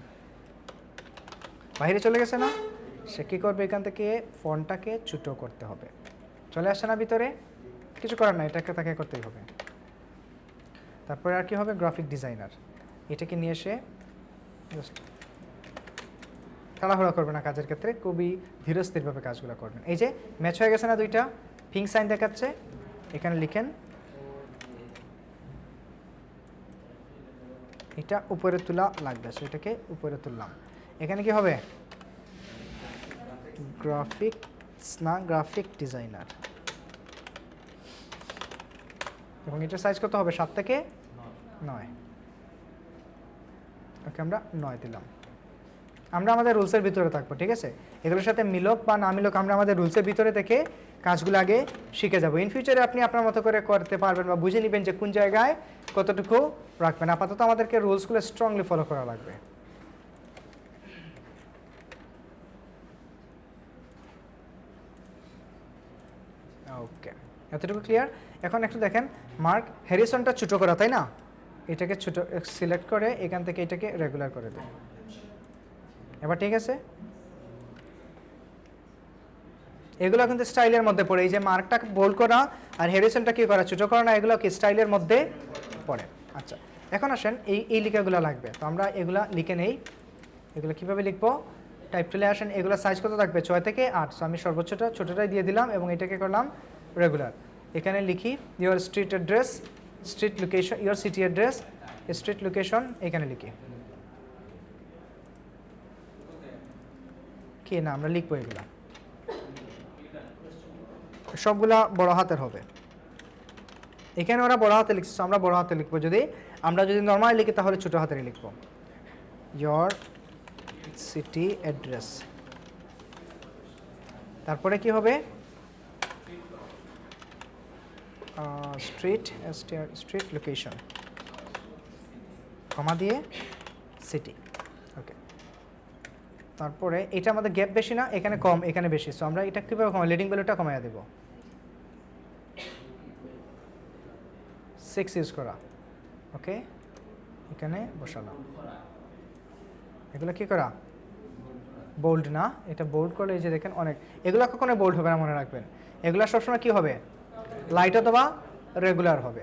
বাইরে চলে গেছে না? সে কী করবে? এখান থেকে ফন্টটাকে ছোটো করতে হবে। চলে আসছে না ভিতরে? কিছু করার না, এটাকে তাকে করতেই হবে। তারপরে আর কি হবে? Graphic designer. এটাকে নিয়ে এসে জাস্ট তাড়াহুড়া করবে না কাজের ক্ষেত্রে, খুবই ধীরস্থিরভাবে কাজগুলো করবেন। এই যে ম্যাচ হয়ে গেছে না দুইটা, পিঙ্ক সাইন দেখাচ্ছে। এখানে লিখেন এটা উপরে তোলা লাগবে, সেটাকে উপরে তুললাম। এখানে কি হবে? গ্রাফিক্স না, গ্রাফিক ডিজাইনার। এবং এটার সাইজ কত হবে? 7 থেকে 9। ওকে, আমরা 9 দিলাম। আমরা আমাদের রুলসের ভিতরে থাকবো, ঠিক আছে? এগুলোর সাথে মিলক বা না মিলক আমরা আমাদের রুলসের ভিতরে থেকে কাজগুলো আগে শিখে যাব। ইন ফিউচারে আপনি আপনার মতো করে করতে পারবেন বা বুঝে নেবেন যে কোন জায়গায় কতটুকু রাখবেন। আপাতত আমাদেরকে রুলসগুলো স্ট্রংলি ফলো করা লাগবে। ওকে, এতটুকু ক্লিয়ার। এখন একটু দেখেন, মার্ক হ্যারিসনটা ছোটো করা, তাই না? এটাকে ছোটো সিলেক্ট করে এখান থেকে এটাকে রেগুলার করে দেয়। এবার ঠিক আছে? এগুলো কিন্তু স্টাইলের মধ্যে পড়ে। এই যে মার্কটা বোল্ড করা আর হ্যারিসনটা কি করা, ছোটো করা না, এগুলো কি স্টাইলের মধ্যে পড়ে। আচ্ছা, এখন আসেন এই লেখাগুলো লাগবে, তো আমরা এগুলা লিখে নেই। এগুলো কীভাবে লিখবো? টাইপ টুলে আসেন। এগুলো সাইজ কত থাকবে? 6 থেকে 8। সো আমি সর্বোচ্চটা ছোটোটাই দিয়ে দিলাম এবং এটাকে করলাম রেগুলার। এখানে লিখি your street address, street location, your city address, street location. এখানে লিখি কি না, আমরা লিখবো এগুলা সবগুলা বড় হাতের হবে। এখানে ওরা বড় হাতে লিখছে, আমরা বড় হাতে লিখবো। আমরা যদি নর্মালি লিখি তাহলে ছোটো হাতে লিখবো। ইয়োর সিটি অ্যাড্রেস, তারপরে কি হবে? স্ট্রিট লোকেশন, কমা দিয়ে সিটি। ওকে, তারপরে এটা আমাদের গ্যাপ বেশি না, এখানে কম এখানে বেশি। সো আমরা এটা কীভাবে কমাই? লিডিং ভ্যালুটা কমাইয়া দেবো, 6 ইউজ করা। ওকে, এখানে বসালাম। এগুলো কি করা? বোল্ড না, এটা বোল্ড করলে এই যে দেখেন অনেক, এগুলো কখনো বোল্ড হবে না, মনে রাখবেন। এগুলো সবসময় কি হবে? লাইট অথবা রেগুলার হবে,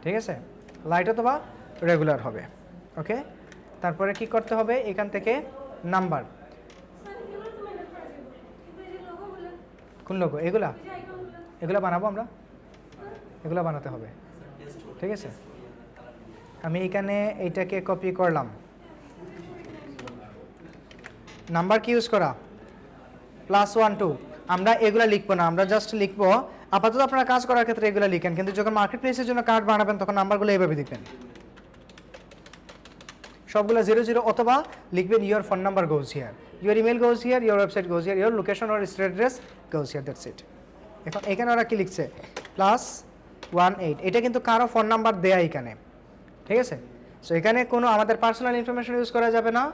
ঠিক আছে? লাইট অথবা রেগুলার হবে। ওকে, তারপরে কি করতে হবে? এখান থেকে নাম্বার। কোন লোগো? এগুলা বানাবো আমরা, এগুলা বানাতে হবে, ঠিক আছে? আমি এখানে এইটাকে কপি করলাম। নাম্বার কি ইউজ করা? +1 2। আমরা এগুলা লিখবো না, আমরা জাস্ট লিখবো। আপাতত আপনারা কাজ করার ক্ষেত্রে এগুলো লিখেন, কিন্তু যখন মার্কেট প্লেসের জন্য কার্ড বানাবেন তখন নাম্বারগুলো এইভাবে লিখবেন, সবগুলো 0 0, অথবা লিখবেন your phone number goes here, your email goes here, your website goes here, your location or street address goes here, that's it. এখন এখানে ওরা কি লিখছে? +18। এটা কিন্তু কারো ফোন নাম্বার দেয়া এখানে, ঠিক আছে? সো এখানে কোনো আমাদের পার্সোনাল ইনফরমেশন ইউজ করা যাবে না,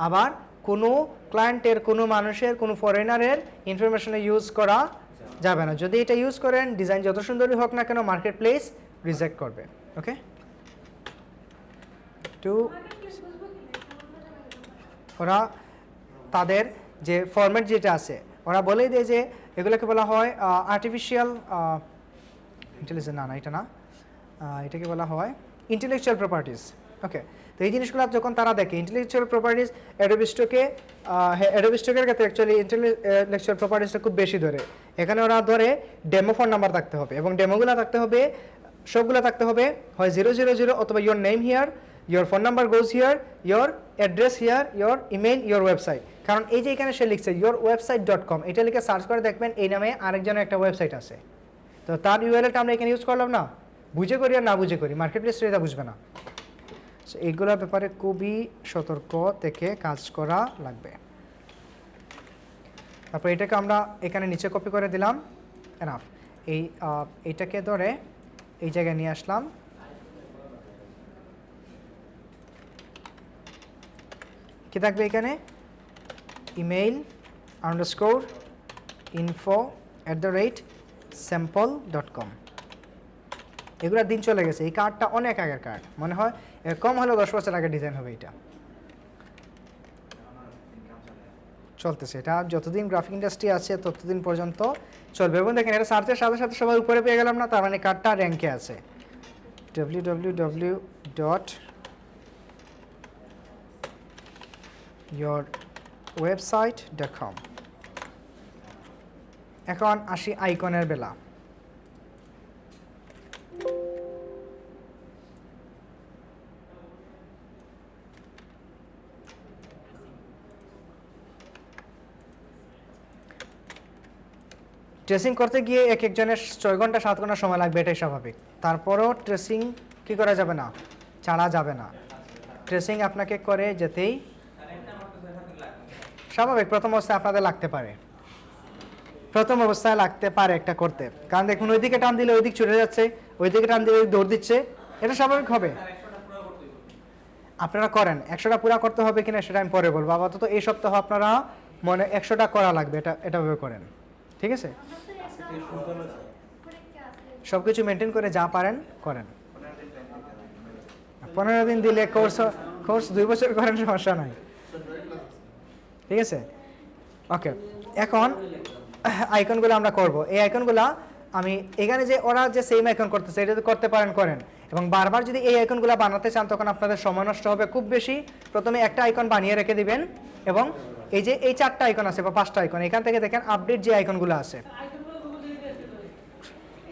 আবার কোনো ক্লায়েন্টের, কোনো মানুষের, কোনো ফরেনারের ইনফরমেশনে ইউজ করা যাবে না। যদি এটা ইউজ করেন, ডিজাইন যত সুন্দরই হোক না কেন, মার্কেট প্লেস রিজেক্ট করবে। ওকে, ওরা তাদের যে ফরম্যাট যেটা আছে ওরা বলেই দেয় যে এগুলোকে বলা হয় আর্টিফিশিয়াল ইন্টেলিজেন্স, না এটা না, এটাকে বলা হয় ইন্টেলেকচুয়াল প্রপার্টিস। ওকে, তো এই জিনিসগুলো যখন তারা দেখে ইন্টেলেকচুয়াল প্রপার্টিস অ্যাডোবি স্টকের ক্ষেত্রে অ্যাকচুয়ালি ইন্টেলেকচুয়াল প্রপার্টিসটা খুব বেশি ধরে। এখানে ওরা ধরে ডেমো ফোন নাম্বার থাকতে হবে এবং ডেমোগুলো থাকতে হবে, সবগুলো থাকতে হবে হয় 000 অথবা your name here, your phone number goes here, your address here, your email, your website. কারণ এই যে এখানে সে লিখছে yourwebsite.com, এটা লিখে সার্চ করে দেখবেন এই নামে আরেকজনের একটা ওয়েবসাইট আছে, তো তার ইউআরএলটা আমরা এখানে ইউজ করলাম না, বুঝে করি আর না বুঝে করি, মার্কেট প্লেস এটা বুঝবে না। সো এইগুলোর ব্যাপারে খুবই সতর্ক থেকে কাজ করা লাগবে। তারপর এটাকে আমরা এখানে নিচে কপি করে দিলাম, এনাফ। এইটাকে ধরে এই জায়গায় নিয়ে আসলাম, কি থাকবে এখানে, ইমেইল আন্ডারস্কোর info@sample.com। এগুলোর দিন চলে গেছে, এই কার্ডটা অনেক আগের কার্ড, মনে হয় কম হলেও 10 বছর আগে ডিজাইন হবে। এটা চলতেছে, এটা যতদিন গ্রাফিক ইন্ডাস্ট্রি আছে ততদিন পর্যন্ত চলবে। এবং দেখেন এটা সার্চের সাথে সাথে সবাই উপরে পেয়ে গেলাম না, তার মানে কার্ডটা র্যাঙ্কে আছে www.yourwebsite.com। এখন আসি আইকনের বেলা। ট্রেসিং করতে গিয়ে এক একজনের 6 ঘন্টা 7 ঘন্টা সময় লাগবে, এটাই স্বাভাবিক। তারপরও ট্রেসিং কি করা যাবে না, ছাড়া যাবে না। ট্রেসিং আপনাকে করে যেতেই স্বাভাবিক। প্রথম অবস্থায় আপনাদের লাগতে পারে, প্রথম অবস্থায় লাগতে পারে একটা করতে, কারণ দেখুন ওইদিকে টান দিলে ওইদিক ছুটে যাচ্ছে, ওইদিকে টান দিলে দৌড় দিচ্ছে, এটা স্বাভাবিক হবে। আপনারা করেন, 100টা পুরা করতে হবে কিনা সেটা আমি পরে বলবো। আপাতত এই সপ্তাহ আপনারা মনে 100টা করা লাগবে, এটা ভাবে করেন, ঠিক আছে? সব কিছু মেনটেন করে যা পারেন করেন। 15 দিন দিলে কোর্স 2 বছর করেন, সমস্যা নাই, ঠিক আছে? ওকে, এখন আইকনগুলো আমরা করব। এই আইকনগুলো আমি এখানে যে ওরা যে সেম আইকন করতেছে এটা করতে পারেন, করেন। এবং বারবার যদি এই আইকনগুলো বানাতে চান তখন আপনাদের সময় নষ্ট হবে খুব বেশি। প্রথমে একটা আইকন বানিয়ে রেখে দিবেন এবং এই যে এই 4টা আইকন আছে বা 5টা আইকন, এখান থেকে দেখেন আপডেট যে আইকনগুলো আছে,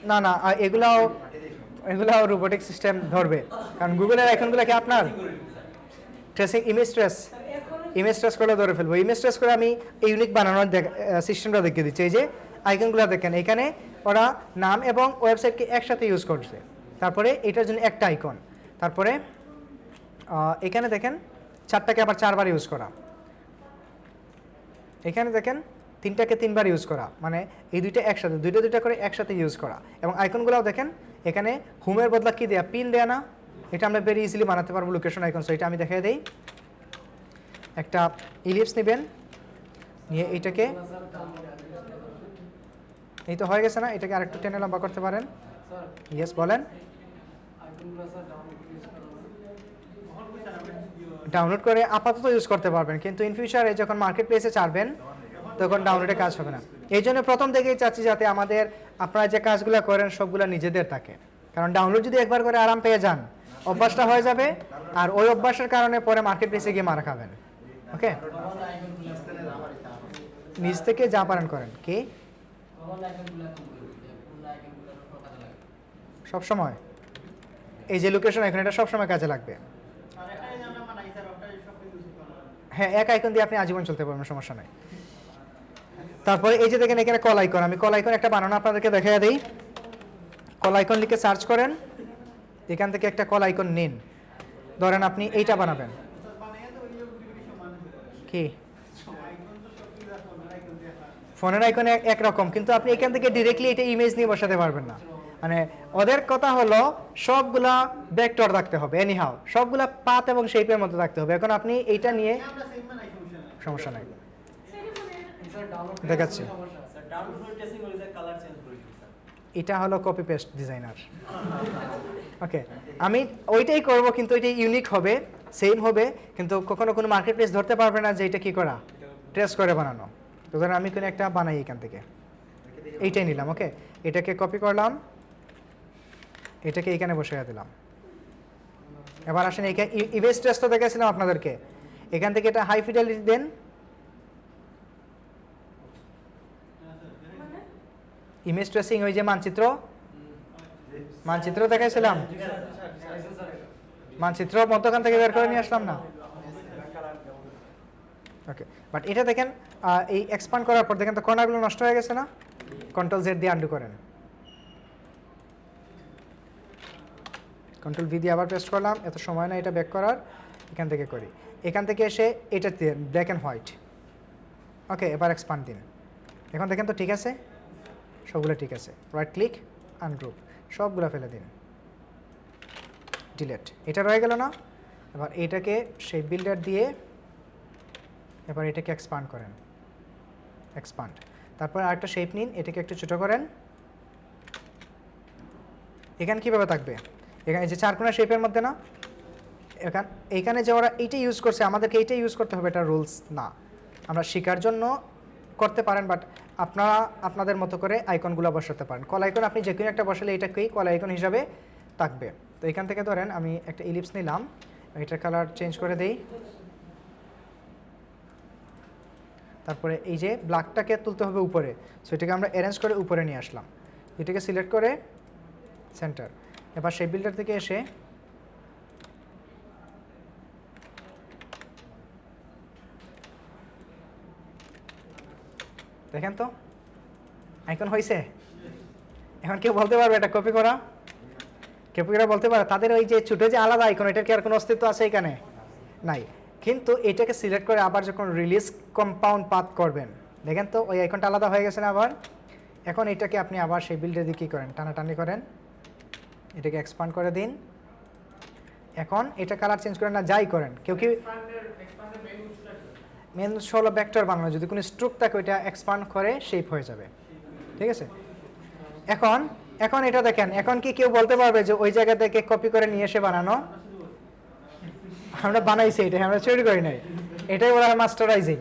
না না এগুলাও রোবোটিক সিস্টেম ধরবে, কারণ গুগলের আইকনগুলো কি আপনার ট্রেসিং ইমেজ ট্রেস করে ধরে ফেলবো। ইমেজ ট্রেস করে আমি ইউনিক বানানোর সিস্টেমটা দেখিয়ে দিচ্ছি। এই যে আইকনগুলো দেখেন, এখানে ওরা নাম এবং ওয়েবসাইটকে একসাথে ইউজ করছে। তারপরে এটার জন্য একটা আইকন, তারপরে এখানে দেখেন 4টাকে আবার 4বার ইউজ করা, এখানে দেখেন 3টাকে 3বার ইউজ করা, মানে এই দুইটা একসাথে দুইটা করে একসাথে ইউজ করা। এবং আইকনগুলোও দেখেন এখানে হোমের বদলা কি দেয়া, পিন দেয়া না, এটা আমরা ভেরি ইজিলি বানাতে পারবো লোকেশন আইকন। সো এটা আমি দেখাই দেই। একটা ইলিপস নেবেন, নিয়ে এইটাকে, এই তো হয়ে গেছে না, এটাকে আরেকটু টেনে লম্বা করতে পারেন। ইয়েস বলেন। ডাউনলোড করে আপাতত ইউজ করতে পারবেন, কিন্তু ইন ফিউচারে যখন মার্কেট প্লেসে ছাড়বেন তখন ডাউনলোডে কাজ হবে না। এই জন্য প্রথম থেকেই চাচ্ছি যাতে আপনারা যে কাজগুলো করেন সবগুলো নিজেদের থাকে, কারণ ডাউনলোড যদি একবার করে আরাম পেয়ে যান অভ্যাসটা হয়ে যাবে, আর ওই অভ্যাসের কারণে পরে মার্কেট প্লেসে গিয়ে মারা খাবেন। ওকে, নিজ থেকে যা পারেন করেন। কি সব সময় এই যে লোকেশন আইকন, এটা সব সময় কাজে লাগবে। হ্যাঁ, এক আইকন দিয়ে আপনি আজীবন চলতে পারবেন, সমস্যা নাই। তারপরে এই যে দেখেন এখানে কল আইকন, আমি কল আইকন একটা বানানো আপনাদেরকে দেখাইয়া দিই। কল আইকন লিখে সার্চ করেন, এখান থেকে একটা কল আইকন নিন। ধরেন আপনি এইটা বানাবেন, কি ফোনের আইকনে একরকম, কিন্তু আপনি এখান থেকে ডিরেক্টলি এটা ইমেজ নিয়ে বসাতে পারবেন না। মানে ওদের কথা হলো সবগুলা ভেক্টর থাকতে হবে, এনিহাউ সবগুলা পাথ এবং শেপের মধ্যে থাকতে হবে। এখন আপনি এইটা নিয়ে, সমস্যা নাই, দেখাচ্ছি। এটা হলো কপি পেস্ট ডিজাইনার। ওকে, আমি ওইটাই করব, কিন্তু ওইটাই ইউনিক হবে, সেম হবে, কিন্তু কখনো কোনো মার্কেট প্লেস ধরতে পারবে না যে এটা কী করা, ট্রেস করে বানানো। তো ধরেন আমি কোনো একটা বানাই এখান থেকে, এইটাই নিলাম, ওকে, এটাকে কপি করলাম, এটাকে এইখানে বসিয়ে দিলাম। এবার আসেন এইখানে ইমেজ ট্রেস তো দেখেছিলাম আপনাদেরকে, এখান থেকে এটা হাই ফিডেলিটি দেন। মানে ইমেজ ট্রেসিং ওই যে মানচিত্র দেখাইছিলাম, মানচিত্র মধ্যখান থেকে বের করে নিয়ে আসলাম না, ওকে। বাট এটা দেখেন এই এক্সপান্ড করার পর দেখেন তো কর্নারগুলো নষ্ট হয়ে গেছে না, কন্ট্রোল জেড দিয়ে আন্ডু করেন, কন্ট্রোল ভি দিয়ে আবার পেস্ট করলাম, এত সময় না এটা ব্যাক করার, এখান থেকে করি, এখান থেকে এসে এটা দিন ব্ল্যাক অ্যান্ড হোয়াইট, ওকে। এবার এক্সপান্ড দিন, এখন দেখেন তো ঠিক আছে, সবগুলো ঠিক আছে, রাইট ক্লিক আনগ্রুপ, সবগুলো ফেলে দিন, ডিলেট, এটা রয়ে গেল না। এবার এটাকে সেই বিল্ডার দিয়ে এবার এটাকে এক্সপান্ড করেন, এক্সপান্ড, তারপর আরেকটা শেপ নিন, এটাকে একটু ছোটো করেন, এখানে কীভাবে থাকবে, এখানে যে চারকোনা শেপের মধ্যে না, এখানে যে ওরা এইটা ইউজ করছে, আমাদেরকে এইটা ইউজ করতে হবে, এটা রুলস না, আমরা শেখার জন্য করতে পারেন, বাট আপনারা আপনাদের মতো করে আইকনগুলো বসাতে পারেন। কল আইকন আপনি যে কোনো একটা বসালে এটাকেই কল আইকন হিসাবে থাকবে। তো এখান থেকে ধরেন আমি একটা ইলিপস নিলাম, এটার কালার চেঞ্জ করে দেই, তারপরে এই যে ব্ল্যাকটাকে তুলতে হবে উপরে, সো এটাকে আমরা অ্যারেঞ্জ করে উপরে নিয়ে আসলাম, এটাকে সিলেক্ট করে সেন্টার। এবার সেই বিল্ডার থেকে এসে দেখেন তো আইকন হয়েছে। এখন কেউ বলতে পারবে এটা কপি করা, কেউ বলতে পারে তাদের ওই যে ছোটো যে আলাদা আইকন, এটার কি আর কোনো অস্তিত্ব আছে এখানে? নাই। কিন্তু এটাকে সিলেক্ট করে আবার যখন রিলিজ কম্পাউন্ড পাথ করবেন, দেখেন তো ওই আইকনটা আলাদা হয়ে গেছে না আবার। এখন এটাকে আপনি আবার সেই বিল্ডের দিকে কী করেন, টানাটানি করেন, এটাকে এক্সপান্ড করে দিন। এখন এটা কালার চেঞ্জ করেন না, যাই করেন, কেউ কি মেন হলো ভেক্টর বানানো, যদি কোনো স্ট্রোক থাকে ওইটা এক্সপান্ড করে শেপ হয়ে যাবে, ঠিক আছে। এখন এটা দেখেন, এখন কি কেউ বলতে পারবে যে ওই জায়গা থেকে কপি করে নিয়ে এসে বানানো? আমরা বানাইছি, এটা আমরা চুরি করি নাই, এটাই বলা হয় মাস্টারাইজিং।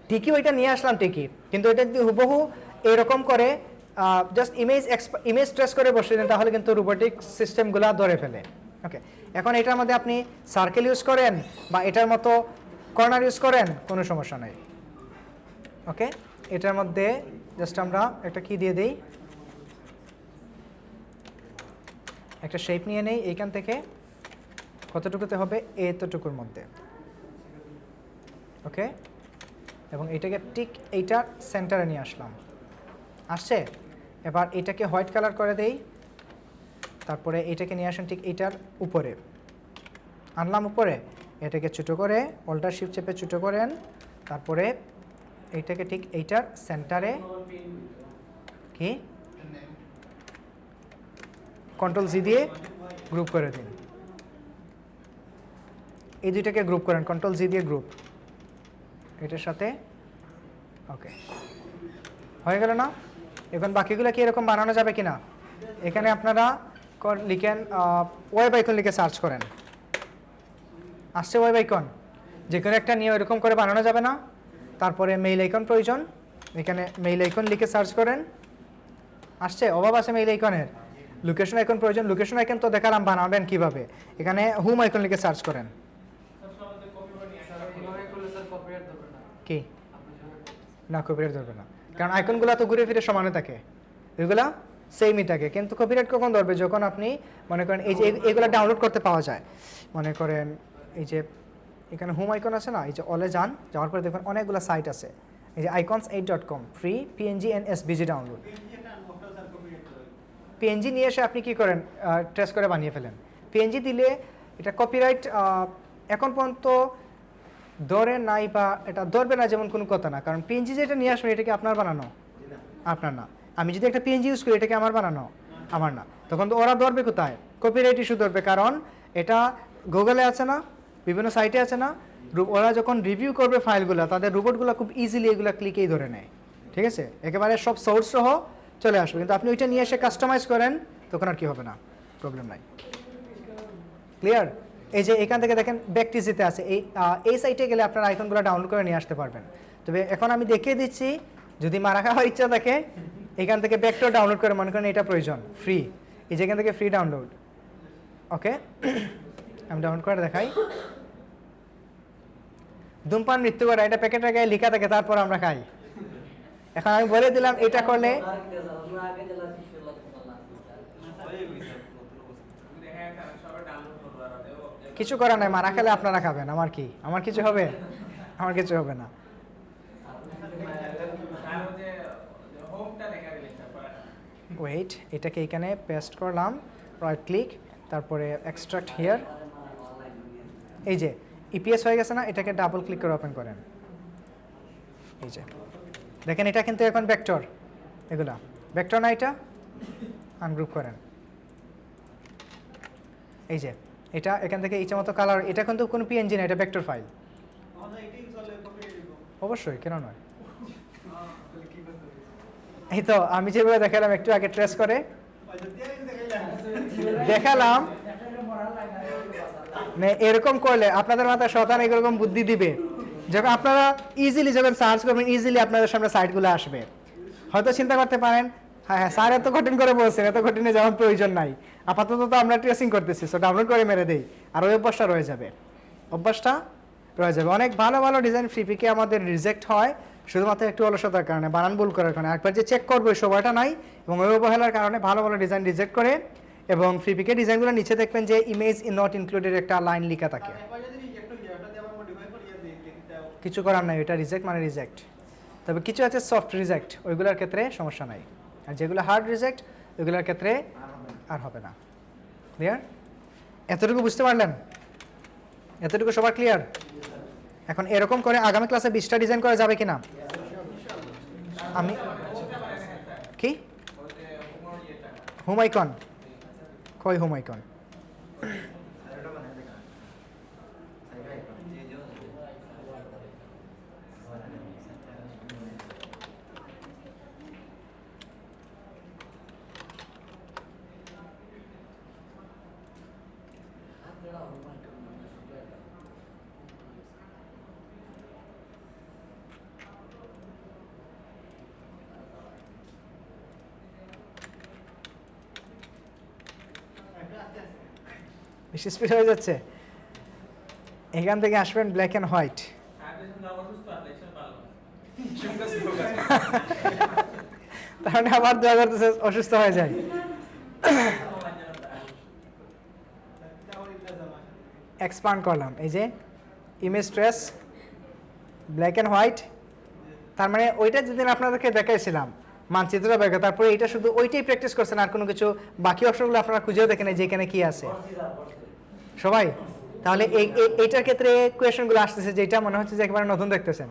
ঠিকই ওইটা নিয়ে আসলাম ঠিকই, কিন্তু এটা যদি হুবহু এরকম করে জাস্ট ইমেজ ট্রেস করে বসে দেন, তাহলে কিন্তু রোবোটিক সিস্টেমগুলো ধরে ফেলে, ওকে। এখন এটার মধ্যে আপনি সার্কেল ইউজ করেন বা এটার মতো কর্নার ইউজ করেন, কোনো সমস্যা নেই, ওকে। এটার মধ্যে জাস্ট আমরা একটা কি দিয়ে দিই, একটা শেপ নিয়ে নেই, এইখান থেকে কতটুকুতে হবে, এতটুকুর মধ্যে, ওকে। এবং এটাকে ঠিক এইটার সেন্টারে নিয়ে আসলাম, আসছে। এবার এটাকে হোয়াইট কালার করে দেই, তারপরে এটাকে নিয়ে আসেন ঠিক এইটার উপরে, আনলাম উপরে, এটাকে ছোটো করে অল্টার শিফট চেপে ছোটো করেন, তারপরে এইটাকে ঠিক এইটার সেন্টারে কি কন্ট্রোল জি দিয়ে গ্রুপ করে দিন, এই দুইটাকে গ্রুপ করেন, কন্ট্রোল জি দিয়ে গ্রুপ এটার সাথে, ওকে, হয়ে গেল না। এখন বাকিগুলো কি এরকম বানানো যাবে কিনা, এখানে আপনারা লিখেন ওয়েব আইকন লিখে সার্চ করেন, আসছে ওয়েব আইকন, যে কোনো একটা নিয়ে এরকম করে বানানো যাবে না। তারপরে মেইল আইকন প্রয়োজন, এখানে মেইল আইকন লিখে সার্চ করেন, আসছে, অভাব আছে মেইল আইকনের। লোকেশন আইকন প্রয়োজন, লোকেশন আইকন তো দেখালাম বানাবেন কিভাবে, এখানে হোম আইকন লিখে সার্চ করেন। কি না, কপিরাইট ধরবে না, কারণ আইকনগুলো তো ঘুরে ফিরে সমানে থাকে, এগুলা সেমই থাকে। কিন্তু কপিরাইট কখন ধরবে, যখন আপনি মনে করেন এই যে এগুলো ডাউনলোড করতে পাওয়া যায়, মনে করেন এই যে এখানে হোম আইকন আছে না, এই যে অলে যান, যাওয়ার পরে দেখবেন অনেকগুলো সাইট আছে, এই যে icons8.com free PNG and SVG download. PNG নিয়ে এসে আপনি কি করেন, ট্রেস করে বানিয়ে ফেলেন। PNG দিলে এটা কপিরাইট এখন পর্যন্ত ধরে নাই, বা এটা ধরবে না যেমন কোনো কথা না, কারণ PNG যেটা নিয়ে আসবেন এটা কি আপনার বানানো? আপনার না। আমি যদি একটা PNG ইউজ করি, এটা কি আমার বানানো? আমার না। তখন তো ওরা ধরবে কোথায়? কপিরাইট ইস্যু ধরবে, কারণ এটা গুগলে আছে না, বিভিন্ন সাইটে আছে না, ওরা যখন রিভিউ করবে ফাইলগুলো, তাদের রোবটগুলো খুব ইজিলি এগুলো ক্লিকেই ধরে নেয়, ঠিক আছে, একেবারে সব সোর্স সহ চলে আসবে। কিন্তু আপনি ওইটা নিয়ে এসে কাস্টমাইজ করেন, তখন আর কি হবে না, প্রবলেম নাই। ক্লিয়ার? এই যে এখান থেকে দেখেন ব্যাকটিজিতে আছে, এই সাইটে গেলে আপনার আইকনগুলো ডাউনলোড করে নিয়ে আসতে পারবেন। তবে এখন আমি দেখিয়ে দিচ্ছি, যদি মারা খাওয়ার ইচ্ছা থাকে এখান থেকে ব্যাকটাও ডাউনলোড করে মনে করেন এটা প্রয়োজন, ফ্রি, এই যে এখান থেকে ফ্রি ডাউনলোড। ওকে, আমি ডাউনলোড করে দেখাই। ধূমপান মৃত্যু করে, এটা প্যাকেটের গায়ে লেখা থাকে, তারপর আমরা খাই। এখন আমি বলে দিলাম এটা করলে কিছু করার নাই, মারা খেলে আপনারা খাবেন, আমার কি, আমার কিছু হবে? আমার কিছু হবে না। ওয়েট, এটাকে এখানে পেস্ট করলাম, রাইট ক্লিক, তারপরে এক্সট্রাক্ট হিয়ার। এই যে ইপিএস হয়ে গেছে না, এটাকে ডাবল ক্লিক করে ওপেন করেন। এই যে দেখেন এটা কিন্তু এখন ভেক্টর, এগুলা ভেক্টর না, এটা আনগ্রুপ করেন। এই যে এটা এখান থেকে ইচ্ছে মতো কালার, এটা কিন্তু কোনো পিএনজি না, এটা ভেক্টর ফাইল। অবশ্যই, কেন নয়। এই তো আমি যেভাবে দেখালাম একটু আগে ট্রেস করে দেখালাম, এরকম করলে আপনাদের মাথায় শয়তান এরকম বুদ্ধি দিবে, যখন আপনারা ইজিলি যখন সার্চ করবেন ইজিলি আপনাদের সামনে সাইটগুলো আসবে। হয়তো চিন্তা করতে পারেন, হ্যাঁ হ্যাঁ স্যার এত কঠিন করে বলছেন, এত কঠিনে যাওয়ার প্রয়োজন নাই, আপাতত তো আমরা ট্রেসিং করতেছি, সো ডাউনলোড করে মেরে দেই, আর ওই অভ্যাসটা রয়ে যাবে, অভ্যাসটা রয়ে যাবে। অনেক ভালো ভালো ডিজাইন ফ্রিপিকে আমাদের রিজেক্ট হয় শুধুমাত্র একটু অলসতার কারণে, বানান ভুল করার কারণে। একবার যে চেক করবো ওই সময়টা নাই, এবং ওই অবহেলার কারণে ভালো ভালো ডিজাইন রিজেক্ট করে। এবং ফ্রিপিকে ডিজাইনগুলো নিচে দেখবেন যে ইমেজ নট ইনক্লুডেড একটা লাইন লেখা থাকে, কিছু করার নাই, এটা রিজেক্ট মানে রিজেক্ট। তবে কিছু আছে সফট রিজেক্ট, ওইগুলোর ক্ষেত্রে সমস্যা নাই, আর যেগুলো হার্ড রিজেক্ট ওইগুলোর ক্ষেত্রে আর হবে না। ক্লিয়ার? এতটুকু বুঝতে পারলেন? এতটুকু সবার ক্লিয়ার? এখন এরকম করে আগামী ক্লাসে 20টা ডিজাইন করা যাবে কিনা? আমি কি হোম আইকন, কই হোম আইকন? বেশি স্পিড হয়ে যাচ্ছে। এখান থেকে আসবেন ব্ল্যাক অ্যান্ড হোয়াইট, তাহলে আবার দোয়া করতেছে অসুস্থ হয়ে যায়। এক্সপান্ড করলাম, এই যে image trace black and white, তার মানে ওইটা যেদিন আপনাদেরকে দেখাইছিলাম মানচিত্রটা বের করে, তারপরে এটা শুধু ওইটাই প্র্যাকটিস করছেন, আর কোনো কিছু বাকি অপশনগুলো আপনারা খুঁজেও দেখেন যে এখানে কি আছে সবাই। তাহলে এইটার ক্ষেত্রে কোয়েশনগুলো আসতেছে যেটা মনে হচ্ছে যে একেবারে নতুন দেখতেছেন।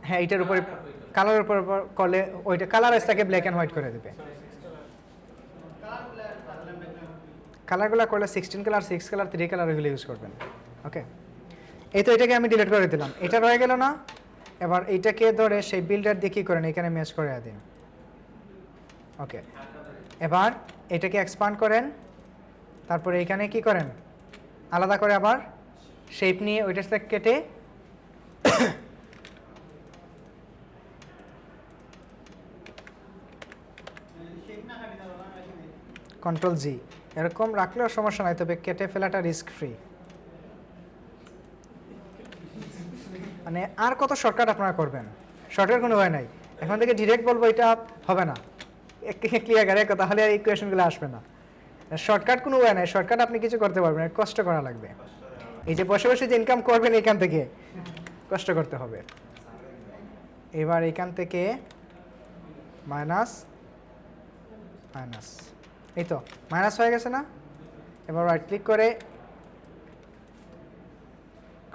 হ্যাঁ, এইটার উপরে কালারের উপর করলে ওইটা কালার এসটাকে ব্ল্যাক অ্যান্ড হোয়াইট করে দেবে। কালারগুলো করলে 16 কালার, 6 কালার, 3 কালার এগুলো ইউজ করবেন। ওকে, এই তো এটাকে আমি ডিলিট করে দিলাম, এটা রয়ে গেল না। এবার এইটাকে ধরে সেই বিল্ডার দিয়ে কী করেন, এখানে ম্যাচ করে দিন। ওকে, এবার এটাকে এক্সপান্ড করেন, তারপরে এখানে কি করেন, আলাদা করে আবার শেপ নিয়ে ওইটা থেকে কেটে কন্ট্রোল জি এরকম রাখলেও সমস্যা নাই, তবে কেটে ফেলাটা রিস্ক ফ্রি। মানে আর কত শর্টকাট আপনারা করবেন, শর্টকাট কোনো হয় নাই। এখন থেকে ডিরেক্ট বলবো এটা হবে না, ক্লিয়ার কথা, তাহলে আর এই কোয়েশনগুলো আসবে না। শর্টকাট কোনো ওয়ে নাই, শর্টকাট আপনি কিছু করতে পারবেন না, কষ্ট করা লাগবে। এই যে বসে বসে যে ইনকাম করবেন এখান থেকে কষ্ট করতে হবে। এবার এখান থেকে মাইনাস মাইনাস, এই তো মাইনাস হয়ে গেছে না। এবার রাইট ক্লিক করে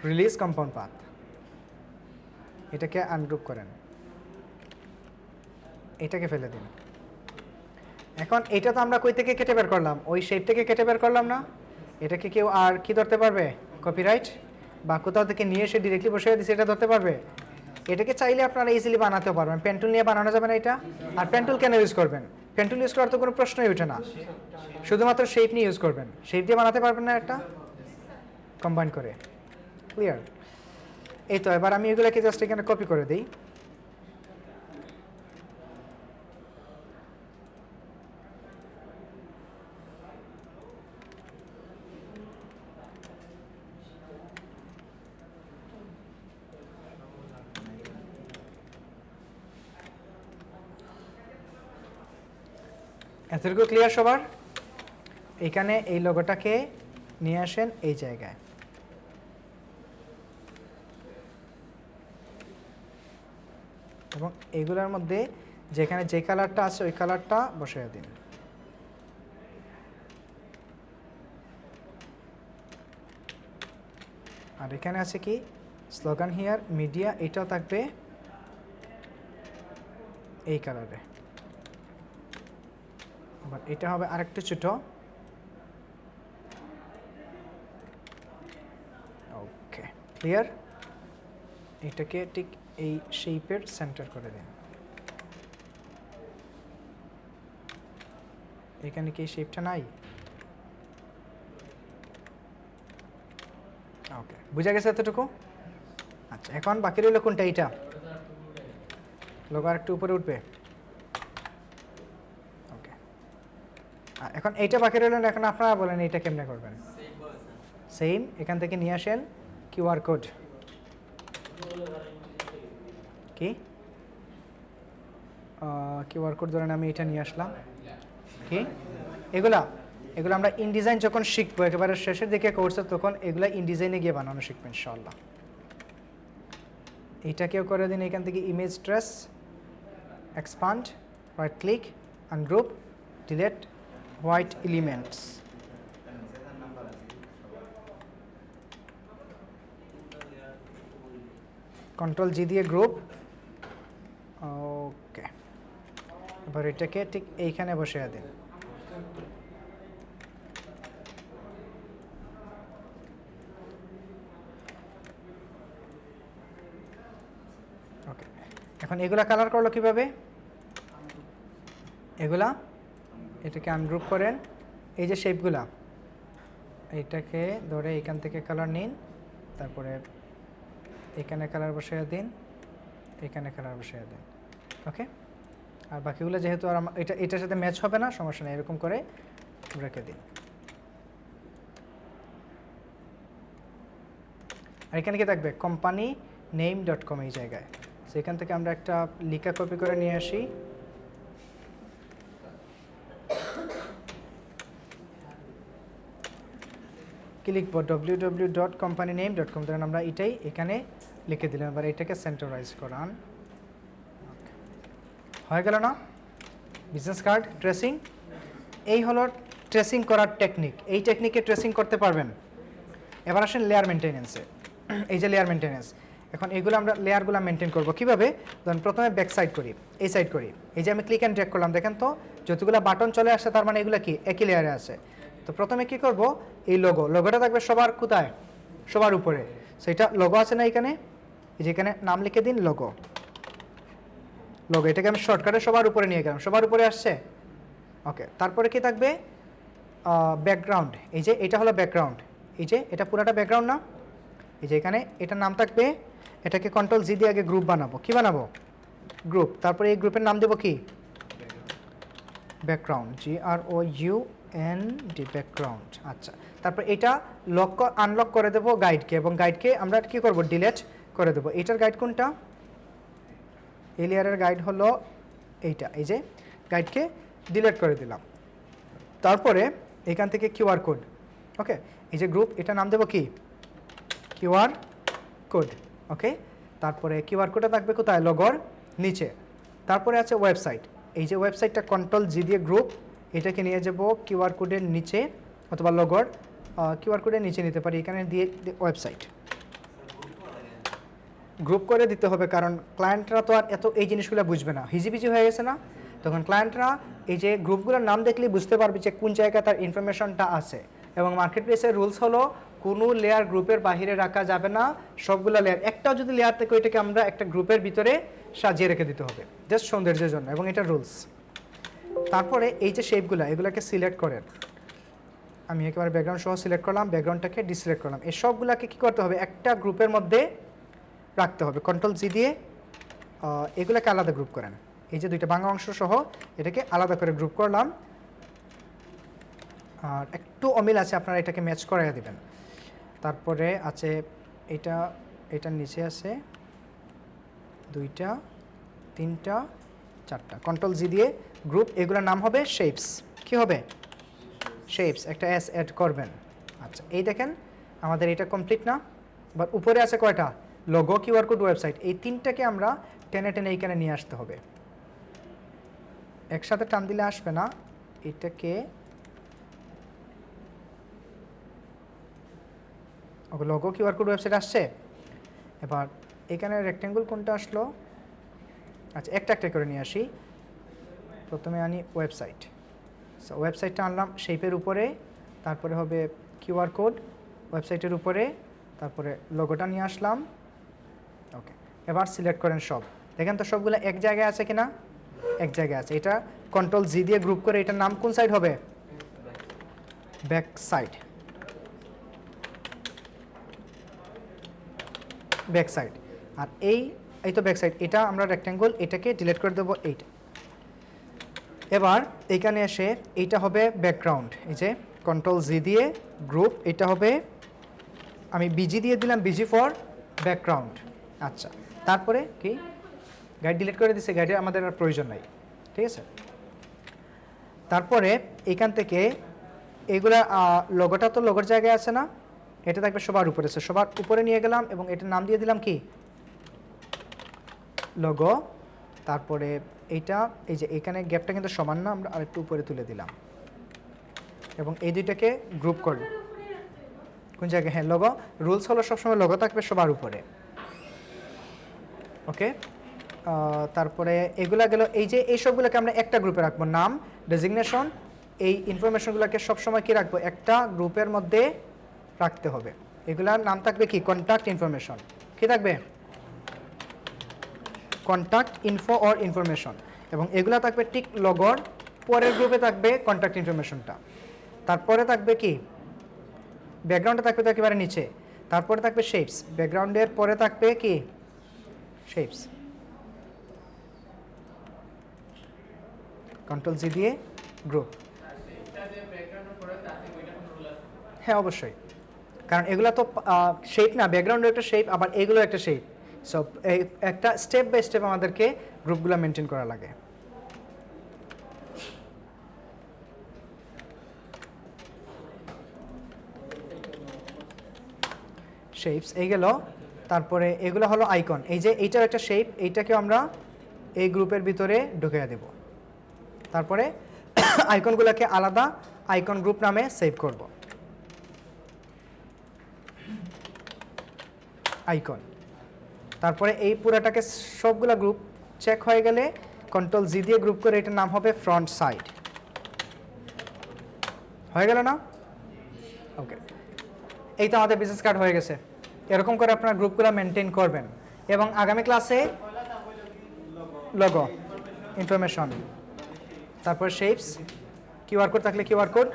রিলিজ কম্পাউন্ড পাথ, এটাকে আনগ্রুপ করেন, এটাকে ফেলে দিন। এখন এটা তো আমরা কই থেকে কেটে বের করলাম, ওই শেপ থেকে কেটে বের করলাম না। এটাকে কেউ আর কি ধরতে পারবে, কপিরাইট বা কোথাও থেকে নিয়ে এসে ডিরেক্টলি বসে দিচ্ছে এটা ধরতে পারবে? এটাকে চাইলে আপনারা ইজিলি বানাতেও পারবেন, পেন্টুল নিয়ে বানানো যাবে না এটা। আর পেন্টুল কেন ইউজ করবেন, পেন টুল ইউজ করার তো কোনো প্রশ্নই ওঠে না, শুধুমাত্র শেপ নিয়ে ইউজ করবেন। শেপ দিয়ে বানাতে পারবেন না একটা কম্বাইন করে, ক্লিয়ার? এই তো এবার আমি এগুলোকে জাস্ট এখানে কপি করে দিই। এতটুকু ক্লিয়ার সবার? এখানে এই লোগোটাকে নিয়ে আসেন এই জায়গায়, এবং এগুলোর মধ্যে যেখানে যে কালারটা আছে ওই কালারটা বসিয়ে দিন। আর এখানে আছে কি স্লোগান হিয়ার মিডিয়া, এটাও থাকবে এই কালারে। আবার এটা হবে আরেকটু ছোট। ওকে, ক্লিয়ার? এটাকে ঠিক এই শেপের সেন্টার করে দিন। এখানে কি শেপটা নাই? ওকে, বুঝা গেছে এতটুকু? আচ্ছা, এখন বাকি রইল কোনটা? এইটা লোগো আর একটু উপরে উঠবে। ওকে, এখন এইটা বাকি রইল, এখন আপনারা বলেন এইটা কেমনে করবেন? সেম, এখান থেকে নিয়ে আসেন কিউআর কোড। কি কিউআর কোড ধরেন আমি এটা নিয়ে আসলাম। কি এগুলা আমরা ইনডিজাইন যখন শিখবো একেবারে শেষের দিকে কোর্সে, তখন এগুলা ইনডিজাইনে গিয়ে বানানো শিখবো ইনশাআল্লাহ। এইটাকেও করে দিন এখান থেকে image trace, expand, right click, ungroup, delete white elements. Control জি দিয়ে গ্রুপ। ওকে, এবার এটাকে ঠিক এইখানে বসিয়ে দিন। ওকে, এখন এগুলা কালার করলো কিভাবে? এগুলা এটাকে আনগ্রুপ করেন, এই যে শেপগুলা এইটাকে ধরে এখান থেকে কালার নিন, তারপরে এখানে কালার বসিয়ে দিন, এখানে কালার বসিয়ে দিন। ওকে, আর বাকিগুলো যেহেতু আর এটার সাথে ম্যাচ হবে না, সমস্যা নেই, এরকম করে রেখে দিন। আর এখানে কি থাকবে? কোম্পানি নেম .com এই জায়গায়। সেখান থেকে আমরা একটা লিখা কপি করে নিয়ে আসি। কি লিখব? www.companyname.com, ধরেন আমরা এটাই এখানে লিখে দিলাম। এবার এটাকে সেন্টারাইজ করান। হয়ে গেল না? বিজনেস কার্ড ট্রেসিং, এই হলো ট্রেসিং করার টেকনিক। এই টেকনিকে ট্রেসিং করতে পারবেন। এবার আসেন লেয়ার মেনটেনেন্সে। এই যে লেয়ার মেনটেনেন্স, এখন এগুলো আমরা লেয়ারগুলো মেনটেন করব কিভাবে? ধরুন প্রথমে ব্যাক সাইড করি, এই সাইড করি। এই যে আমি ক্লিক অ্যান্ড ড্র্যাগ করলাম, দেখেন তো যতগুলো বাটন চলে আসছে, তার মানে এগুলো কি একই লেয়ারে আছে। তো প্রথমে কি করব? এই লোগোটা থাকবে সবার কোথায়? সবার উপরে। সেটা লোগো আছে না এখানে? এই যে এখানে নাম লিখে দিন লোগো। এটাকে আমি শর্টকাটে সবার উপরে নিয়ে গেলাম, সবার উপরে আসছে। ওকে, তারপরে কি থাকবে? ব্যাকগ্রাউন্ড। এই যে এটা হলো ব্যাকগ্রাউন্ড, এই যে এটা পুরাটা ব্যাকগ্রাউন্ড না? এই যে এখানে এটার নাম থাকবে, এটাকে কন্ট্রোল জি দিয়ে আগে গ্রুপ বানাবো। কি বানাবো? গ্রুপ। তারপরে এই গ্রুপের নাম দেবো কি? Background, GROUND, background. আচ্ছা, তারপর এটা আনলক করে দেবো গাইডকে, এবং গাইডকে আমরা কি করব? ডিলিট করে দেবো। এটার গাইড কোনটা? এই লেয়ারের গাইড হলো এইটা। এই যে গাইডকে ডিলিট করে দিলাম। তারপরে এখান থেকে কিউআর কোড। ওকে, এই যে গ্রুপ, এটা নাম দেবো কি? QR code. ওকে, তারপরে কিউআর কোডটা থাকবে কোথায়? লোগোর নিচে। তারপরে আছে ওয়েবসাইট। এই যে ওয়েবসাইটটা কন্ট্রোল জি দিয়ে গ্রুপ, এটাকে নিয়ে যাব কিউআর কোডের নিচে, অথবা লোগোর কিউআর কোডের নিচে নিতে পারি, এখানে দিয়ে ওয়েবসাইট। গ্রুপ করে দিতে হবে, কারণ ক্লায়েন্টরা তো আর এত এই জিনিসগুলো বুঝবে না, হিজিবিজি হয়ে গেছে না? তখন ক্লায়েন্টরা এই যে গ্রুপগুলোর নাম দেখলেই বুঝতে পারবে যে কোন জায়গায় তার ইনফরমেশনটা আছে। এবং মার্কেট প্লেসের রুলস হলো কোনো লেয়ার গ্রুপের বাইরে রাখা যাবে না, সবগুলো লেয়ার, একটাও যদি লেয়ার থেকে ওইটাকে আমরা একটা গ্রুপের ভিতরে সাজিয়ে রেখে দিতে হবে, জাস্ট সৌন্দর্যের জন্য, এবং এটা রুলস। তারপরে এই যে শেপগুলো এগুলোকে সিলেক্ট করেন। আমি একেবারে ব্যাকগ্রাউন্ড সহ সিলেক্ট করলাম, ব্যাকগ্রাউন্ডটাকে ডিসিলেক্ট করলাম। এই সবগুলোকে কী করতে হবে, একটা গ্রুপের মধ্যে রাখতে হবে। কন্ট্রোল জি দিয়ে এগুলোকে আলাদা গ্রুপ করেন। এই যে দুইটা ভাঙা অংশ সহ এটাকে আলাদা করে গ্রুপ করলাম। আর একটু অমিল আছে, আপনারা এটাকে ম্যাচ করাইয়া দিবেন। তারপরে আছে এটার নিচে আছে 2টা 3টা 4টা। কন্ট্রোল জি দিয়ে গ্রুপ, এগুলোর নাম হবে শেপস। কি হবে? শেপস। একটা এস অ্যাড করবেন। আচ্ছা, এই দেখেন আমাদের এটা কমপ্লিট না? এবার উপরে আছে কয়টা? Logo, QR code, website. এই তিনটাকে আমরা টেনে টেনে এইখানে নিয়ে আসতে হবে। একসাথে টান দিলে আসবে না। এটাকে লোগো, কিউআর কোড, ওয়েবসাইট আসছে। এবার এখানে রেক্ট্যাঙ্গল কোনটা আসলো? আচ্ছা, একটা একটা করে নিয়ে আসি। প্রথমে আনি ওয়েবসাইট। সো ওয়েবসাইটটা আনলাম শেপের উপরে, তারপরে হবে কিউআর কোড, ওয়েবসাইটের উপরে, তারপরে লোগোটা নিয়ে আসলাম। ওকে, এবার সিলেক্ট করেন সব। দেখেন তো সবগুলো এক জায়গায় আছে কিনা? এক জায়গায় আছে। এটা কন্ট্রোল জি দিয়ে গ্রুপ করে এটার নাম কোন সাইড হবে? Back side. Back side. আর এই তো ব্যাক সাইড, এটা আমরা রেক্ট্যাঙ্গল, এটাকে ডিলিট করে দেবো এইটা। এবার এইখানে এসে এইটা হবে ব্যাকগ্রাউন্ড। এই যে কন্ট্রোল জি দিয়ে গ্রুপ, এটা হবে, আমি বিজি দিয়ে দিলাম, বিজি ফর ব্যাকগ্রাউন্ড। আচ্ছা, তারপরে কি গাইড ডিলিট করে দিছে, গাইডের আমাদের আর প্রয়োজন নাই। ঠিক আছে, তারপরে এখান থেকে এইগুলা লোগোটা তো লোগোর জায়গায় আছে না? এটা থাকবে সবার উপরে। সবার উপরে নিয়ে গেলাম এবং এটার নাম দিয়ে দিলাম কি? লোগো। তারপরে এইটা, এই যে এখানে গ্যাপটা কিন্তু সমান না, আমরা আরেকটু উপরে তুলে দিলাম এবং এই দুইটাকে গ্রুপ করব। কোন জায়গায়? হ্যাঁ, লোগো। রুলস হলো সবসময় লোগো থাকবে সবার উপরে। ওকে, তারপরে এগুলা গেল। এই যে এই সবগুলোকে আমরা একটা গ্রুপে রাখবো। নাম, ডেজিগনেশন, এই ইনফরমেশনগুলোকে সবসময় কি রাখবো? একটা গ্রুপের মধ্যে রাখতে হবে। এগুলার নাম থাকবে কি? Contact information. কি থাকবে? Contact info or information. এবং এগুলা থাকবে ঠিক লগর পরের গ্রুপে থাকবে কন্ট্যাক্ট ইনফরমেশনটা। তারপরে থাকবে কি? ব্যাকগ্রাউন্ডে থাকবে তো একেবারে নিচে। তারপরে থাকবে শেপস। ব্যাকগ্রাউন্ডের পরে থাকবে কি? শেপস। কন্ট্রোল জি দিয়ে গ্রুপ। হ্যাঁ, অবশ্যই, কারণ এগুলো তো শেপ না, ব্যাকগ্রাউন্ড একটা শেপ, আবার এগুলো একটা শেপ। সো একটা স্টেপ বাই স্টেপ আমাদেরকে গ্রুপগুলো মেনটেন করা লাগে। শেপস এই গেল। তারপরে এগুলো হলো আইকন। এই যে এইটার একটা শেপ, এইটাকেও আমরা এই গ্রুপের ভিতরে ঢুকিয়ে দেব। তারপরে আইকনগুলোকে আলাদা আইকন গ্রুপ নামে সেভ করব। আইকন। তারপরে এই পুরাটাকে সবগুলা গ্রুপ চেক হয়ে গেলে কন্ট্রোল জি দিয়ে গ্রুপ করে এটার নাম হবে ফ্রন্ট সাইড। হয়ে গেল না? ওকে, এই তো আমাদের বিজনেস কার্ড হয়ে গেছে। এরকম করে আপনারা গ্রুপগুলো মেনটেন করবেন। এবং আগামী ক্লাসে লোগো, ইনফরমেশন, তারপর শেপস, কিউআর কোড থাকলে কিউআর কোড,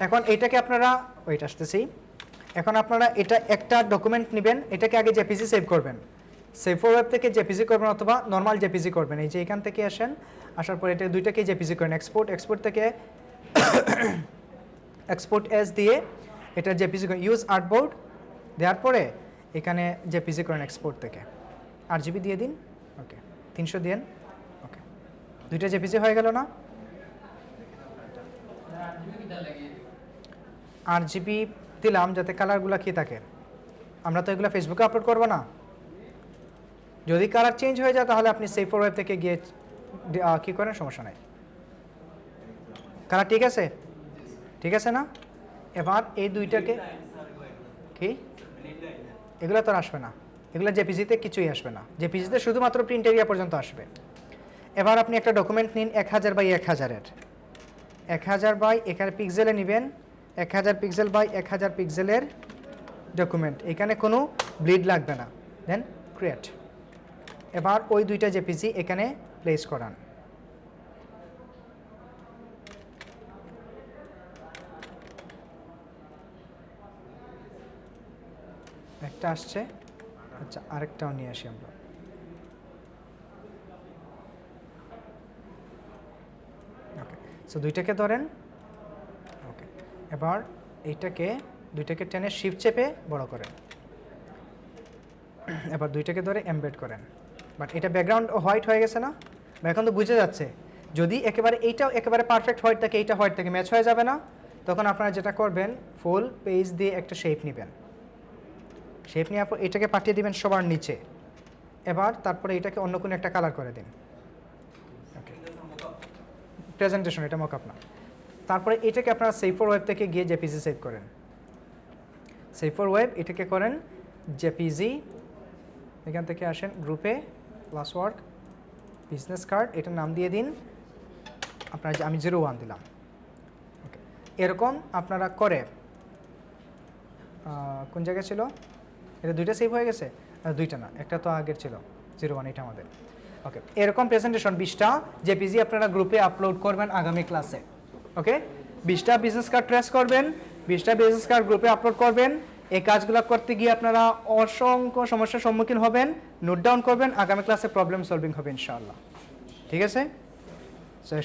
এখন এটাকে আপনারা ওয়েট আসতেছি। এখন আপনারা এটা একটা ডকুমেন্ট নেবেন, এটাকে আগে জেপিজি সেভ করবেন। সেভ ফর ওয়েব থেকে জেপিজি করবেন অথবা নর্মাল জেপিজি করবেন। এই যে এখান থেকে আসেন, আসার পর এটা দুইটাকে জেপিজি করেন। এক্সপোর্ট থেকে এক্সপোর্ট এস দিয়ে এটা জেপিজি করেন। ইউজ আর্টবোর্ড দেওয়ার পরে এখানে জেপিজি করেন এক্সপোর্ট থেকে। 8 জিবি দিয়ে দিন। ওকে, 300 দিন। ওকে, দুইটা জেপিজি হয়ে গেল না? 8 জিবি দিলাম যাতে কালারগুলো কি থাকে। আমরা তো এগুলো ফেসবুকে আপলোড করবো না। যদি কালার চেঞ্জ হয়ে যায় তাহলে আপনি সেভ ফর ওয়েব থেকে গিয়ে কী করেন, সমস্যা নাই। কালার ঠিক আছে? ঠিক আছে না? এবার এই দুইটাকে কি, এগুলো তো আসবে না, এগুলো জেপিজিতে কিছুই আসবে না। জেপিজিতে শুধুমাত্র প্রিন্ট এরিয়া পর্যন্ত আসবে। এবার আপনি একটা ডকুমেন্ট নিন 1000 বাই 1000-এর। 1000 বাই এখানে পিক্সেলে নেবেন, 1000 পিক্সেল বাই 1000 পিক্সেলের ডকুমেন্ট, এখানে কোনো ব্লিড লাগবে না। দেন ক্রিয়েট। এবার ওই দুইটা জেপিজি এখানে প্লেস করান। একটা আসছে, আচ্ছা আরেকটাও নিয়ে আসি আমরা। ওকে, সো দুইটাকে ধরেন। ওকে, এবার এইটাকে দুইটাকে টেনে শিফট চেপে বড় করেন। এবার দুইটাকে ধরে এমবেড করেন। বাট এটা ব্যাকগ্রাউন্ড হোয়াইট হয়ে গেছে না? বা এখন তো বুঝে যাচ্ছে। যদি একেবারে এইটাও একেবারে পারফেক্ট হোয়াইট থাকে, এইটা হোয়াইট থেকে ম্যাচ হয়ে যাবে না, তখন আপনারা যেটা করবেন ফুল পেজ দিয়ে একটা শেপ নেবেন। শেপ নেওয়ার পর এটাকে পাঠিয়ে দিবেন সবার নিচে। এবার তারপরে এটাকে অন্য কোনো একটা কালার করে দিন। ওকে, প্রেজেন্টেশন, এটা মকআপ না। তারপরে এটাকে আপনারা সেভ ফর ওয়েব থেকে গিয়ে জেপিজি সেভ করেন। সেভ ফর ওয়েব এটাকে করেন জেপিজি, এখান থেকে আসেন গ্রুপে, প্লাস ওয়ার্ক, বিজনেস কার্ড, এটার নাম দিয়ে দিন আপনার, আমি 01 দিলাম। ওকে, এরকম আপনারা করে কোন জায়গায় ছিল এটা? দুইটা সেভ হয়ে গেছে? দুইটা না, একটা তো আগের ছিল 01, এটা আমাদের। ওকে, এরকম প্রেজেন্টেশন 20টা জেপিজি আপনারা গ্রুপে আপলোড করবেন আগামী ক্লাসে। ওকে, 20টা বিজনেস কার্ড ট্রেস করবেন, 20টা বিজনেস কার্ড গ্রুপে আপলোড করবেন। এই কাজগুলো করতে গিয়ে আপনারা অসংখ্য সমস্যার সম্মুখীন হবেন, নোট ডাউন করবেন, আগামী ক্লাসে প্রবলেম সলভিং হবে ইনশাআল্লাহ। ঠিক আছে?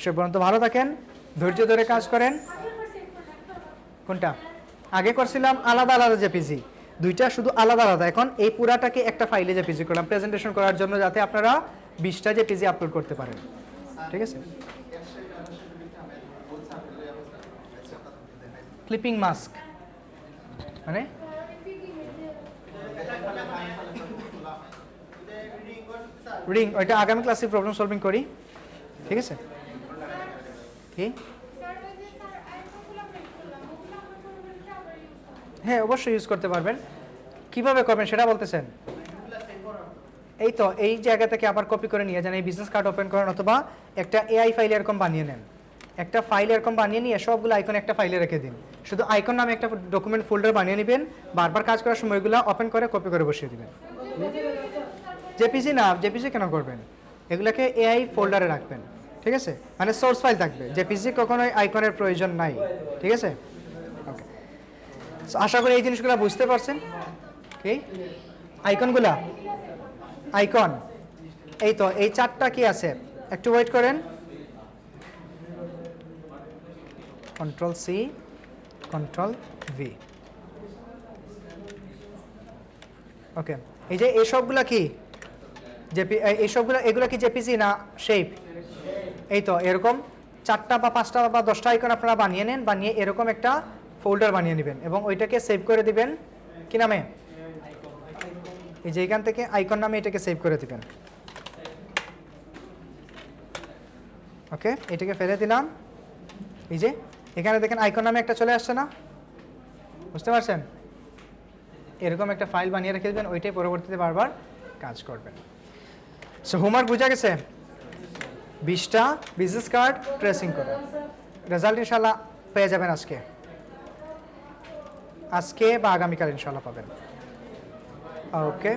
সে পর্যন্ত ভালো থাকেন, ধৈর্য ধরে কাজ করেন। কোনটা আগে করছিলাম? আলাদা আলাদা জেপিজি, দুইটা শুধু আলাদা আলাদা। এখন এই পুরাটাকে একটা ফাইলে জেপিজি করলাম প্রেজেন্টেশন করার জন্য, যাতে আপনারা 20টা জেপিজি আপলোড করতে পারেন। ঠিক আছে? ক্লিপিং মাস্ক মানে রিং, ওইটা আগামী ক্লাসে প্রবলেম সলভিং করি। ঠিক আছে? কি? হ্যাঁ, অবশ্যই ইউজ করতে পারবেন। কিভাবে করবেন সেটা বলতেছেন? এই তো এই জায়গা থেকে আবার কপি করে নিয়ে যান, এই বিজনেস কার্ড ওপেন করেন, অথবা একটা এআই ফাইল এরকম বানিয়ে নেন। একটা ফাইল এরকম বানিয়ে নিয়ে সবগুলো আইকন একটা ফাইলে রেখে দিন। শুধু আইকন নামে একটা ডকুমেন্ট ফোল্ডার বানিয়ে নেবেন, বারবার কাজ করার সময়গুলো ওপেন করে কপি করে বসিয়ে দিবেন। জেপিজি না, জেপিজি কেন করবেন? এগুলোকে এআই ফোল্ডারে রাখবেন। ঠিক আছে? মানে সোর্স ফাইল থাকবে, জেপিজি কখনোই আইকনের প্রয়োজন নাই। ঠিক আছে? ওকে, আশা করি এই জিনিসগুলো বুঝতে পারছেন। কি আইকনগুলা? আইকন এই তো, এই 4টা কি আছে, একটু ওয়েট করেন। Control C, control V. Okay, এই যে এই সবগুলা কি এই সবগুলা, এগুলা কি জেপিজি না শেপ? এই তো এরকম 4টা বা 5টা বা 10টা আইকন আপনারা বানিয়ে নেন, বানিয়ে এরকম একটা ফোল্ডার বানিয়ে নেবেন এবং ওইটাকে সেভ করে দিবেন। কি নামে? এই যে এখান থেকে আইকন নামে এটাকে সেভ করে দিবেন। ওকে, এটাকে ফেলে দিলাম। এই যে এখানে দেখেন আইকন নামে একটা চলে আসছে না? বুঝতে পারছেন? এরকম একটা ফাইল বানিয়ে রেখে দেবেন, ওইটাই পরবর্তীতে বারবার কাজ করবেন। সো হোমওয়ার্ক বোঝা গেছে? 20টা বিজনেস কার্ড ট্রেসিং করে রেজাল্ট ইনশাল্লাহ পেয়ে যাবেন আজকে বা আগামীকাল ইনশাল্লাহ পাবেন। ওকে।